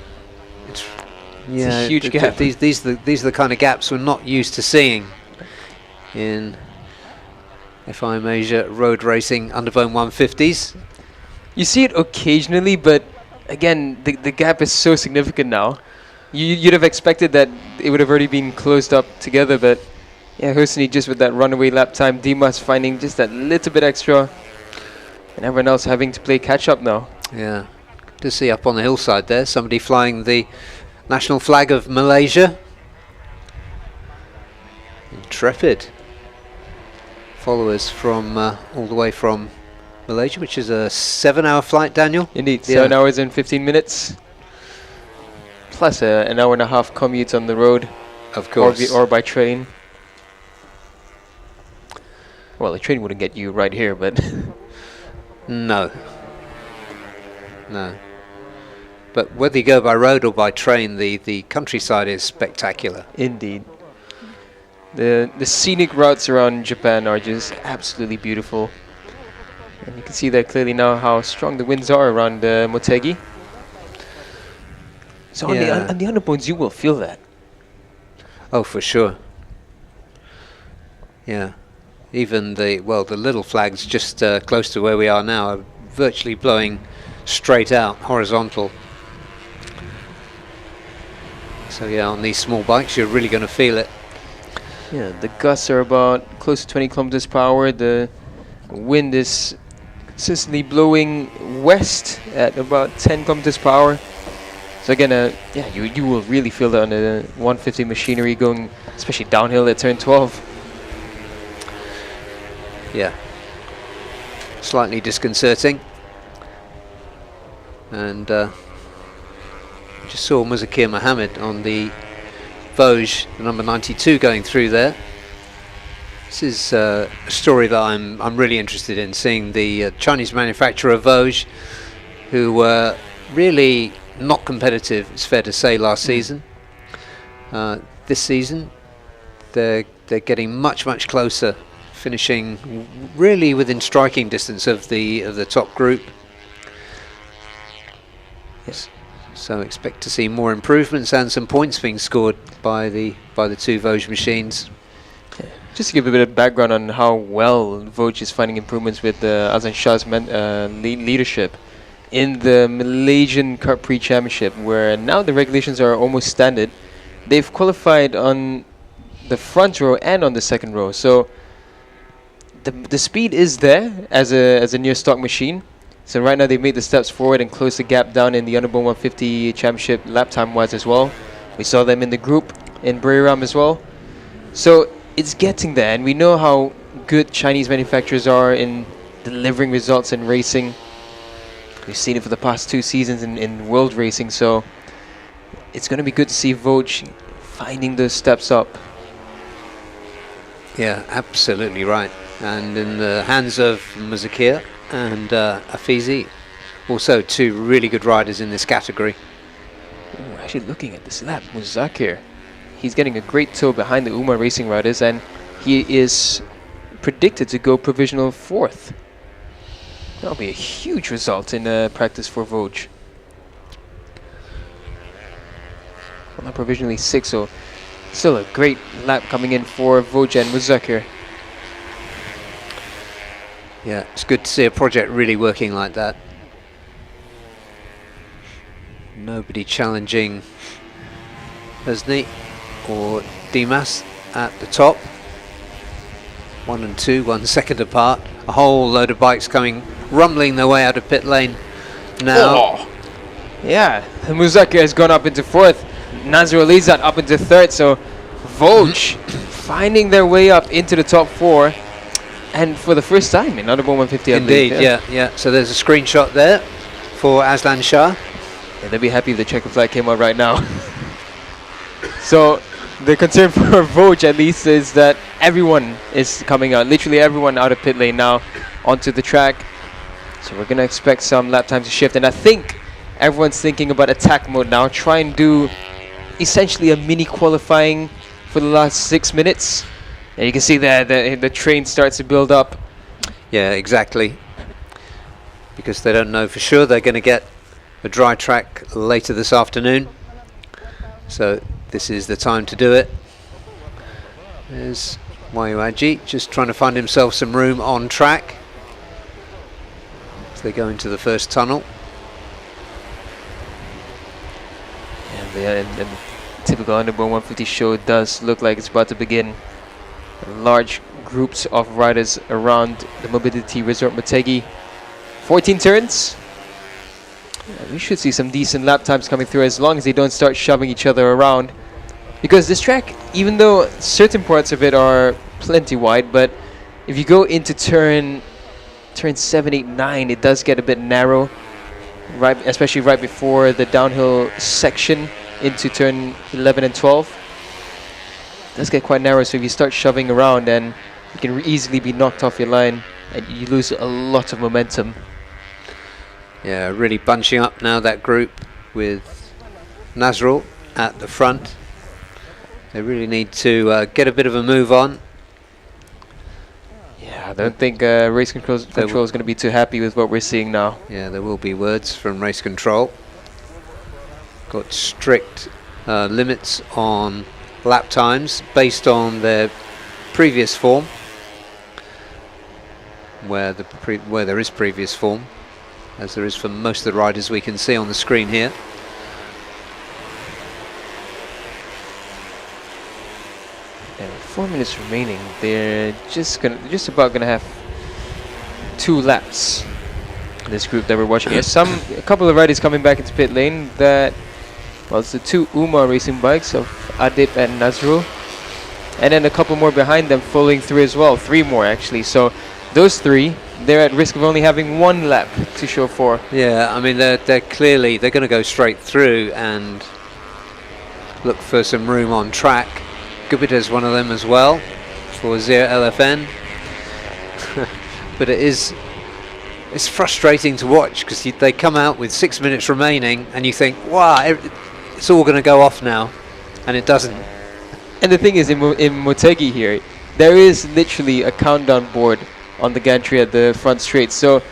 It's a huge gap. These are the kind of gaps we're not used to seeing in FIM Asia road racing underbone 150s. You see it occasionally, but again, the gap is so significant now. You'd have expected that it would have already been closed up together, but yeah, Hosni just with that runaway lap time, Dimas finding just that little bit extra, and everyone else having to play catch up now. Yeah, to see up on the hillside there, somebody flying the national flag of Malaysia. Intrepid followers from all the way from Malaysia, which is a 7-hour flight, Daniel. Indeed, Yeah. 7 hours and 15 minutes. Plus an hour and a half commute on the road. Of course. Or by train. Well, a train wouldn't get you right here, but... No. But whether you go by road or by train, the countryside is spectacular. Indeed. The scenic routes around Japan are just absolutely beautiful. And you can see there clearly now how strong the winds are around Motegi. So on the underbones, you will feel that. Oh, for sure. Yeah. Even the little flags just close to where we are now are virtually blowing straight out, horizontal. So yeah, on these small bikes, you're really going to feel it. Yeah, the gusts are about close to 20 kilometers per hour. The wind is consistently blowing west at about 10 kilometers per hour. So again, you will really feel that on the 150 machinery going, especially downhill at turn 12. Yeah. Slightly disconcerting. And just saw Muzakir Mohammed on the Vosges, the number 92, going through there. This is a story that I'm really interested in, seeing the Chinese manufacturer Vosges, who were really not competitive, it's fair to say, last season. This season, they're getting much closer, finishing really within striking distance of the top group. Yes. So expect to see more improvements and some points being scored by the 2 Vosges machines. Just to give a bit of background on how well Vosges is finding improvements with Azan Shah's leadership in the Malaysian Cup Prix Championship, where now the regulations are almost standard. They've qualified on the front row and on the second row. So the speed is there as a near stock machine. So right now they've made the steps forward and closed the gap down in the Underbone 150 Championship lap time wise as well. We saw them in the group in Buriram as well. So it's getting there, and we know how good Chinese manufacturers are in delivering results in racing. We've seen it for the past 2 seasons in world racing, so it's going to be good to see Voj finding those steps up. Yeah, absolutely right. And in the hands of Muzakir and Afizi, also 2 really good riders in this category. Ooh, actually looking at this lap, Muzakir, he's getting a great tow behind the Umar Racing riders, and he is predicted to go provisional 4th. That'll be a huge result in practice for Voj. Well, not provisionally 6th, so still a great lap coming in for Voj and Muzakir. Yeah, it's good to see a project really working like that. Nobody challenging Husni or Dimas at the top. 1 and 2, 1 second apart. A whole load of bikes coming, rumbling their way out of pit lane now. Oh. Yeah, Muzakir has gone up into 4th. Nazir Alizat up into 3rd, so Voj finding their way up into the top 4. And for the first time in Underbone 150, Indeed, yeah. So there's a screenshot there for Aslan Shah. Yeah, they'd be happy if the checker flag came out right now. So the concern for Voj at least is that everyone is coming out, literally everyone out of pit lane now onto the track. So we're going to expect some lap times to shift. And I think everyone's thinking about attack mode now. Try and do essentially a mini qualifying for the last 6 minutes. And you can see there the train starts to build up. Yeah, exactly. Because they don't know for sure they're going to get a dry track later this afternoon. So this is the time to do it. There's Wayuaji just trying to find himself some room on track as they go into the first tunnel. And the typical Underbone 150 show does look like it's about to begin. Large groups of riders around the Mobility Resort Motegi. 14 turns. Yeah, we should see some decent lap times coming through as long as they don't start shoving each other around. Because this track, even though certain parts of it are plenty wide, but if you go into turn 7, 8, 9, it does get a bit narrow, right, especially right before the downhill section into turn 11 and 12. It does get quite narrow, so if you start shoving around, then you can easily be knocked off your line and you lose a lot of momentum. Yeah, really bunching up now, that group, with Nazrul at the front. They really need to get a bit of a move on. Yeah, I don't think race control is going to be too happy with what we're seeing now. Yeah, there will be words from race control. Got strict limits on lap times based on their previous form, where there is previous form, as there is for most of the riders we can see on the screen here. And with 4 minutes remaining, they're just about gonna have 2 laps. This group that we're watching here, a couple of riders coming back into pit lane. That, well, it's the 2 Umar racing bikes of Adip and Nazrul, and then a couple more behind them following through as well. 3 more actually. So those 3, they're at risk of only having 1 lap to show for. Yeah, I mean they're going to go straight through and look for some room on track. Gupita's one of them as well for Zir LFN. But it's frustrating to watch because they come out with 6 minutes remaining and you think, wow, it's all going to go off now, and it doesn't. And the thing is, in Motegi here, there is literally a countdown board on the gantry at the front straight. So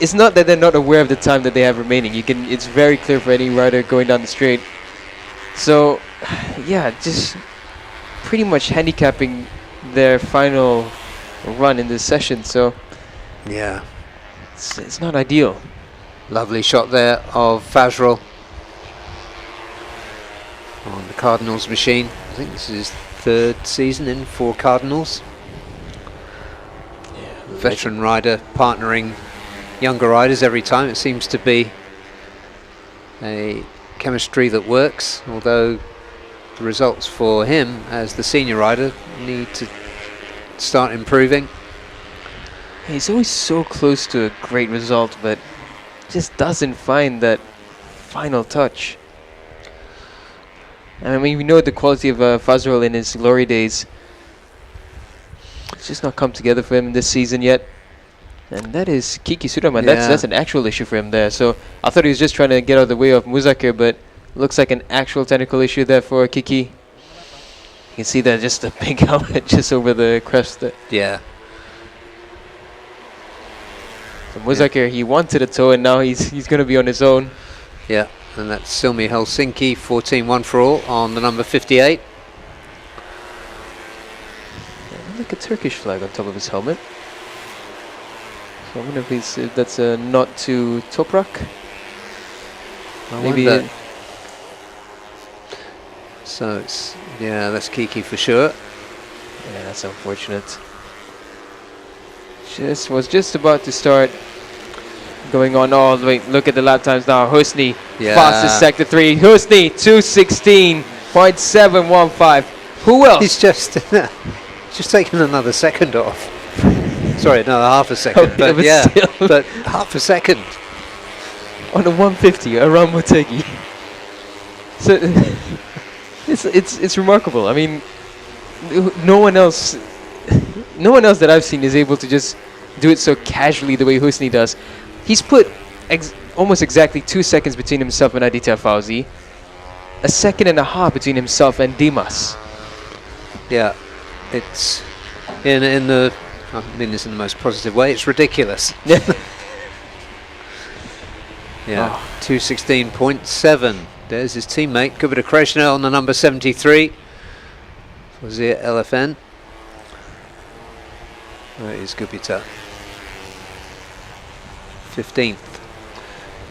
it's not that they're not aware of the time that they have remaining. It's very clear for any rider going down the straight. So yeah, just pretty much handicapping their final run in this session. So yeah, it's not ideal. Lovely shot there of Fazrul on the Cardinals machine. I think this is his third season in for Cardinals. Veteran rider partnering younger riders every time. It seems to be a chemistry that works, although the results for him as the senior rider need to start improving. He's always so close to a great result, but just doesn't find that final touch. And I mean, we know the quality of Fazrul in his glory days. It's just not come together for him this season yet. And that is Kiki Suraman. Yeah. That's an actual issue for him there. So I thought he was just trying to get out of the way of Muzakir, but looks like an actual technical issue there for Kiki. You can see that just a big helmet just over the crest there. Yeah. So Muzakir, he wanted a toe, and now he's going to be on his own. Yeah, and that's Silmi Helsinki, 14-1 for all on the number 58. Like a Turkish flag on top of his helmet. So I wonder if that's a nod to Toprak. Maybe. So it's, yeah, that's Kiki for sure. Yeah, that's unfortunate. Was just about to start going on. Oh, wait, look at the lap times now. Husni, Yeah. fastest sector 3. Husni, 2:16.715. Who else? He's just taken another second off. Sorry, another half a second. Oh, but but yeah, still. but half a second. On a 150 around Motegi. So it's remarkable. I mean, no one else that I've seen is able to just do it so casually the way Husni does. He's put almost exactly 2 seconds between himself and Aditya Fauzi, a second and a half between himself and Dimas. Yeah, it's in the, I mean this in the most positive way, it's ridiculous. Yeah. Yeah, 2:16.7. There's his teammate, Gupita Krishna on the number 73 for Zia LFN. Where is Gupita? 15th,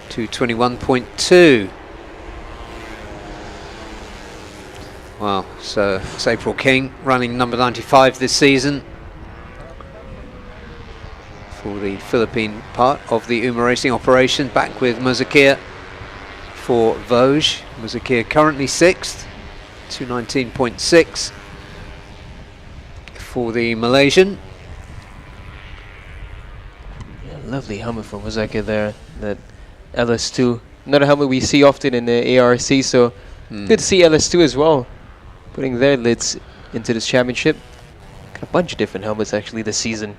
2:21.2. Wow, so it's April King running number 95 this season for the Philippine part of the UMA Racing operation, back with Muzakir for Vosges. Muzakir currently 6th, 2:19.6 for the Malaysian. Yeah, lovely helmet from Muzakir there, that LS2. Not a helmet we see often in the ARC, so good to see LS2 as well, putting their lids into this championship. Got a bunch of different helmets actually this season.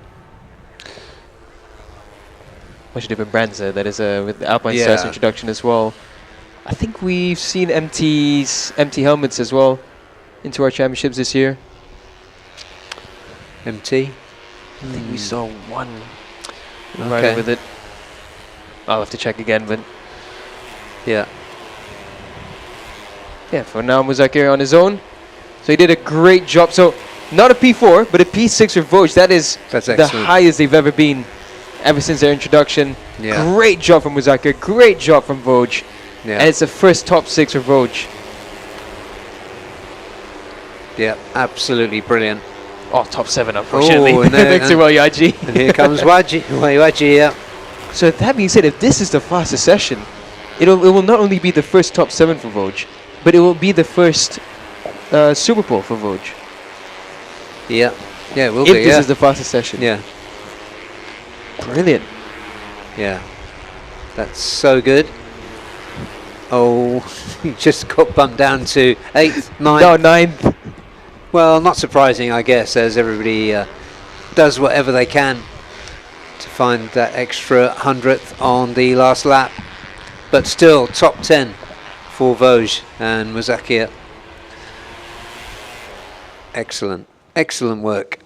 Bunch of different brands there. That is with the Alpine Stars introduction as well. I think we've seen empty helmets as well into our championships this year. MT. I think we saw one rider with it. I'll have to check again, but yeah. Yeah, for now Muzakir on his own. So he did a great job. So not a P4, but a P6 for Vosges. That's the highest they've ever been ever since their introduction. Yeah. Great job from Muzakir. Great job from Vosges. Yeah. And it's the first top 6 for Vosges. Yeah, absolutely brilliant. Oh, top 7 unfortunately. Oh, and Victor Wayaji. And here comes Wayaji, yeah. So that being said, if this is the fastest session, it will not only be the first top 7 for Vosges, but it will be the first Super Bowl for Vosges. Yeah, yeah, it will if be. this is the fastest session. Yeah, brilliant. Yeah, that's so good. Oh, he just got bumped down to 8th, 9th. No, 9th. Well, not surprising, I guess, as everybody does whatever they can to find that extra 100th on the last lap. But still, top 10 for Vosges and Muzakir. Excellent, excellent work.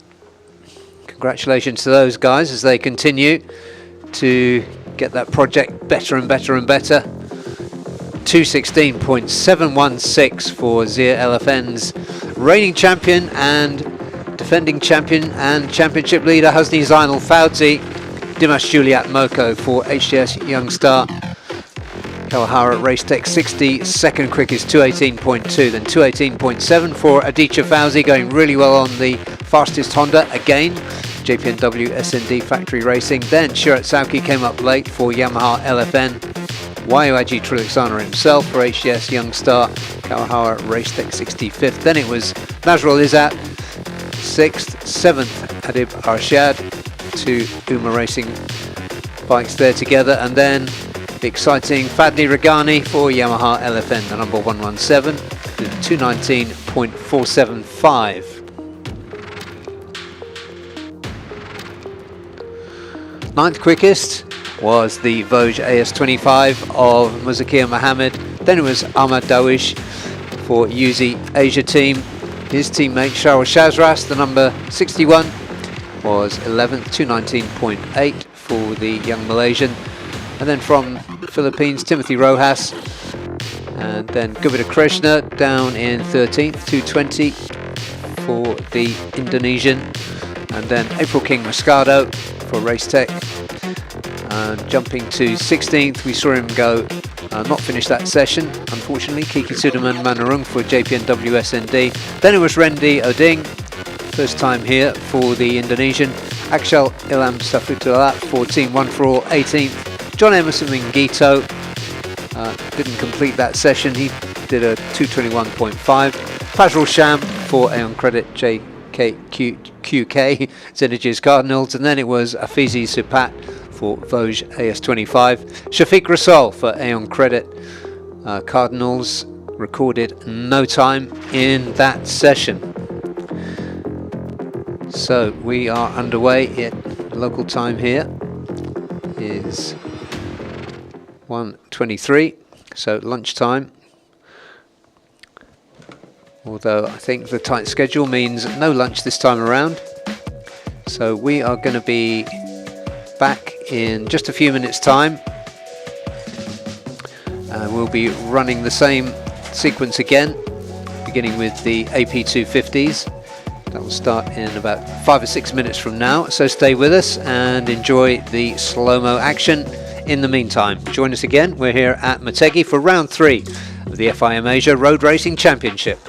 Congratulations to those guys as they continue to get that project better and better and better. 2:16.716 for Zia LFN's reigning champion and defending champion and championship leader Husni Zainal Fauzi. Dimash Juliat Moko for HTS Young Star. Kawahara Race Tech 60, second quickest 2:18.2, then 2:18.7 for Aditya Fauzi, going really well on the fastest Honda again, JPNW SND Factory Racing. Then Shirat Sauki came up late for Yamaha LFN. Wayuaji Triluxana himself for HDS Youngstar, Kawahara Race Tech 65th. Then it was Nazrul Izzat 6th, 7th Adib Arshad, two Uma Racing bikes there together, and then the exciting Fadli Regani for Yamaha LFN, the number 117, with 2:19.475. Ninth quickest was the Vosges AS25 of Muzakia Mohammed. Then it was Ahmad Dawish for Yuzi Asia team. His teammate Charles Shazras, the number 61, was 11th, 2:19.8 for the young Malaysian. And then from the Philippines, Timothy Rojas, and then Gubita Krishna down in 13th, 2:20 for the Indonesian. And then April King Moscado for Race Tech. And jumping to 16th, we saw him go, not finish that session, unfortunately. Kiki Sudirman Manarung for JPNW SND. Then it was Randy Oding, first time here for the Indonesian. Akshal Ilham Safutullah for Team One for All, 18th. John Emerson Mingito didn't complete that session. He did a 2:21.5. Fazrul Sham for Aeon Credit JKQK Synergies Cardinals. And then it was Afizi Supat for Vosges AS25. Shafiq Rasol for Aeon Credit Cardinals recorded no time in that session. So we are underway. Local time here is 1:23, so lunchtime. Although I think the tight schedule means no lunch this time around. So we are going to be back in just a few minutes' time. We'll be running the same sequence again, beginning with the AP250s. That will start in about 5 or 6 minutes from now, so stay with us and enjoy the slow-mo action. In the meantime, join us again. We're here at Motegi for round 3 of the FIM Asia Road Racing Championship.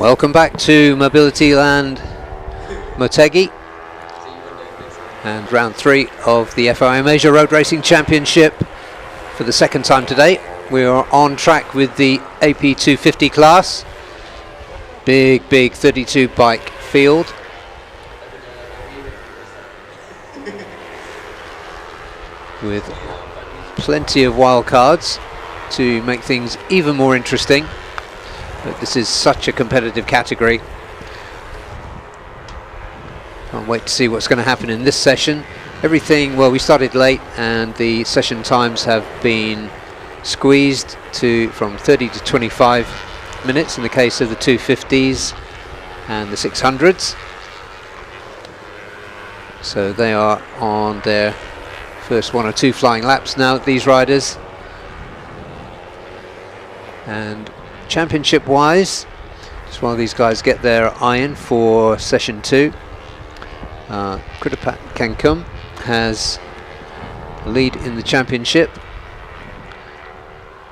Welcome back to Mobility Land Motegi and round 3 of the FIM Asia Road Racing Championship for the second time today. We are on track with the AP 250 class. Big 32 bike field. With plenty of wildcards to make things even more interesting. But this is such a competitive category. Can't wait to see what's going to happen in this session. Everything, well, we started late and the session times have been squeezed from 30 to 25 minutes in the case of the 250s and the 600s. So they are on their first 1 or 2 flying laps now, these riders. And championship wise, just while these guys get their iron for session 2, Kritapat Kankum has a lead in the championship,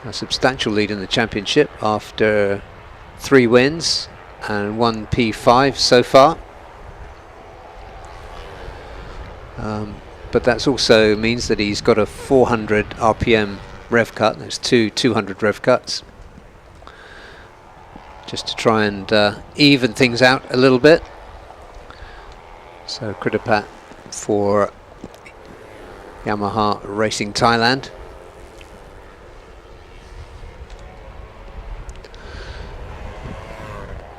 a substantial lead in the championship after 3 wins and 1 P5 so far. But that also means that he's got a 400 RPM rev cut. There's 200 rev cuts, just to try and even things out a little bit. So Kritapat for Yamaha Racing Thailand.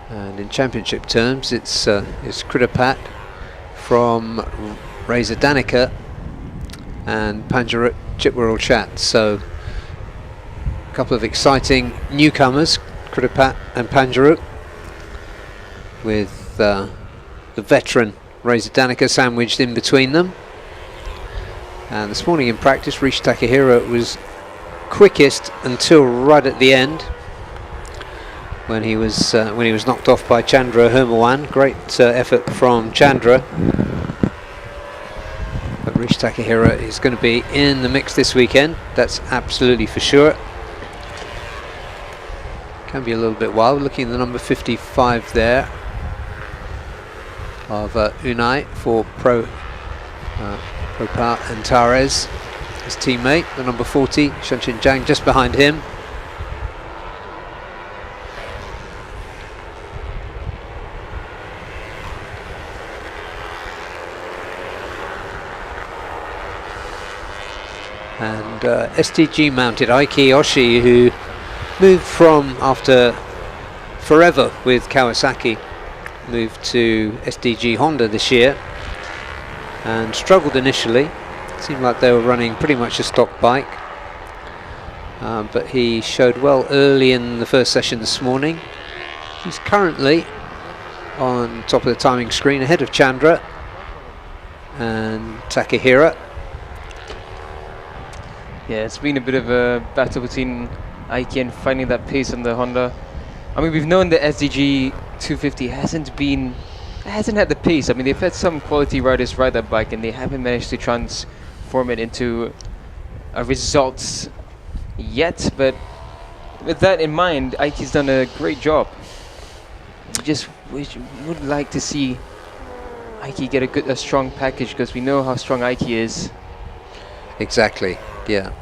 And in championship terms, it's Kritapat from Reza Danica and Panjarup Chitwaral Chat. So a couple of exciting newcomers, Kritapat and Panjarup, with the veteran Reza Danica sandwiched in between them. And this morning in practice, Rishi Takahira was quickest until right at the end, when he was knocked off by Chandra Hermawan. Great effort from Chandra. But Rishi Takahira is going to be in the mix this weekend, that's absolutely for sure. Can be a little bit wild, looking at the number 55 there of Unai for Propa Antares, his teammate, the number 40, Shanshin Zhang, just behind him. And STG mounted Aiki Oshi, who moved from, after forever with Kawasaki, moved to SDG Honda this year and struggled initially. Seemed like they were running pretty much a stock bike, but he showed well early in the first session this morning. He's currently on top of the timing screen ahead of Chandra and Takahira. Yeah, it's been a bit of a battle between Aiki and finding that pace on the Honda. I mean, we've known that SDG 250 hasn't had the pace. I mean, they've had some quality riders ride that bike and they haven't managed to transform it into a result yet. But with that in mind, Aiki's done a great job. We would like to see Aiki get a strong package, because we know how strong Aiki is. Exactly, yeah.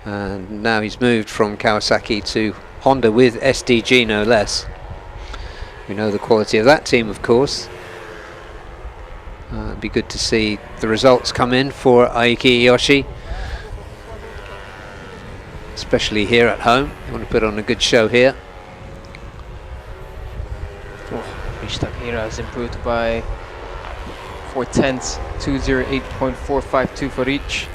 And now he's moved from Kawasaki to Honda with SDG, no less. We know the quality of that team, of course. It'd be good to see the results come in for Aiki Yoshi, especially here at home. You want to put on a good show here. Rishi Takahira has improved by 4/10, 208.452 for each.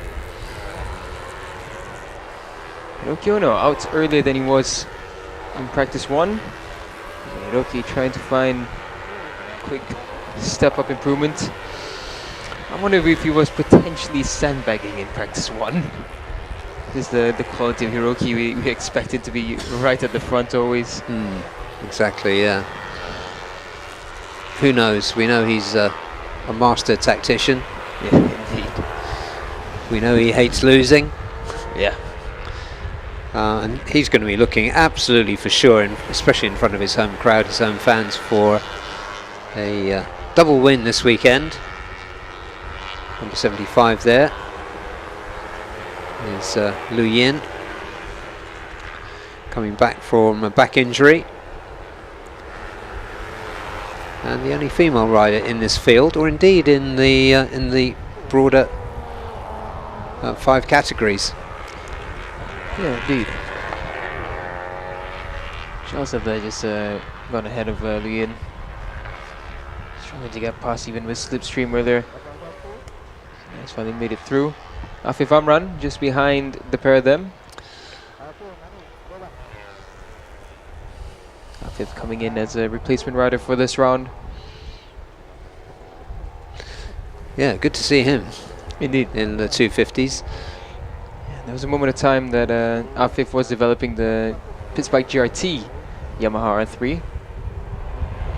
Hiroki Ono out earlier than he was in practice 1. Hiroki trying to find quick step-up improvement. I wonder if he was potentially sandbagging in practice 1. This is the quality of Hiroki we expected to be right at the front always. Exactly, yeah. Who knows? We know he's a master tactician. Yeah, indeed. We know he hates losing. Yeah. And he's going to be looking absolutely for sure, especially in front of his home crowd, his home fans, for a double win this weekend. Number 75 there is Lu Yin, coming back from a back injury, and the only female rider in this field, or indeed in the broader 5 categories. Yeah, indeed. Charles Abdel just gone ahead of Luyin. Struggling to get past even with Slipstream earlier. That's why they made it through. Afif Amran just behind the pair of them. Afif coming in as a replacement rider for this round. Yeah, good to see him. Indeed. In the 250s. There was a moment of time that Afif was developing the Pittsbike GRT Yamaha R3,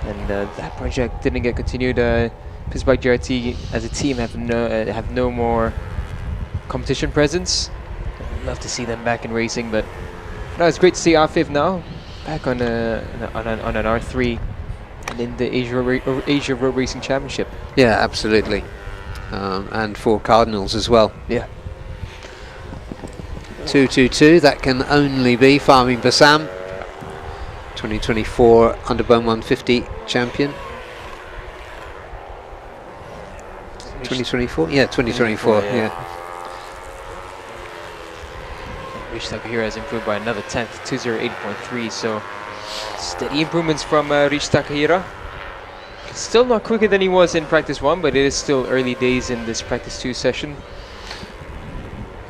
and that project didn't get continued. Pittsbike GRT as a team have no more competition presence. I'd love to see them back in racing, but no, it's great to see Afif now back on an R3 and in the Asia Road Racing Championship. Yeah, absolutely, and for Cardinals as well. Yeah. 222, that can only be Fahmi Bassam, 2024 Underbone 150 champion. 2024? Yeah, 2024, yeah. Rich Takahira has improved by another 10th, 208.3, so steady improvements from Rich Takahira. Still not quicker than he was in practice 1, but it is still early days in this practice 2 session.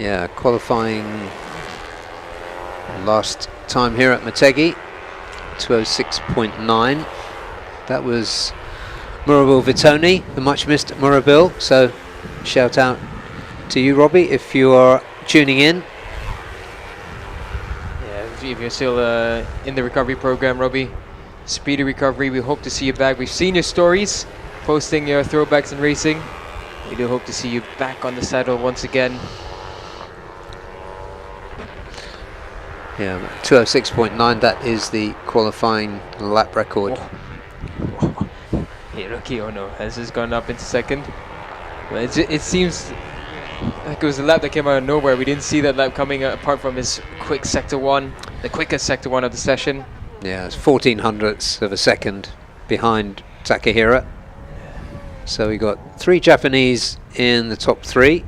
Yeah, qualifying last time here at Motegi, 206.9. That was Murabil Vitoni, the much missed Murabil. So shout out to you, Robbie, if you are tuning in. Yeah, if you're still in the recovery program, Robbie, speedy recovery. We hope to see you back. We've seen your stories, posting your throwbacks in racing. We do hope to see you back on the saddle once again. Yeah, 206.9, that is the qualifying lap record. Hiroki Ono has just gone up into second. Well, it seems like it was a lap that came out of nowhere. We didn't see that lap coming apart from his quick sector 1, the quickest sector 1 of the session. Yeah, it's 1400ths of a second behind Takahira. So we got 3 Japanese in the top 3.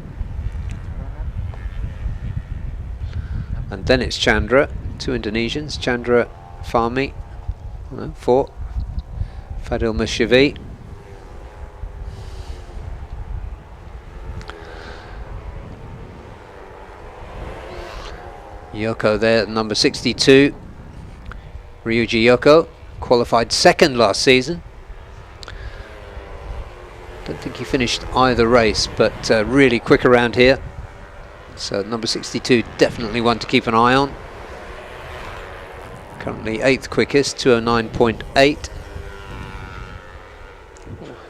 And then it's Chandra, 2 Indonesians, Chandra Fahmi, 4, Fadil Mushavi. Yoko there, number 62, Ryuji Yoko, qualified 2nd last season. Don't think he finished either race, but really quick around here. So number 62, definitely one to keep an eye on. Currently 8th quickest, 209.8.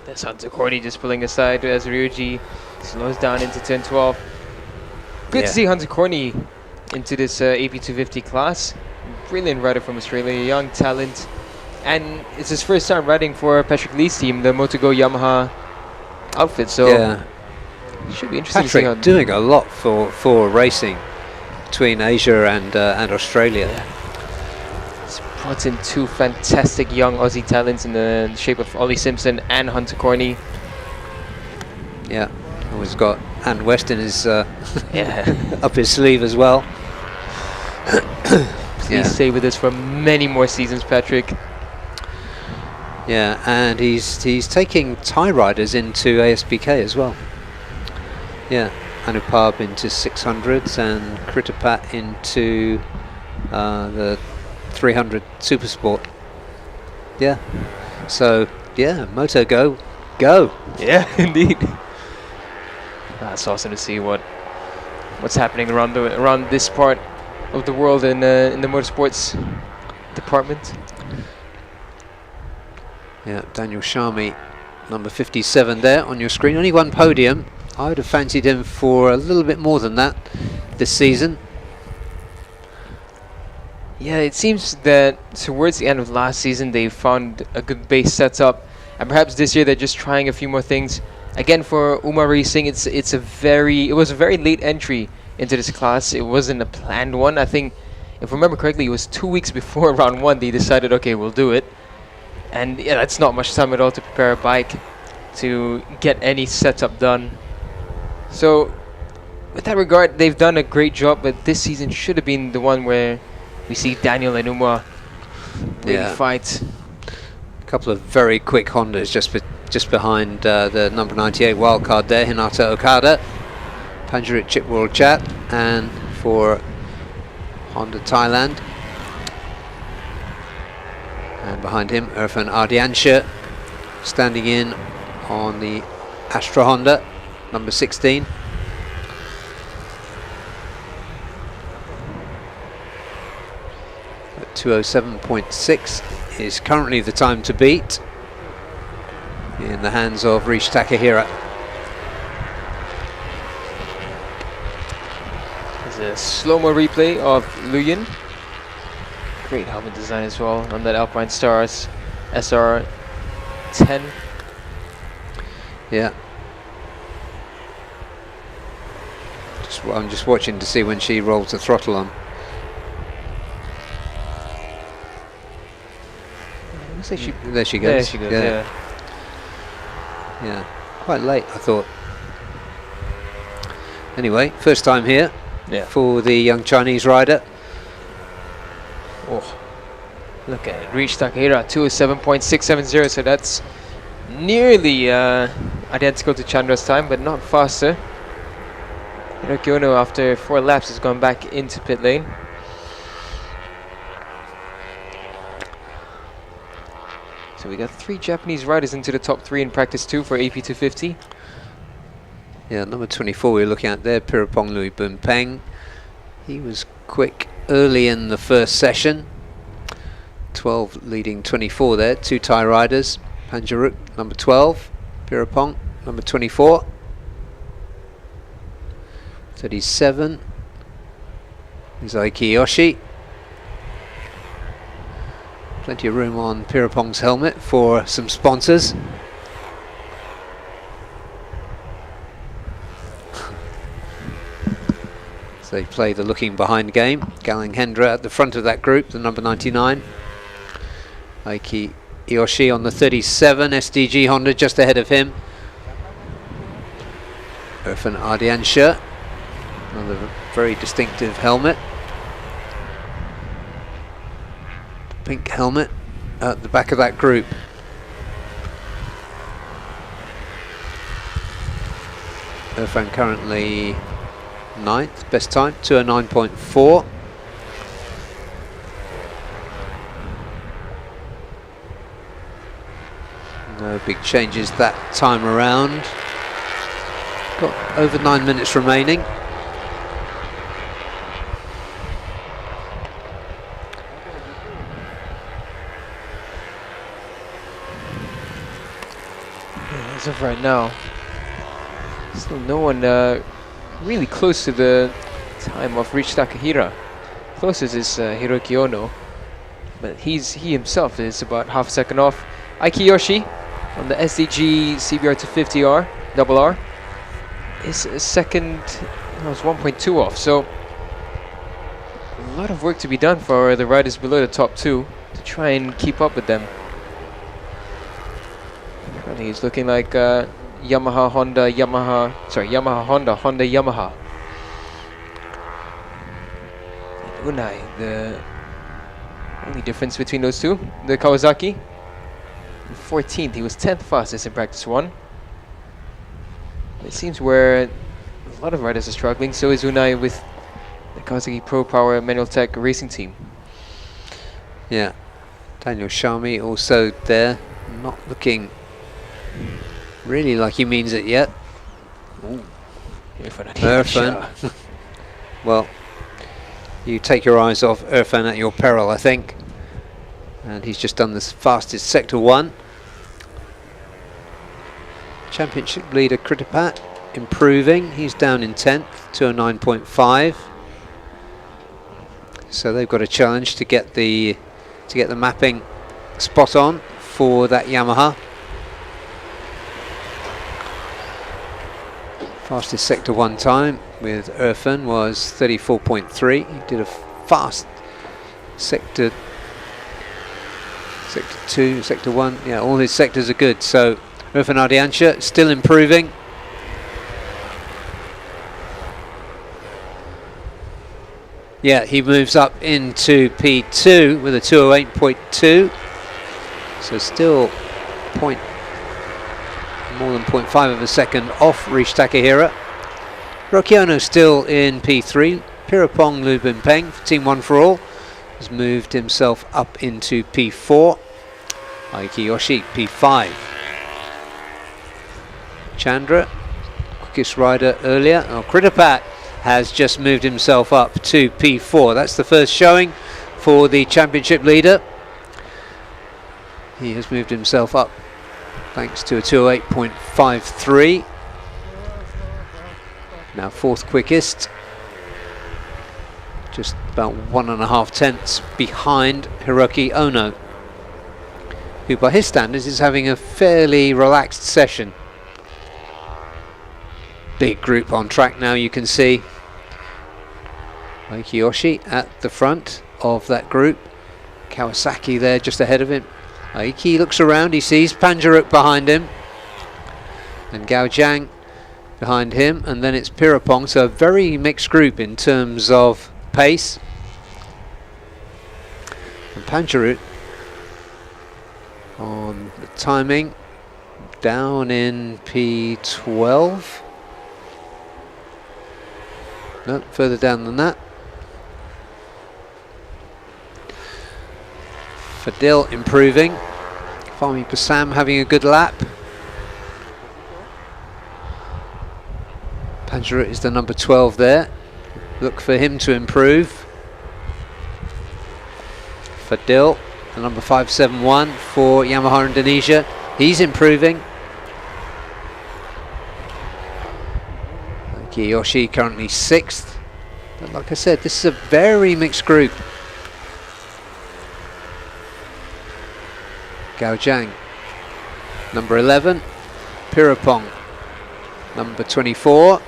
That's Hunter Cordy just pulling aside as Ryuji slows down into turn 12. Good to see Hunter Corney into this AP250 class. Brilliant rider from Australia, young talent. And it's his first time riding for Patrick Lee's team, the Moto2Go Yamaha outfit. So yeah, should be interesting. Patrick doing a lot for racing between Asia and Australia. Yeah. He's brought in 2 fantastic young Aussie talents in the shape of Ollie Simpson and Hunter Corney. Yeah, always got Ant West in his up his sleeve as well. Please stay with us for many more seasons, Patrick. Yeah, and he's taking Thai riders into ASBK as well. Yeah, Anupab into 600s and Kritapat into the 300 Super Sport. Yeah, so yeah, Moto2Go, go. Yeah, indeed. It's awesome to see what's happening around this part of the world in the motorsports department. Yeah, Daniel Sharmi, number 57 there on your screen. Only 1 podium. I would have fancied him for a little bit more than that this season. Yeah, it seems that towards the end of last season they found a good base setup, and perhaps this year they're just trying a few more things. Again, for Uma Racing, it was a very late entry into this class. It wasn't a planned one. I think, if I remember correctly, it was 2 weeks before round one they decided, okay, we'll do it. And yeah, that's not much time at all to prepare a bike, to get any setup done. So, with that regard, they've done a great job, but this season should have been the one where we see Daniel and Uma really fight. A couple of very quick Hondas just behind the number 98 wildcard there, Hinata Okada, Panjarit Chip World Chat, and for Honda Thailand. And behind him, Irfan Ardiansha, standing in on the Astra Honda, number 16. At 2:07.6 is currently the time to beat in the hands of Rish Takahira. There's a slow-mo replay of Luyin. Great helmet design as well on that Alpine Stars SR10. Yeah. I'm just watching to see when she rolls the throttle on. Looks like There she goes. there she goes, yeah. Yeah, quite late, I thought. Anyway, first time here for the young Chinese rider. Oh, look at it. Reached Takahira, 207.670, so that's nearly identical to Chandra's time, but not faster. Hiroki Ono, after 4 laps, has gone back into pit lane. So we got 3 Japanese riders into the top 3 in practice 2 for AP250. Yeah, number 24 we were looking at there, Pirapong Lui Bun Peng. He was quick early in the first session. 12 leading 24 there, 2 Thai riders. Panjarut, number 12. Pirapong, number 24. 37 is Aiki Yoshi. Plenty of room on Pirapong's helmet for some sponsors. So they play the looking behind game. Galing Hendra at the front of that group, the number 99. Aiki Yoshi on the 37, SDG Honda just ahead of him. Irfan Ardiansha, another very distinctive helmet. Pink helmet at the back of that group. Irfan currently 9th, best time, 2:09.4. No big changes that time around. Got over 9 minutes remaining. As of right now, still no one really close to the time of Rich Takahira. Closest is Hiroki Ono, but he himself is about half a second off. Aiki Yoshi on the SDG CBR 250R double R is a second, was 1.2 off. So a lot of work to be done for the riders below the top 2 to try and keep up with them. Currently he's looking like Yamaha, Honda, Yamaha, Honda, Yamaha. And Unai, the only difference between those two, the Kawasaki, 14th, he was 10th fastest in practice 1. It seems where a lot of riders are struggling, so is Unai with the Kawasaki Pro Power Manual Tech Racing Team. Yeah, Daniel Shami also there, not looking really like he means it yet. Irfan. Well, you take your eyes off Irfan at your peril, I think. And he's just done the fastest Sector 1. Championship leader Kritipat improving. He's down in 10th, 209.5. So they've got a challenge to get the mapping spot on for that Yamaha. Fastest sector 1 time with Irfan was 34.3. He did a fast sector 2, sector 1. Yeah, all his sectors are good. So Irfan Ardiansha still improving. Yeah, he moves up into P2 with a 208.2. So still more than 0.5 of a second off Rish Takahira. Hiroki Ono still in P3. Pirapong Lubimpeng, Team 1 for All, has moved himself up into P4. Aiki Yoshi, P5. Chandra, quickest rider earlier. Kritapat has just moved himself up to P4. That's the first showing for the championship leader. He has moved himself up thanks to a 208.53. Now 4th quickest. Just about 1.5 tenths behind Hiroki Ono, who by his standards is having a fairly relaxed session. Big group on track now, you can see. Aiki Yoshi at the front of that group. Kawasaki there just ahead of him. Aiki looks around, he sees Panjaruk behind him. And Gao Jiang behind him, and then it's Pirapong, so a very mixed group in terms of pace. And Panjaruk on the timing, down in P12. No, further down than that. Fadil improving. Fahmi Bassam having a good lap. Panjaruk is the number 12 there. Look for him to improve. Fadil, the number 571 for Yamaha Indonesia. He's improving. Kiyoshi currently 6th. But like I said, this is a very mixed group. Gao Jiang, number 11. Pirapong, number 24.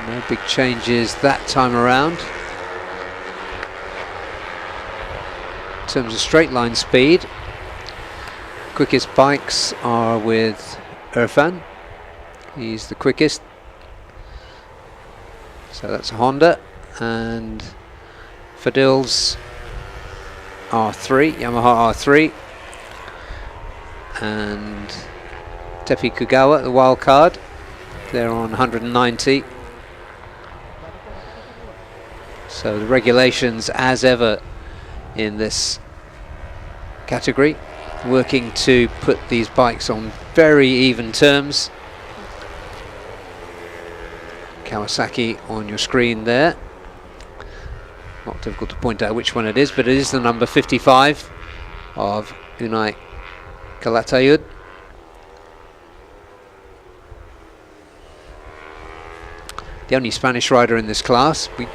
No big changes that time around. In terms of straight line speed, quickest bikes are with Irfan. He's the quickest. So that's a Honda. And Fadil's R3, Yamaha R3. And Tepi Kugawa, the wild card. They're on 190. So the regulations, as ever in this category, working to put these bikes on very even terms. Kawasaki on your screen there. Not difficult to point out which one it is, but it is the number 55 of Unai Kalatayud. The only Spanish rider in this class. We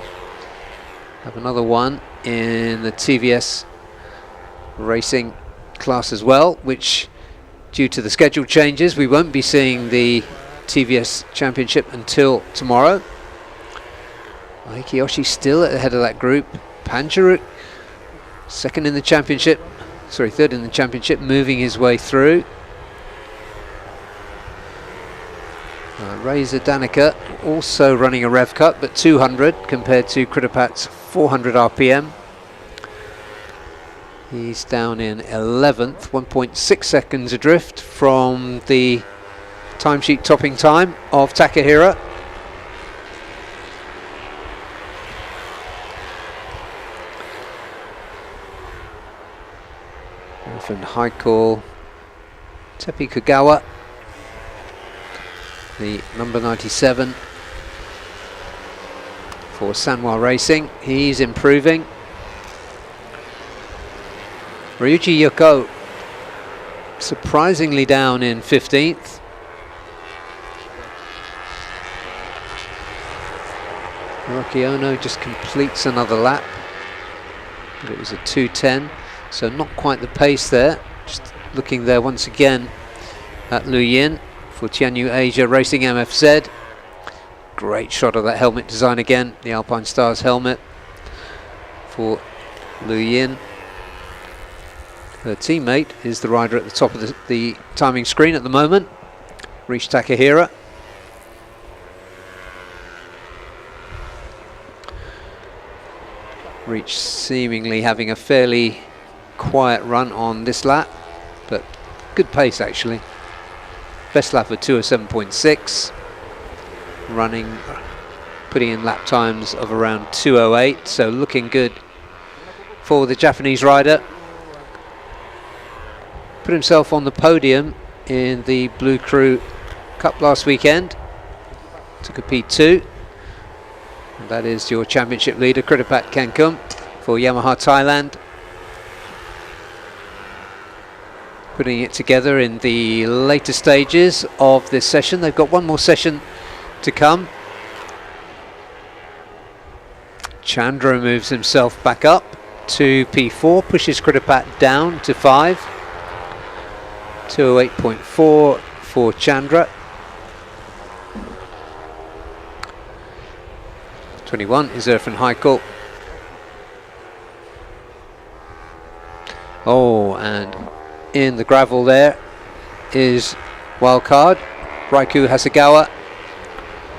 have another one in the TVS racing class as well, which, due to the schedule changes, we won't be seeing the TVS Championship until tomorrow. Aiki Yoshi still at the head of that group. Panjaruk, third in the championship, moving his way through. Reza Danica also running a rev cut, but 200 compared to Kritapat's 400 RPM. He's down in 11th, 1.6 seconds adrift from the timesheet topping time of Takahira. From Haikal, Tepi Kugawa, the number 97 for Sanwa Racing. He's improving. Ryuji Yoko surprisingly down in 15th. Hiroki Ono just completes another lap, but it was a 2:10, so not quite the pace there. Just looking there once again at Lu Yin for Tianyu Asia Racing MFZ. Great shot of that helmet design again, the Alpine Stars helmet for Lu Yin. Her teammate is the rider at the top of the timing screen at the moment, Rish Takahira. Rish seemingly having a fairly quiet run on this lap, but good pace actually. Best lap of 2:07.6, running, putting in lap times of around 2:08, so looking good for the Japanese rider. Put himself on the podium in the Blue Crew Cup last weekend, took a P2. And that is your championship leader, Kritapat Kankum for Yamaha Thailand. Putting it together in the later stages of this session. They've got one more session to come. Chandra moves himself back up to P4, pushes Kritapat down to 5. 2:08.4 for Chandra. 21 is Irfan Haikal. Oh, and in the gravel there is wildcard Raiku Hasegawa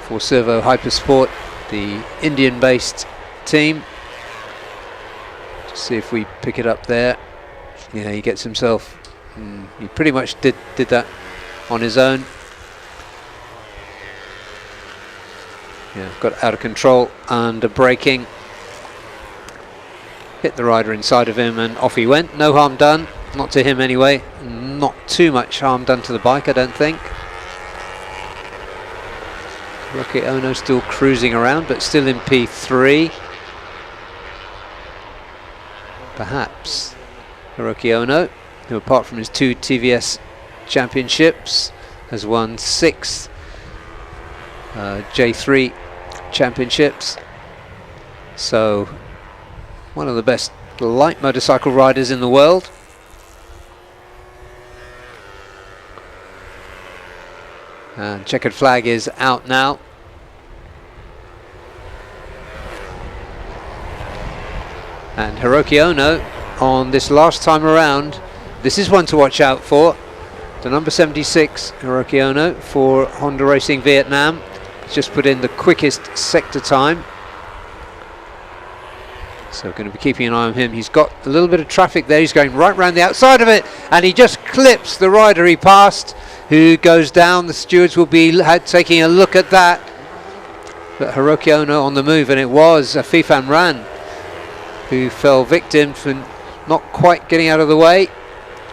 for Servo Hypersport, the Indian-based team. Just see if we pick it up there. Yeah, he gets himself. He pretty much did that on his own. Yeah, got out of control under braking. Hit the rider inside of him and off he went. No harm done, not to him anyway. Not too much harm done to the bike, I don't think. Hiroki Ono still cruising around, but still in P3. Perhaps Hiroki Ono, who apart from his 2 TVS championships, has won 6 J3 championships, so one of the best light motorcycle riders in the world. And checkered flag is out now. And Hiroki Ono on this last time around, this is one to watch out for. The number 76 Hiroki Ono for Honda Racing Vietnam. Just put in the quickest sector time, so going to be keeping an eye on him. He's got a little bit of traffic there. He's going right round the outside of it, and he just clips the rider he passed, who goes down. The stewards will be taking a look at that, but Hiroki Ono on the move, and it was a FIM Ran who fell victim for not quite getting out of the way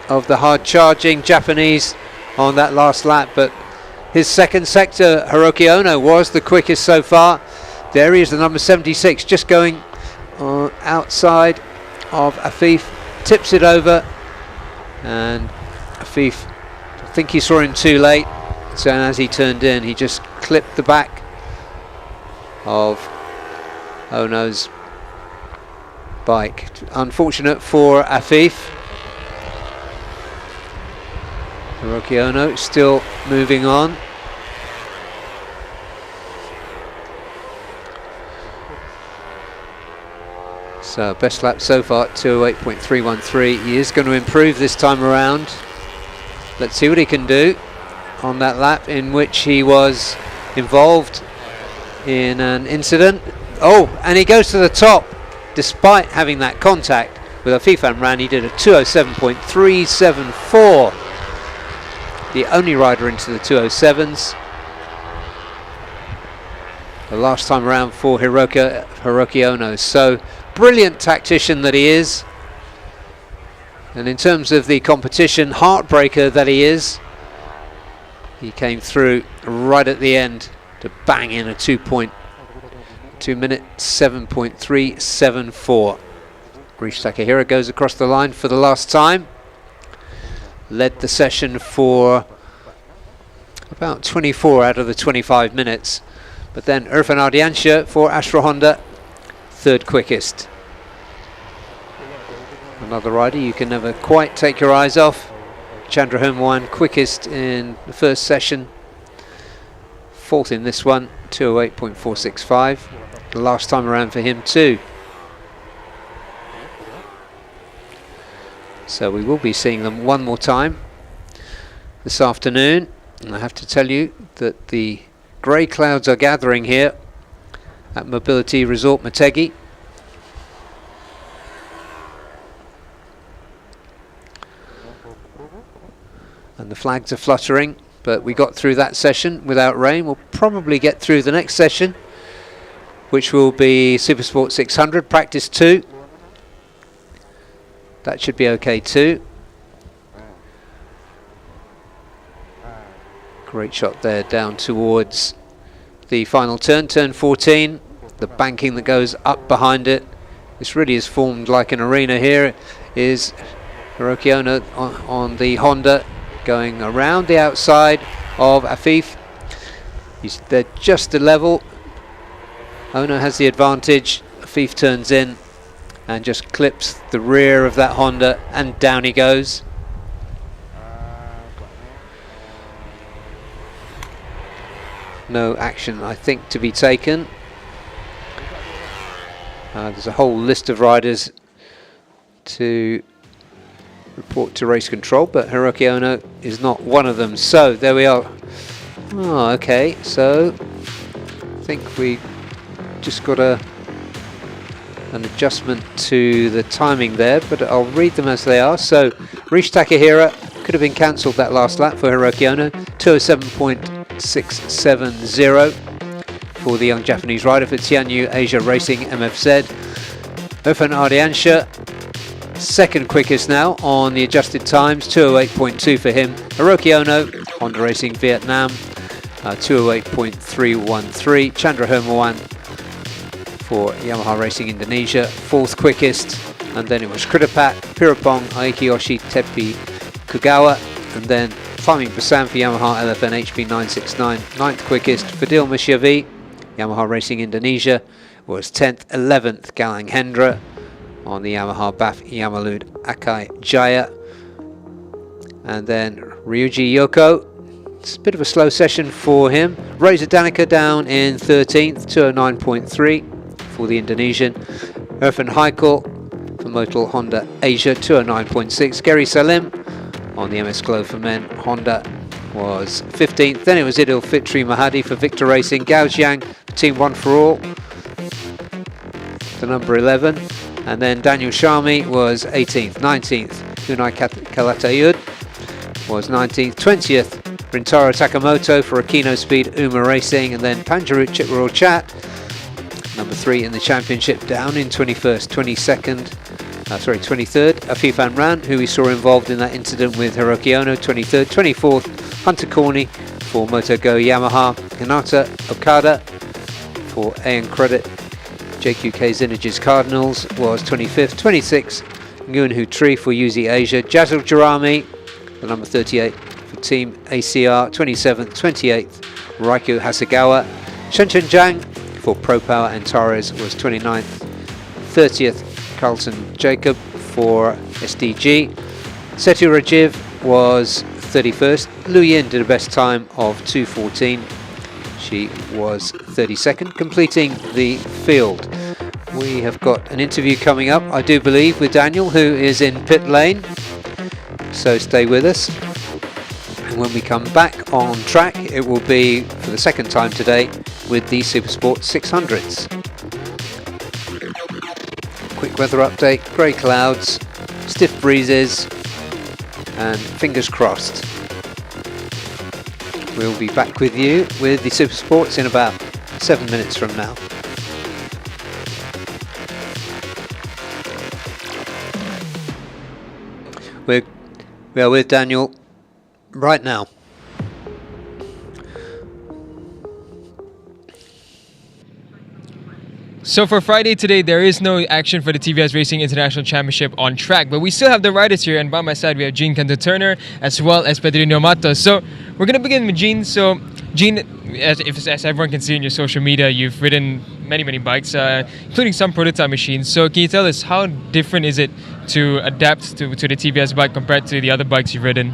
of the hard charging Japanese on that last lap. But his second sector, Hiroki Ono, was the quickest so far. There he is, the number 76, just going outside of Afif, tips it over, and Afif, I think he saw him too late, so as he turned in, he just clipped the back of Ono's bike. Unfortunate for Afif. Hiroki Ono still moving on. So best lap so far, 2:08.313. He is going to improve this time around. Let's see what he can do on that lap in which he was involved in an incident. Oh, and he goes to the top despite having that contact with a FIM Ran. He did a 2:07.374. The only rider into the 2:07s. The last time around for Hiroki Ono. So brilliant tactician that he is. And in terms of the competition heartbreaker that he is, he came through right at the end to bang in a 2 minute 7.374. Rish Takahira goes across the line for the last time. Led the session for about 24 out of the 25 minutes But then Irfan Ardiansha for Astra Honda, third quickest. Another rider you can never quite take your eyes off. Chandra Hermawan, quickest in the first session. Fourth in this one, 2:08.465. The last time around for him too. So we will be seeing them one more time this afternoon. And I have to tell you that the grey clouds are gathering here at Mobility Resort Motegi. And the flags are fluttering, but we got through that session without rain. We'll probably get through the next session, which will be Supersport 600 practice 2. That should be okay too. Great shot there down towards the final turn, turn 14. The banking that goes up behind it. This really is formed like an arena. Here is Hiroki Ono on the Honda, going around the outside of Afif. They're just a level. Ono has the advantage. Afif turns in and just clips the rear of that Honda, and down he goes. No action, I think, to be taken. There's a whole list of riders to report to race control, but Hiroki Ono is not one of them. So there we are. Oh, okay, so I think we just got an adjustment to the timing there, but I'll read them as they are. So Rish Takahira could have been cancelled that last lap for Hiroki Ono, 2:07.670 for the young Japanese rider for Tianyu Asia Racing MFZ. Irfan Ardiansha, second quickest now on the adjusted times, 2:08.2 for him. Hiroki Ono, Honda Racing Vietnam, 2:08.313. Chandra Hermawan for Yamaha Racing Indonesia, fourth quickest. And then it was Kritapat, Pirapong, Aikiyoshi, Tepi, Kugawa, and then Fahmi Basan for Yamaha LFN HB 969, ninth quickest. Fadil Mishavi, Yamaha Racing Indonesia, was 10th. 11th, Galang Hendra on the Yamaha BAF Yamalud Akai Jaya. And then Ryuji Yoko, it's a bit of a slow session for him. Reza Danica down in 13th, 2:09.3 for the Indonesian. Irfan Haikal for Motul Honda Asia, 2:09.6. Gary Salim on the MS Glow for men Honda was 15th. Then it was Idil Fitri Mahadi for Victor Racing. Gao Jiang for Team One for All, the number 11. And then Daniel Sharmi was 18th. 19th, Unai Kalatayud was 19th. 20th, Rintaro Takamoto for Akino Speed Uma Racing. And then Panjaru Chitwar Chat, number 3 in the championship, down in 21st. 23rd, Afifan Ran, who we saw involved in that incident with Hiroki Ono, 23rd. 24th, Hunter Corney for Moto Go Yamaha. Hinata Okada for AN Credit JQK Zynerges Cardinals was 25th. 26th, Nguyen Tri for UZ Asia. Jazil Jarami, the number 38 for Team ACR, 27th. 28th, Raiku Hasegawa. Shenchen Zhang for Pro Power Antares was 29th. 30th, Carlton Jacob for SDG. Setu Rajiv was 31st. Lu Yin did a best time of 2:14. She was 32nd, completing the field. We have got an interview coming up, I do believe, with Daniel, who is in pit lane. So stay with us. And when we come back on track, it will be for the second time today with the Supersport 600s. Quick weather update, grey clouds, stiff breezes, and fingers crossed. We'll be back with you with the Supersports in about 7 minutes from now. We are with Daniel right now. So for Friday today, there is no action for the TVS Racing International Championship on track, but we still have the riders here, and by my side we have Jean Cantor Turner as well as Pedrinho Matos. So we're going to begin with Jean. So Gene, as everyone can see in your social media, you've ridden many bikes, including some prototype machines. So can you tell us how different is it to adapt to the TBS bike compared to the other bikes you've ridden?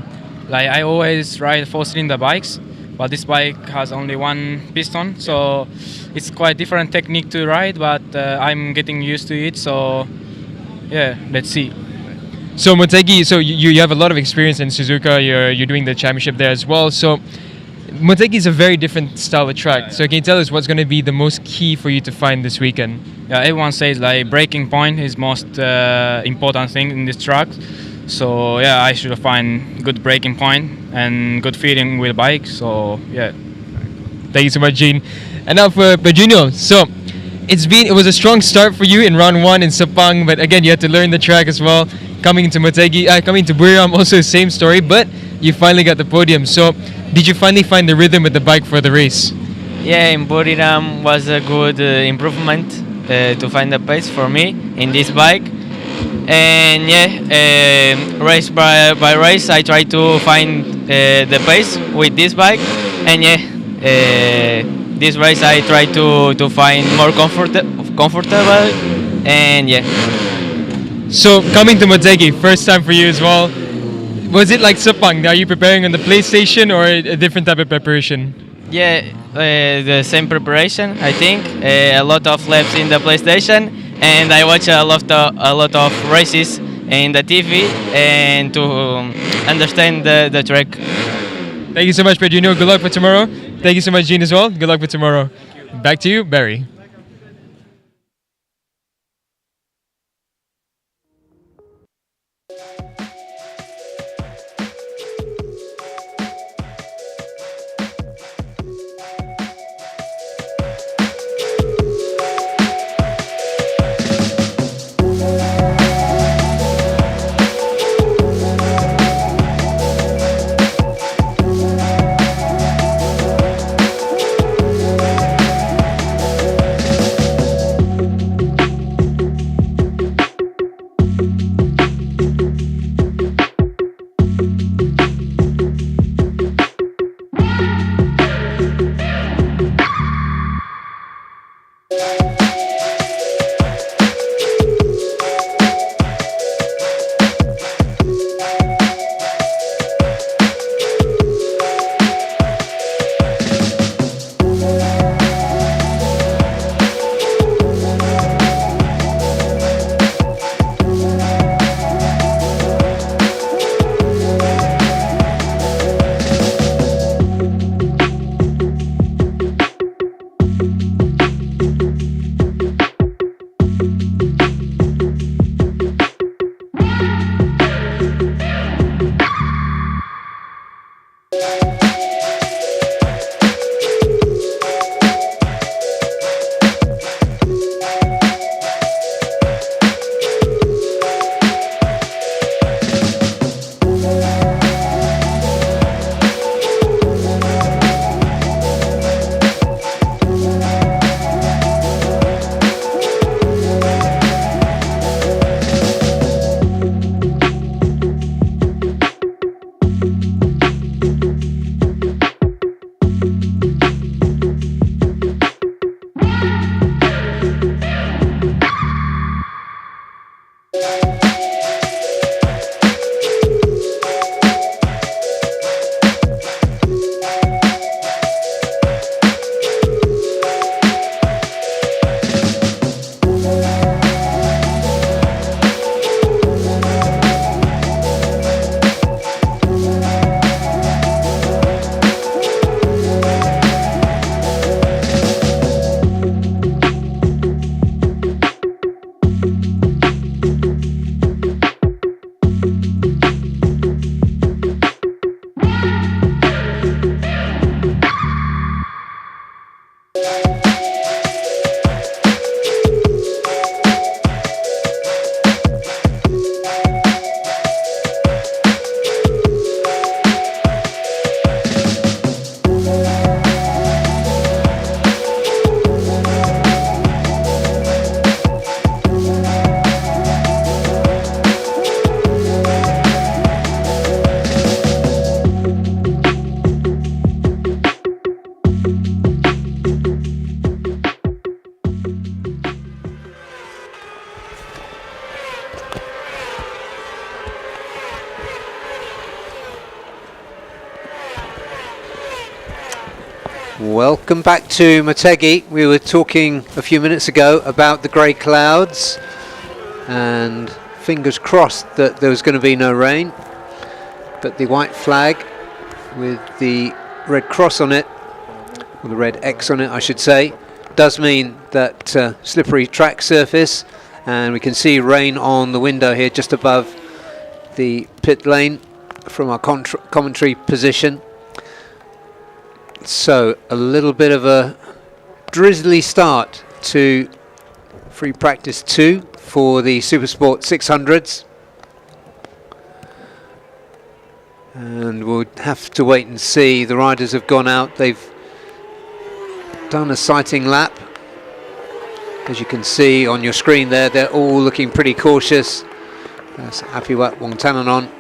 Like I always ride four-cylinder bikes, but this bike has only one piston, so it's quite different technique to ride. But I'm getting used to it, so yeah, let's see. So Motegi, so you have a lot of experience in Suzuka. You're doing the championship there as well. So Motegi is a very different style of track. So can you tell us what's going to be the most key for you to find this weekend? Yeah, everyone says like braking point is most important thing in this track. So yeah, I should find good braking point and good feeling with bike. So yeah. Thank you so much, Gene. And now for Junior. So it was a strong start for you in round 1 in Sepang, but again you had to learn the track as well. Coming to Motegi, coming to Buriram, also same story, but you finally got the podium. So did you finally find the rhythm with the bike for the race? Yeah, in Buriram was a good improvement to find the pace for me in this bike. And yeah, race by race, I try to find the pace with this bike. And yeah, this race I try to find more comfortable. And yeah. So coming to Motegi, first time for you as well. Was it like Sepang? Are you preparing on the PlayStation or a different type of preparation? Yeah, the same preparation, I think. A lot of laps in the PlayStation, and I watch a lot of races in the TV and to understand the track. Thank you so much, Pedro. Good luck for tomorrow. Thank you so much, Gene, as well. Good luck for tomorrow. Back to you, Barry. Welcome back to Motegi. We were talking a few minutes ago about the grey clouds, and fingers crossed that there was going to be no rain, but the white flag with the red cross on it, or the red X on it I should say, does mean that slippery track surface, and we can see rain on the window here just above the pit lane from our commentary position. So a little bit of a drizzly start to free practice 2 for the Supersport 600s, and we'll have to wait and see. The riders have gone out, they've done a sighting lap. As you can see on your screen there, they're all looking pretty cautious. That's Apiwat Wongtananon,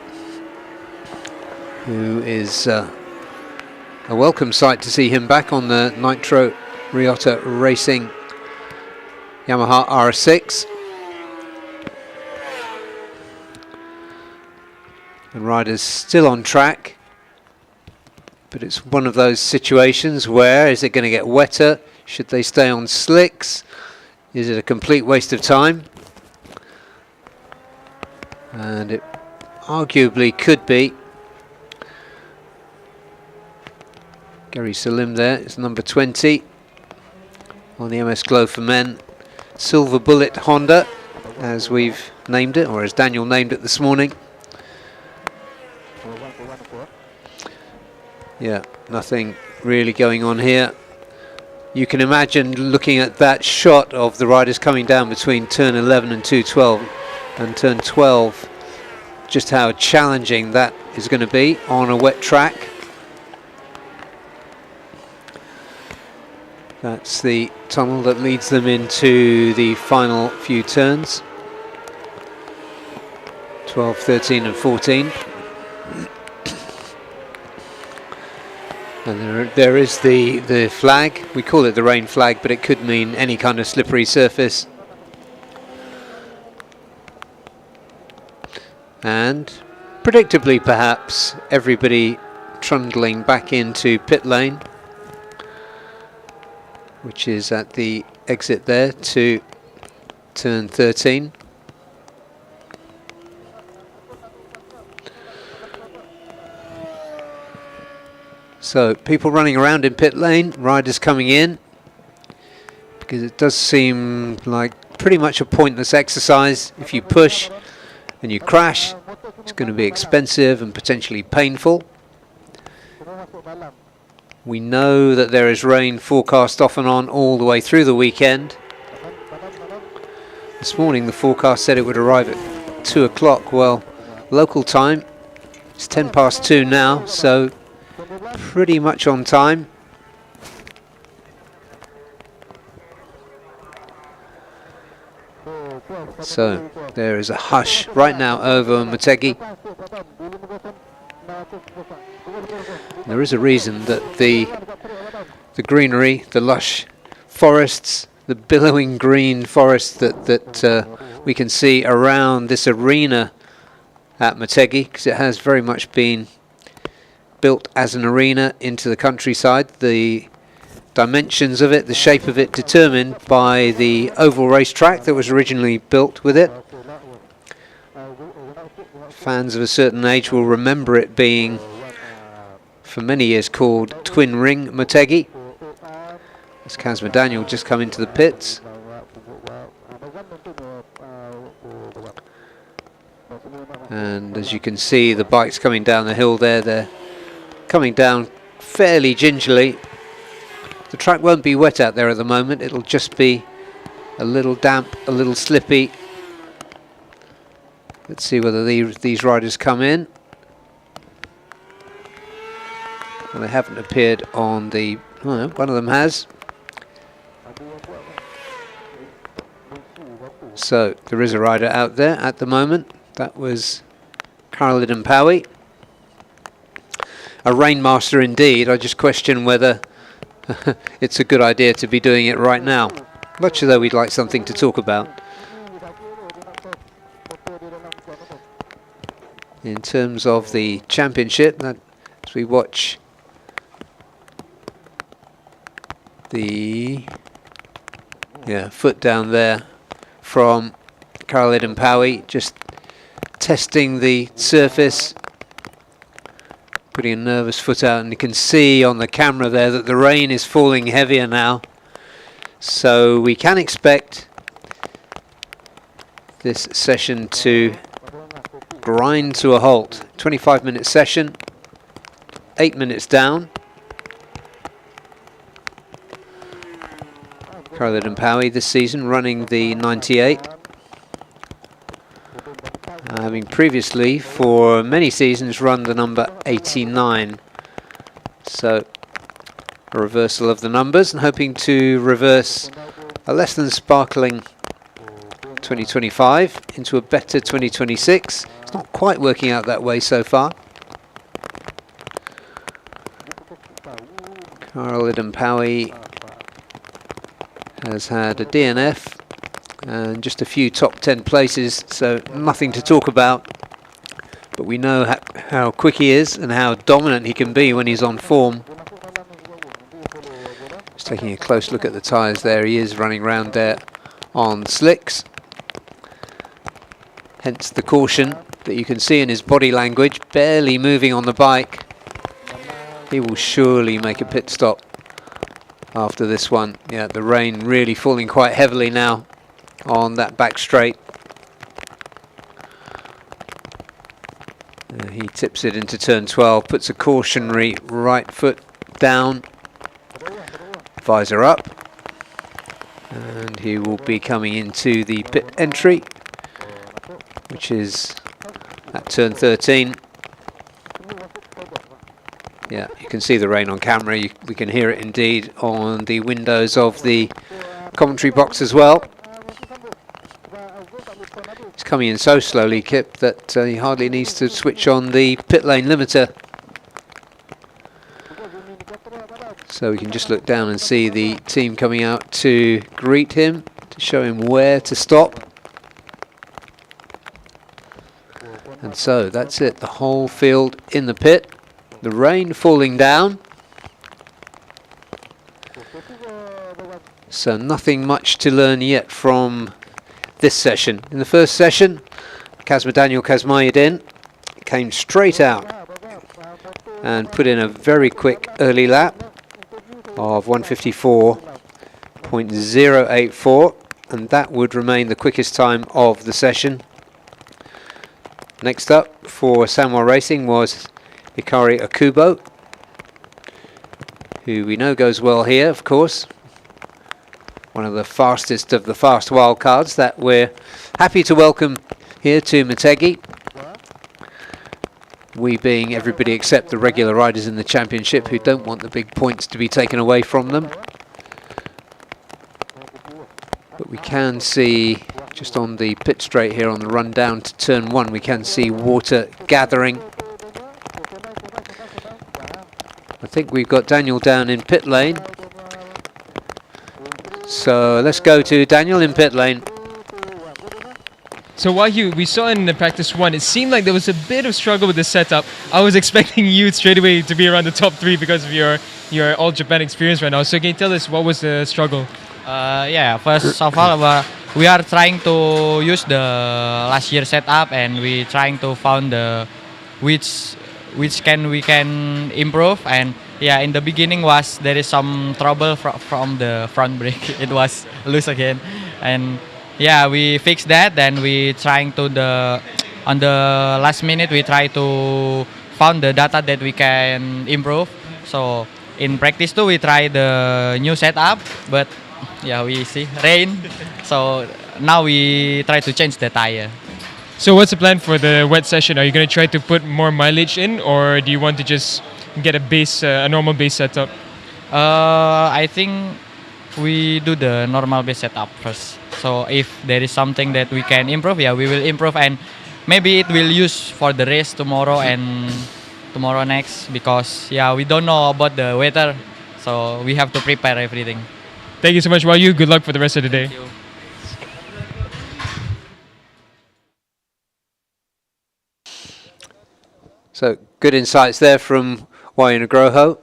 who is a welcome sight to see him back on the Nitro Ryota Racing Yamaha R6. And riders still on track, but it's one of those situations where, is it going to get wetter? Should they stay on slicks? Is it a complete waste of time? And it arguably could be. Gary Salim there is number 20 on the MS Glow for Men Silver Bullet Honda, as we've named it, or as Daniel named it this morning. Yeah, nothing really going on here. You can imagine looking at that shot of the riders coming down between turn 11 and 212 and turn 12, just how challenging that is going to be on a wet track. That's the tunnel that leads them into the final few turns, 12, 13 and 14. And there is the flag. We call it the rain flag, but it could mean any kind of slippery surface. And predictably perhaps, everybody trundling back into pit lane, which is at the exit there to turn 13. So people running around in pit lane, riders coming in, because it does seem like pretty much a pointless exercise. If you push and you crash, it's going to be expensive and potentially painful. We know that there is rain forecast off and on all the way through the weekend. This morning the forecast said it would arrive at 2 o'clock. Well, local time, it's 10 past 2 now, so pretty much on time. So there is a hush right now over Motegi. There is a reason that the greenery, the lush forests, the billowing green forests that we can see around this arena at Motegi, because it has very much been built as an arena into the countryside. The dimensions of it, the shape of it, determined by the oval racetrack that was originally built with it. Fans of a certain age will remember it being, for many years, called Twin Ring Motegi. As Kazma Daniel just come into the pits. And as you can see, the bikes coming down the hill there, they're coming down fairly gingerly. The track won't be wet out there at the moment, it'll just be a little damp, a little slippy. Let's see whether these riders come in. Well, they haven't appeared on the... Oh no, one of them has. So there is a rider out there at the moment. That was Carolyn Powie. A rainmaster indeed. I just question whether it's a good idea to be doing it right now. Much as though we'd like something to talk about. In terms of the championship, that as we watch the foot down there from Khalid and Powie, just testing the surface, putting a nervous foot out, and you can see on the camera there that the rain is falling heavier now, so we can expect this session to grind to a halt. 25-minute session, 8 minutes down. Khalid and Powie this season running the 98. Having previously, for many seasons, run the number 89. So, a reversal of the numbers, and hoping to reverse a less than sparkling 2025 into a better 2026. It's not quite working out that way so far. Khalid and Powie has had a DNF and just a few top 10 places, so nothing to talk about. But we know how quick he is and how dominant he can be when he's on form. Just taking a close look at the tyres there, he is running around there on slicks. Hence the caution that you can see in his body language, barely moving on the bike. He will surely make a pit stop after this one. Yeah, the rain really falling quite heavily now on that back straight. He tips it into turn 12, puts a cautionary right foot down, visor up, and he will be coming into the pit entry, which is at turn 13. Yeah, you can see the rain on camera. We can hear it indeed on the windows of the commentary box as well. It's coming in so slowly, Kip, that he hardly needs to switch on the pit lane limiter. So we can just look down and see the team coming out to greet him, to show him where to stop. And so that's it, the whole field in the pit. The rain falling down. So nothing much to learn yet from this session. In the first session, Daniel Kazmayedin came straight out and put in a very quick early lap of 154.084, and that would remain the quickest time of the session. Next up for Sanwa Racing was Ikari Akubo, who we know goes well here, of course. One of the fastest of the fast wildcards that we're happy to welcome here to Motegi. We being everybody except the regular riders in the championship who don't want the big points to be taken away from them. But we can see, just on the pit straight here on the run down to turn 1, we can see water gathering. I think we've got Daniel down in pit lane. So let's go to Daniel in pit lane. So Wahyu, we saw in the practice 1, it seemed like there was a bit of struggle with the setup. I was expecting you straight away to be around the top 3 because of your All Japan experience right now. So can you tell us what was the struggle? Yeah, first of all, we are trying to use the last year setup, and we trying to find the which we can improve. And yeah, in the beginning there is some trouble from the front brake. It was loose again, and yeah, we fixed that. Then we trying to on the last minute we try to found the data that we can improve. So in practice too we try the new setup, but yeah, we see rain. So now we try to change the tire. So what's the plan for the wet session? Are you going to try to put more mileage in, or do you want to just get a normal base setup? I think we do the normal base setup first. So if there is something that we can improve, yeah, we will improve, and maybe it will use for the race tomorrow and tomorrow next, because yeah, we don't know about the weather, so we have to prepare everything. Thank you so much, Wahyu. Good luck for the rest of the day. Thank you. So good insights there from Wahyu Nugroho,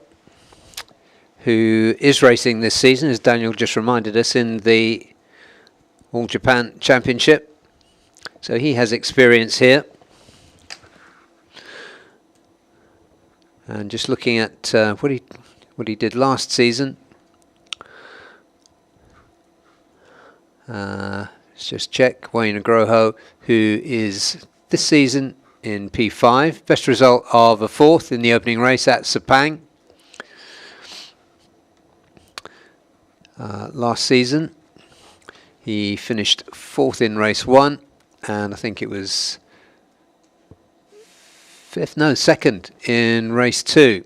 who is racing this season, as Daniel just reminded us, in the All Japan Championship. So he has experience here. And just looking at what he did last season. Let's just check. Wayne Agroho, who is this season in P5. Best result of a 4th in the opening race at Sepang. Last season, he finished 4th in race 1, and I think it was 2nd in race 2.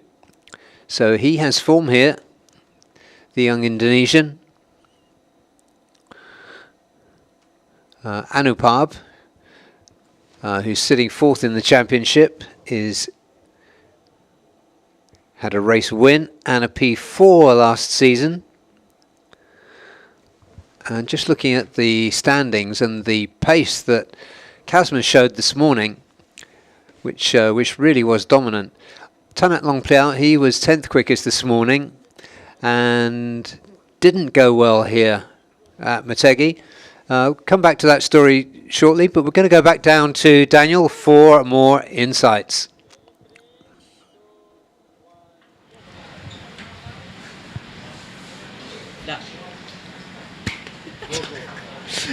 So he has form here, the young Indonesian. Anupab, who's sitting 4th in the championship, had a race win and a P4 last season. And just looking at the standings and the pace that Kazma showed this morning, which really was dominant. Tanat Longpliao, he was 10th quickest this morning and didn't go well here at Motegi. Come back to that story shortly, but we're going to go back down to Daniel for more insights.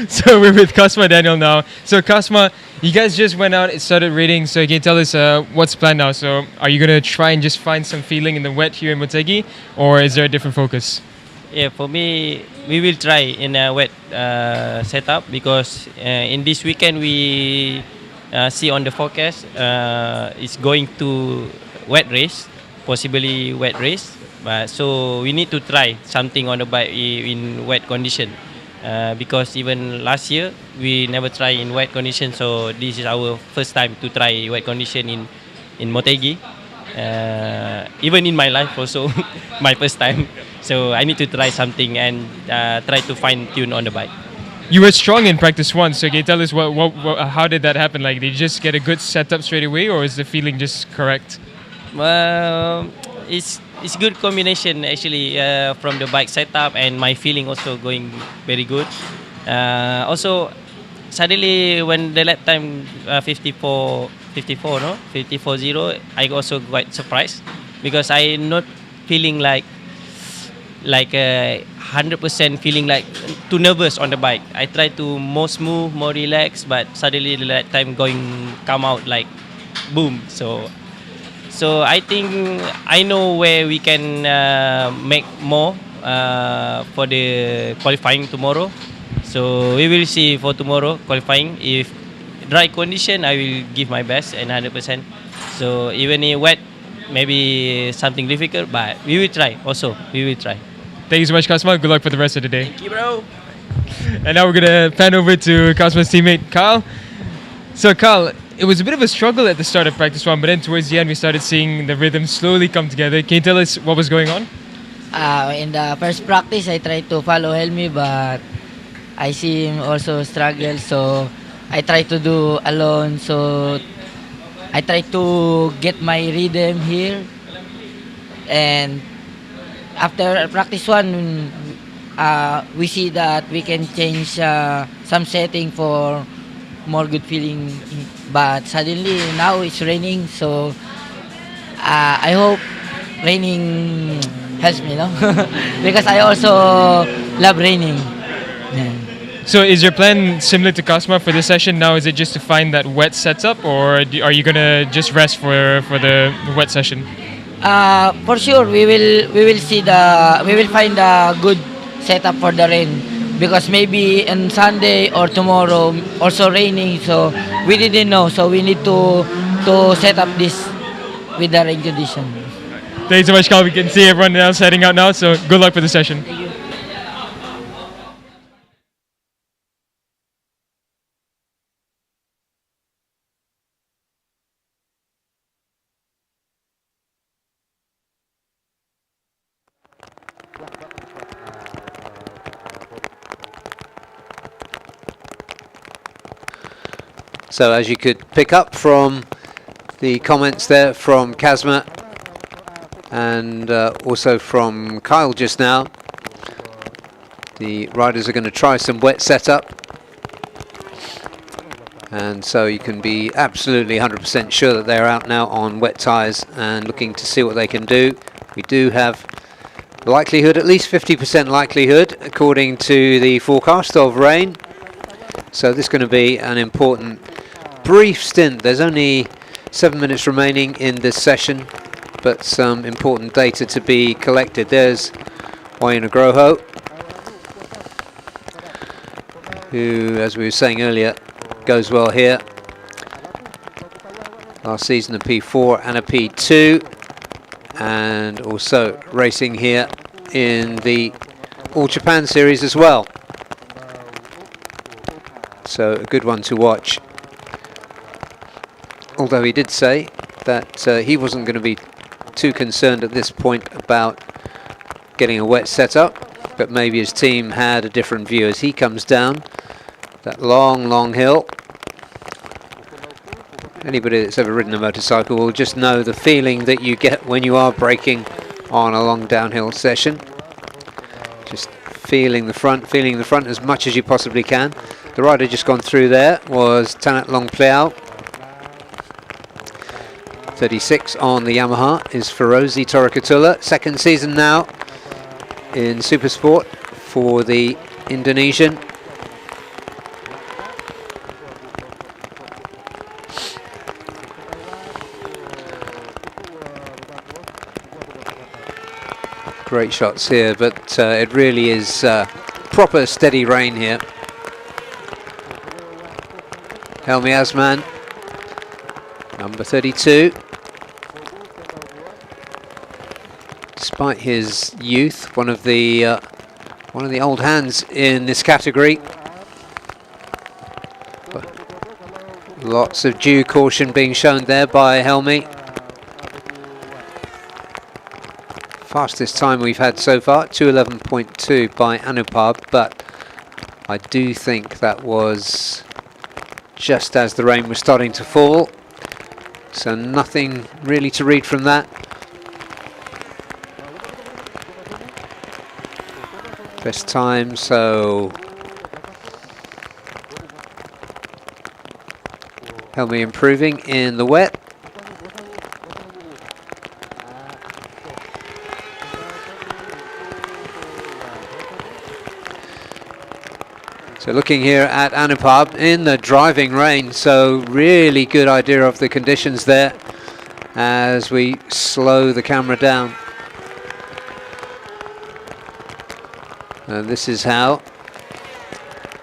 So we're with Kasma Daniel now. So Kasma, you guys just went out and started reading, so can you tell us what's planned now? So are you going to try and just find some feeling in the wet here in Motegi, or is there a different focus? Yeah, for me, we will try in a wet setup because in this weekend we see on the forecast it's going to wet race, possibly wet race. But so we need to try something on the bike in wet condition because even last year we never try in wet condition. So this is our first time to try wet condition in Motegi. Even in my life also, my first time. So I need to try something and try to fine tune on the bike. You were strong in practice 1, so can you tell us how did that happen? Like, did you just get a good setup straight away, or is the feeling just correct? Well, it's good combination actually from the bike setup and my feeling also going very good. Also, suddenly when the lap time 54.0, I also quite surprised because I not feeling like 100% feeling like too nervous on the bike. I try to more smooth, more relaxed, but suddenly the lap time come out like boom. So I think I know where we can make more for the qualifying tomorrow. So we will see for tomorrow qualifying. If dry condition, I will give my best and 100%. So even in wet, maybe something difficult, but we will try also. We will try. Thank you so much, Kasma. Good luck for the rest of the day. Thank you, bro. And now we're going to pan over to Kasma's teammate, Kyle. So, Kyle, it was a bit of a struggle at the start of practice 1, but then towards the end we started seeing the rhythm slowly come together. Can you tell us what was going on? In the first practice, I tried to follow Helmi, but I see him also struggle, so I try to do alone. So I try to get my rhythm here, and after practice 1, we see that we can change some setting for more good feeling. But suddenly now it's raining, so I hope raining helps me, no? Because I also love raining. Yeah. So is your plan similar to Kasma for this session now? Is it just to find that wet setup, or are you gonna just rest for the wet session? For sure, we will find a good setup for the rain, because maybe on Sunday or tomorrow also raining. So we didn't know. So we need to set up this with the rain condition. Thanks so much, Kyle. We can see everyone else heading out now. So good luck for the session. Thank you. So as you could pick up from the comments there from Kazma, and also from Kyle just now. The riders are going to try some wet setup, and so you can be absolutely 100% sure that they're out now on wet tyres and looking to see what they can do. We do have likelihood, at least 50% likelihood, according to the forecast, of rain. So this is going to be an important brief stint. There's only 7 minutes remaining in this session, but some important data to be collected. There's Wayne Agroho, who, as we were saying earlier, goes well here. Last season a P4 and a P2, and also racing here in the All Japan Series as well. So a good one to watch. Although he did say that he wasn't going to be too concerned at this point about getting a wet setup, but maybe his team had a different view as he comes down that long hill. Anybody that's ever ridden a motorcycle will just know the feeling that you get when you are braking on a long downhill session. Just feeling the front as much as you possibly can. The rider just gone through there was Tanat Longpleau. 36 on the Yamaha is Ferozi Torakatula. Second season now in Supersport for the Indonesian. Great shots here, but it really is proper steady rain here. Helmi Asman, number 32. Despite his youth, one of the old hands in this category. Lots of due caution being shown there by Helmi. Fastest time we've had so far, 2:11.2 by Anupab, but I do think that was just as the rain was starting to fall, so nothing really to read from that. Best time, so Helmi improving in the wet. So looking here at Anupab in the driving rain, so really good idea of the conditions there as we slow the camera down. And this is how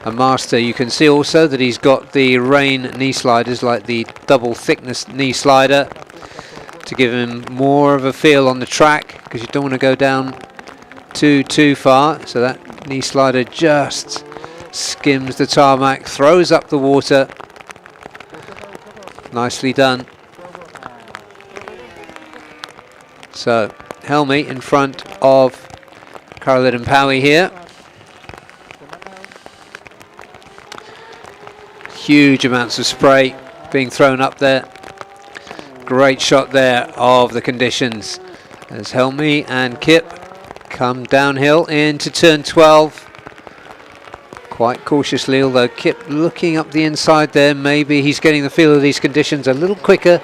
a master. You can see also that he's got the rain knee sliders, like the double thickness knee slider, to give him more of a feel on the track, because you don't want to go down too far. So that knee slider just skims the tarmac, throws up the water. Nicely done. So Helmi in front of Khalid Mpawi here. Huge amounts of spray being thrown up there. Great shot there of the conditions as Helmi and Kip come downhill into turn 12. Quite cautiously, although Kip looking up the inside there. Maybe he's getting the feel of these conditions a little quicker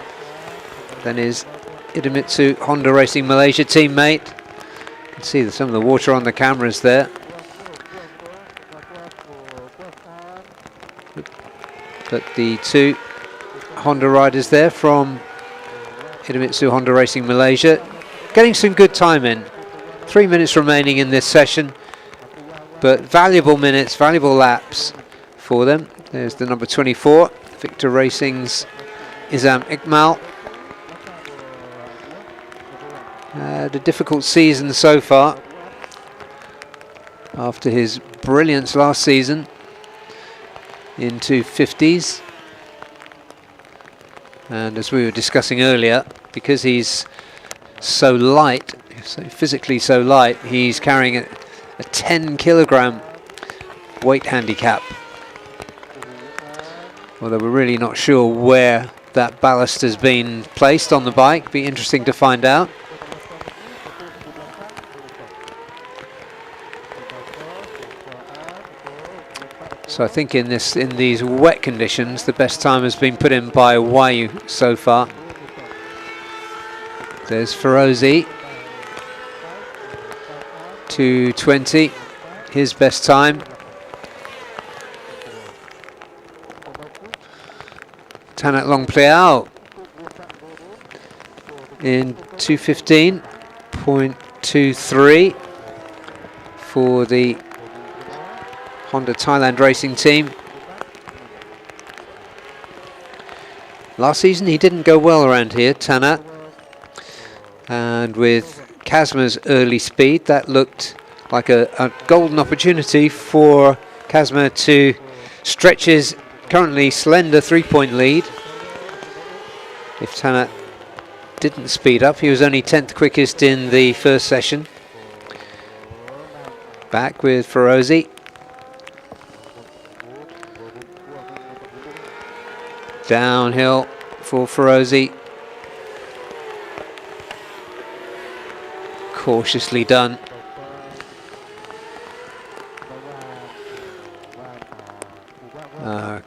than his Idemitsu Honda Racing Malaysia teammate. You can see some of the water on the cameras there. But the two Honda riders there from Idemitsu Honda Racing Malaysia getting some good time in. 3 minutes remaining in this session, but valuable minutes, valuable laps for them. There's the number 24, Victor Racing's Izam Iqmal. Had a difficult season so far after his brilliance last season into 50s. And as we were discussing earlier, because he's so light, so physically so light, he's carrying a 10 kilogram weight handicap. Although we're really not sure where that ballast has been placed on the bike. Be interesting to find out. So I think in these wet conditions, the best time has been put in by Wayu so far. There's Ferozi. 2:20, his best time. Tanat Longpliao in 2:15.23 for the Honda Thailand racing team. Last season he didn't go well around here, Tanat, and with Kazma's early speed that looked like a golden opportunity for Kazma to stretch his currently slender 3-point lead. If Tanat didn't speed up, he was only 10th quickest in the first session. Back with Ferozi. Downhill for Ferozi. Cautiously done.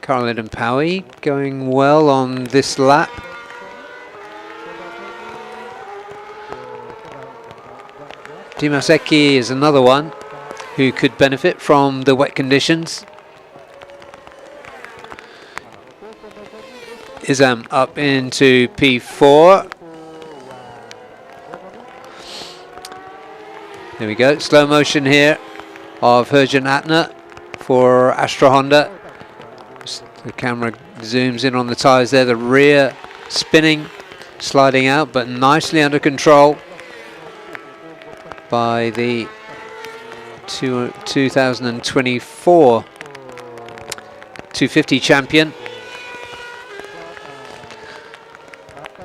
Carlin and Powie going well on this lap. Dimaseki is another one who could benefit from the wet conditions. Izam up into P4. There we go, slow motion here of Herjan Atner for Astra Honda. The camera zooms in on the tyres there, the rear spinning, sliding out, but nicely under control by the 2024 250 champion.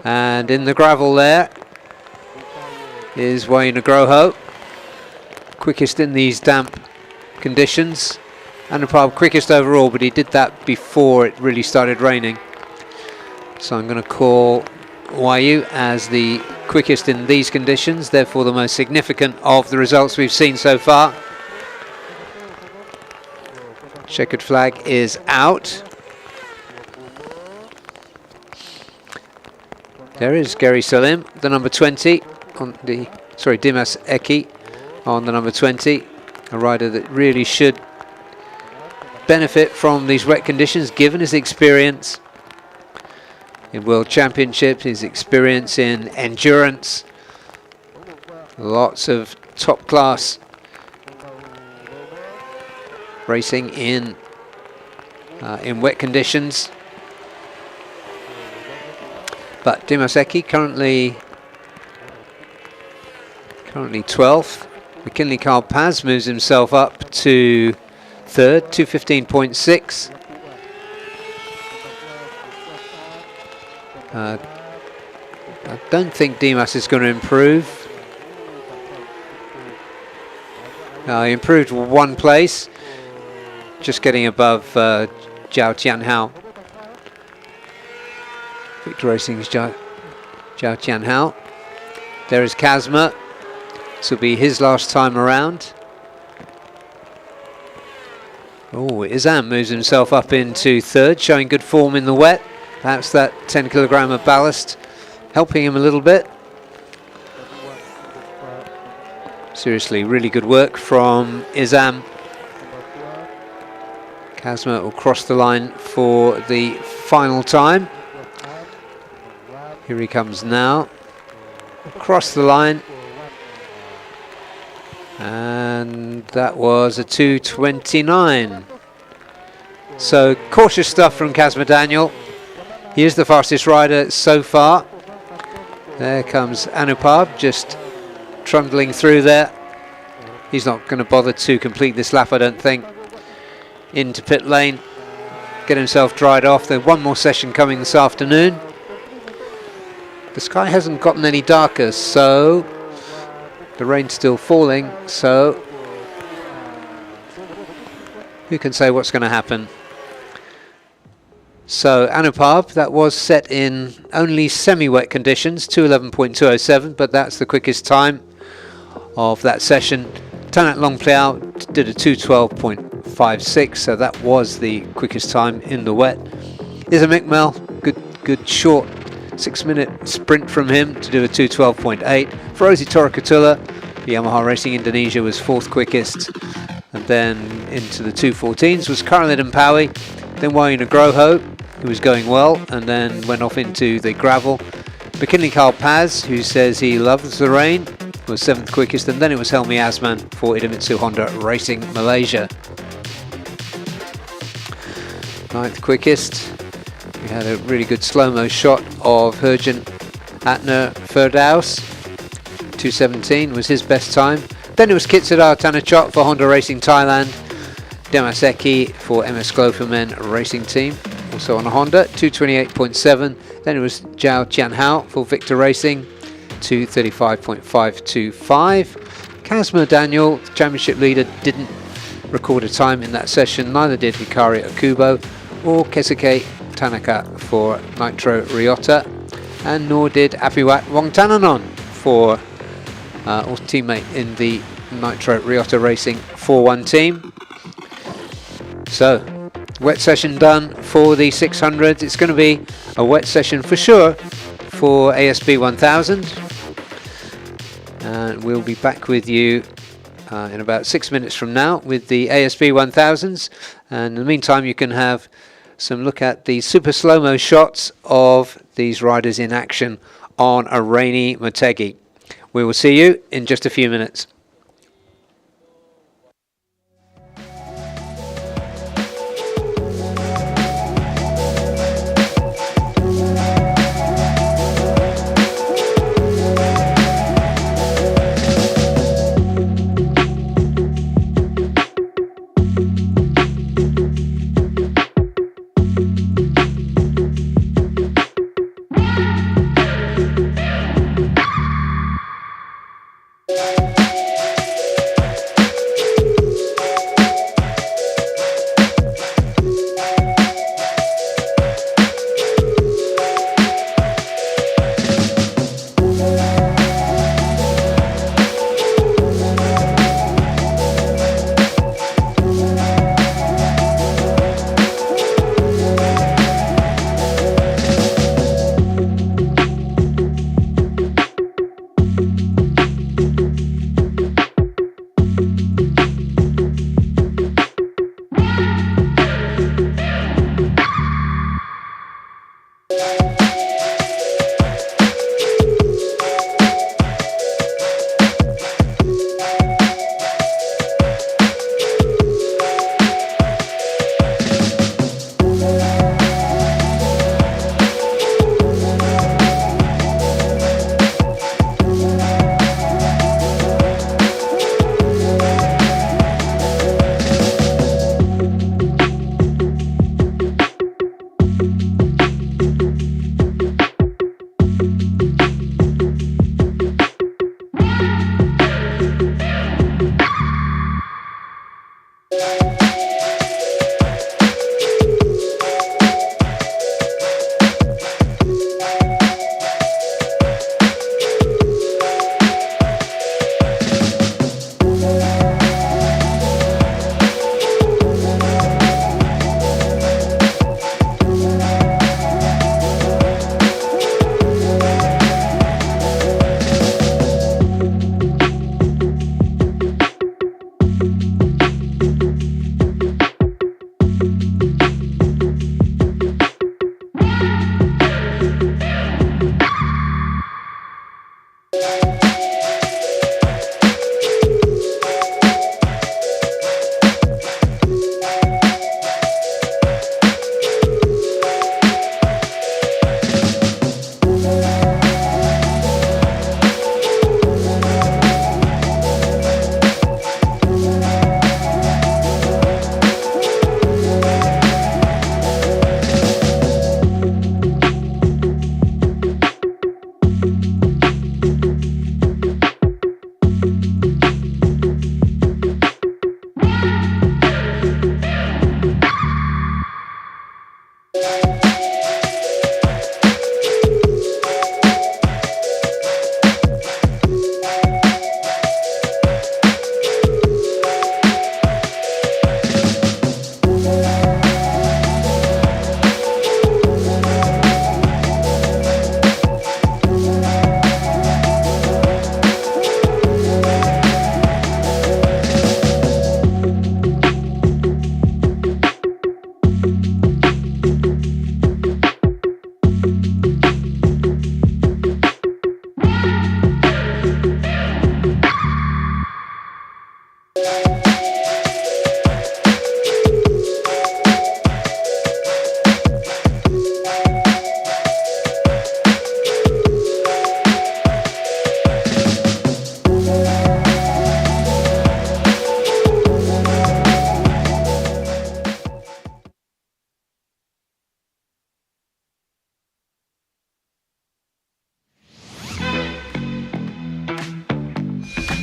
And in the gravel there is Wayne Agroho, quickest in these damp conditions. Anupam quickest overall, but he did that before it really started raining. So I'm going to call Wayu as the quickest in these conditions, therefore the most significant of the results we've seen so far. Checkered flag is out. There is Gary Salim, the number 20 on the, sorry, Dimas Eki on the number 20, a rider that really should benefit from these wet conditions given his experience in World Championship, his experience in endurance, lots of top class racing in wet conditions. But Dimaseki currently 12th. McKinley Carl Paz moves himself up to third, 2:15.6. I don't think Dimas is going to improve. He improved one place, just getting above Zhao Tianhao. Victor Racing's Zhao Tianhao. There is Kazma. This will be his last time around. Oh, Izam moves himself up into third, showing good form in the wet. Perhaps that 10 kilogram of ballast helping him a little bit. Seriously, really good work from Izam. Kazma will cross the line for the final time. Here he comes now. Across the line. And that was a 2:29. So cautious stuff from Kazma Daniel. He is the fastest rider so far. There comes Anupab just trundling through there. He's not going to bother to complete this lap, I don't think. Into pit lane, get himself dried off. There's one more session coming this afternoon. The sky hasn't gotten any darker, so the rain's still falling, so who can say what's going to happen? So Anupab, that was set in only semi-wet conditions, 2:11.207, but that's the quickest time of that session. Tanat Longpliao did a 2:12.5. 2:12.56, so that was the quickest time in the wet. Is a Mick good short 6-minute sprint from him to do a 2:12.8. Ferozi Torikatula, the Yamaha Racing Indonesia, was 4th quickest, and then into the 2:14s was Karolin Paui, then Wayu Nugroho, who was going well, and then went off into the gravel. McKinley Carl Paz, who says he loves the rain, was 7th quickest, and then it was Helmi Asman for Idemitsu Honda Racing Malaysia. 9th quickest, we had a really good slow-mo shot of Herjan Atner Firdaus. 2:17 was his best time. Then it was Kitsadar Tanachot for Honda Racing Thailand. Damaseki for MS Glovermen Racing Team, also on a Honda, 2:28.7. Then it was Zhao Tianhao for Victor Racing, 2:35.525. Kazma Daniel, the championship leader, didn't record a time in that session, neither did Hikari Okubo or Kesuke Tanaka for Nitro Ryota, and nor did Apiwat Wongtananon for or teammate in the Nitro Ryota Racing 4-1 team. So, wet session done for the 600. It's going to be a wet session for sure for ASB 1000. And we'll be back with you in about 6 minutes from now with the ASB 1000s. And in the meantime, you can have some look at the super slow-mo shots of these riders in action on a rainy Motegi. We will see you in just a few minutes.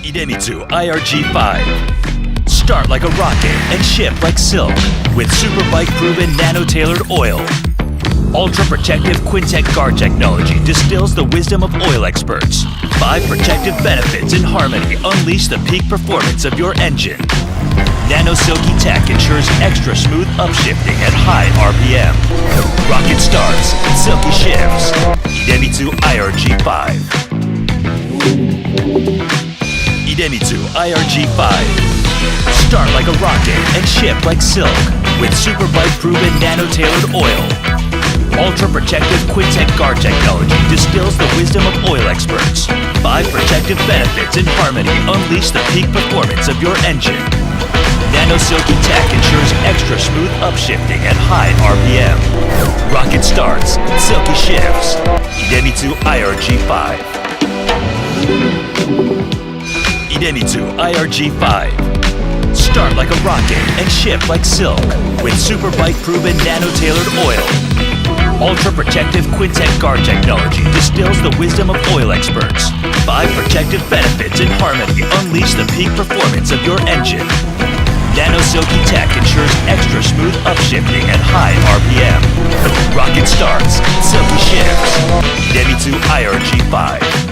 Idemitsu IRG5. Start like a rocket and ship like silk with Superbike proven nano-tailored oil. Ultra protective Quintec guard technology distills the wisdom of oil experts. 5 protective benefits in harmony unleash the peak performance of your engine. Nano Silky Tech ensures extra smooth upshifting at high RPM. Rocket starts, silky shifts. Idemitsu IRG5. Idemitsu IRG5. Start like a rocket and ship like silk with Superbike proven nano-tailored oil. Ultra protective Quintec guard technology distills the wisdom of oil experts. 5 protective benefits in harmony unleash the peak performance of your engine. Nano Silky Tech ensures extra smooth upshifting at high RPM. Rocket starts, silky shifts. Idemitsu IRG5. Idemitsu IRG5. Start like a rocket and ship like silk with Superbike proven nano-tailored oil. Ultra protective Quintec guard technology distills the wisdom of oil experts. 5 protective benefits in harmony unleash the peak performance of your engine. Nano Silky Tech ensures extra smooth upshifting at high RPM. Rocket starts, silky shifts. Idemitsu IRG5.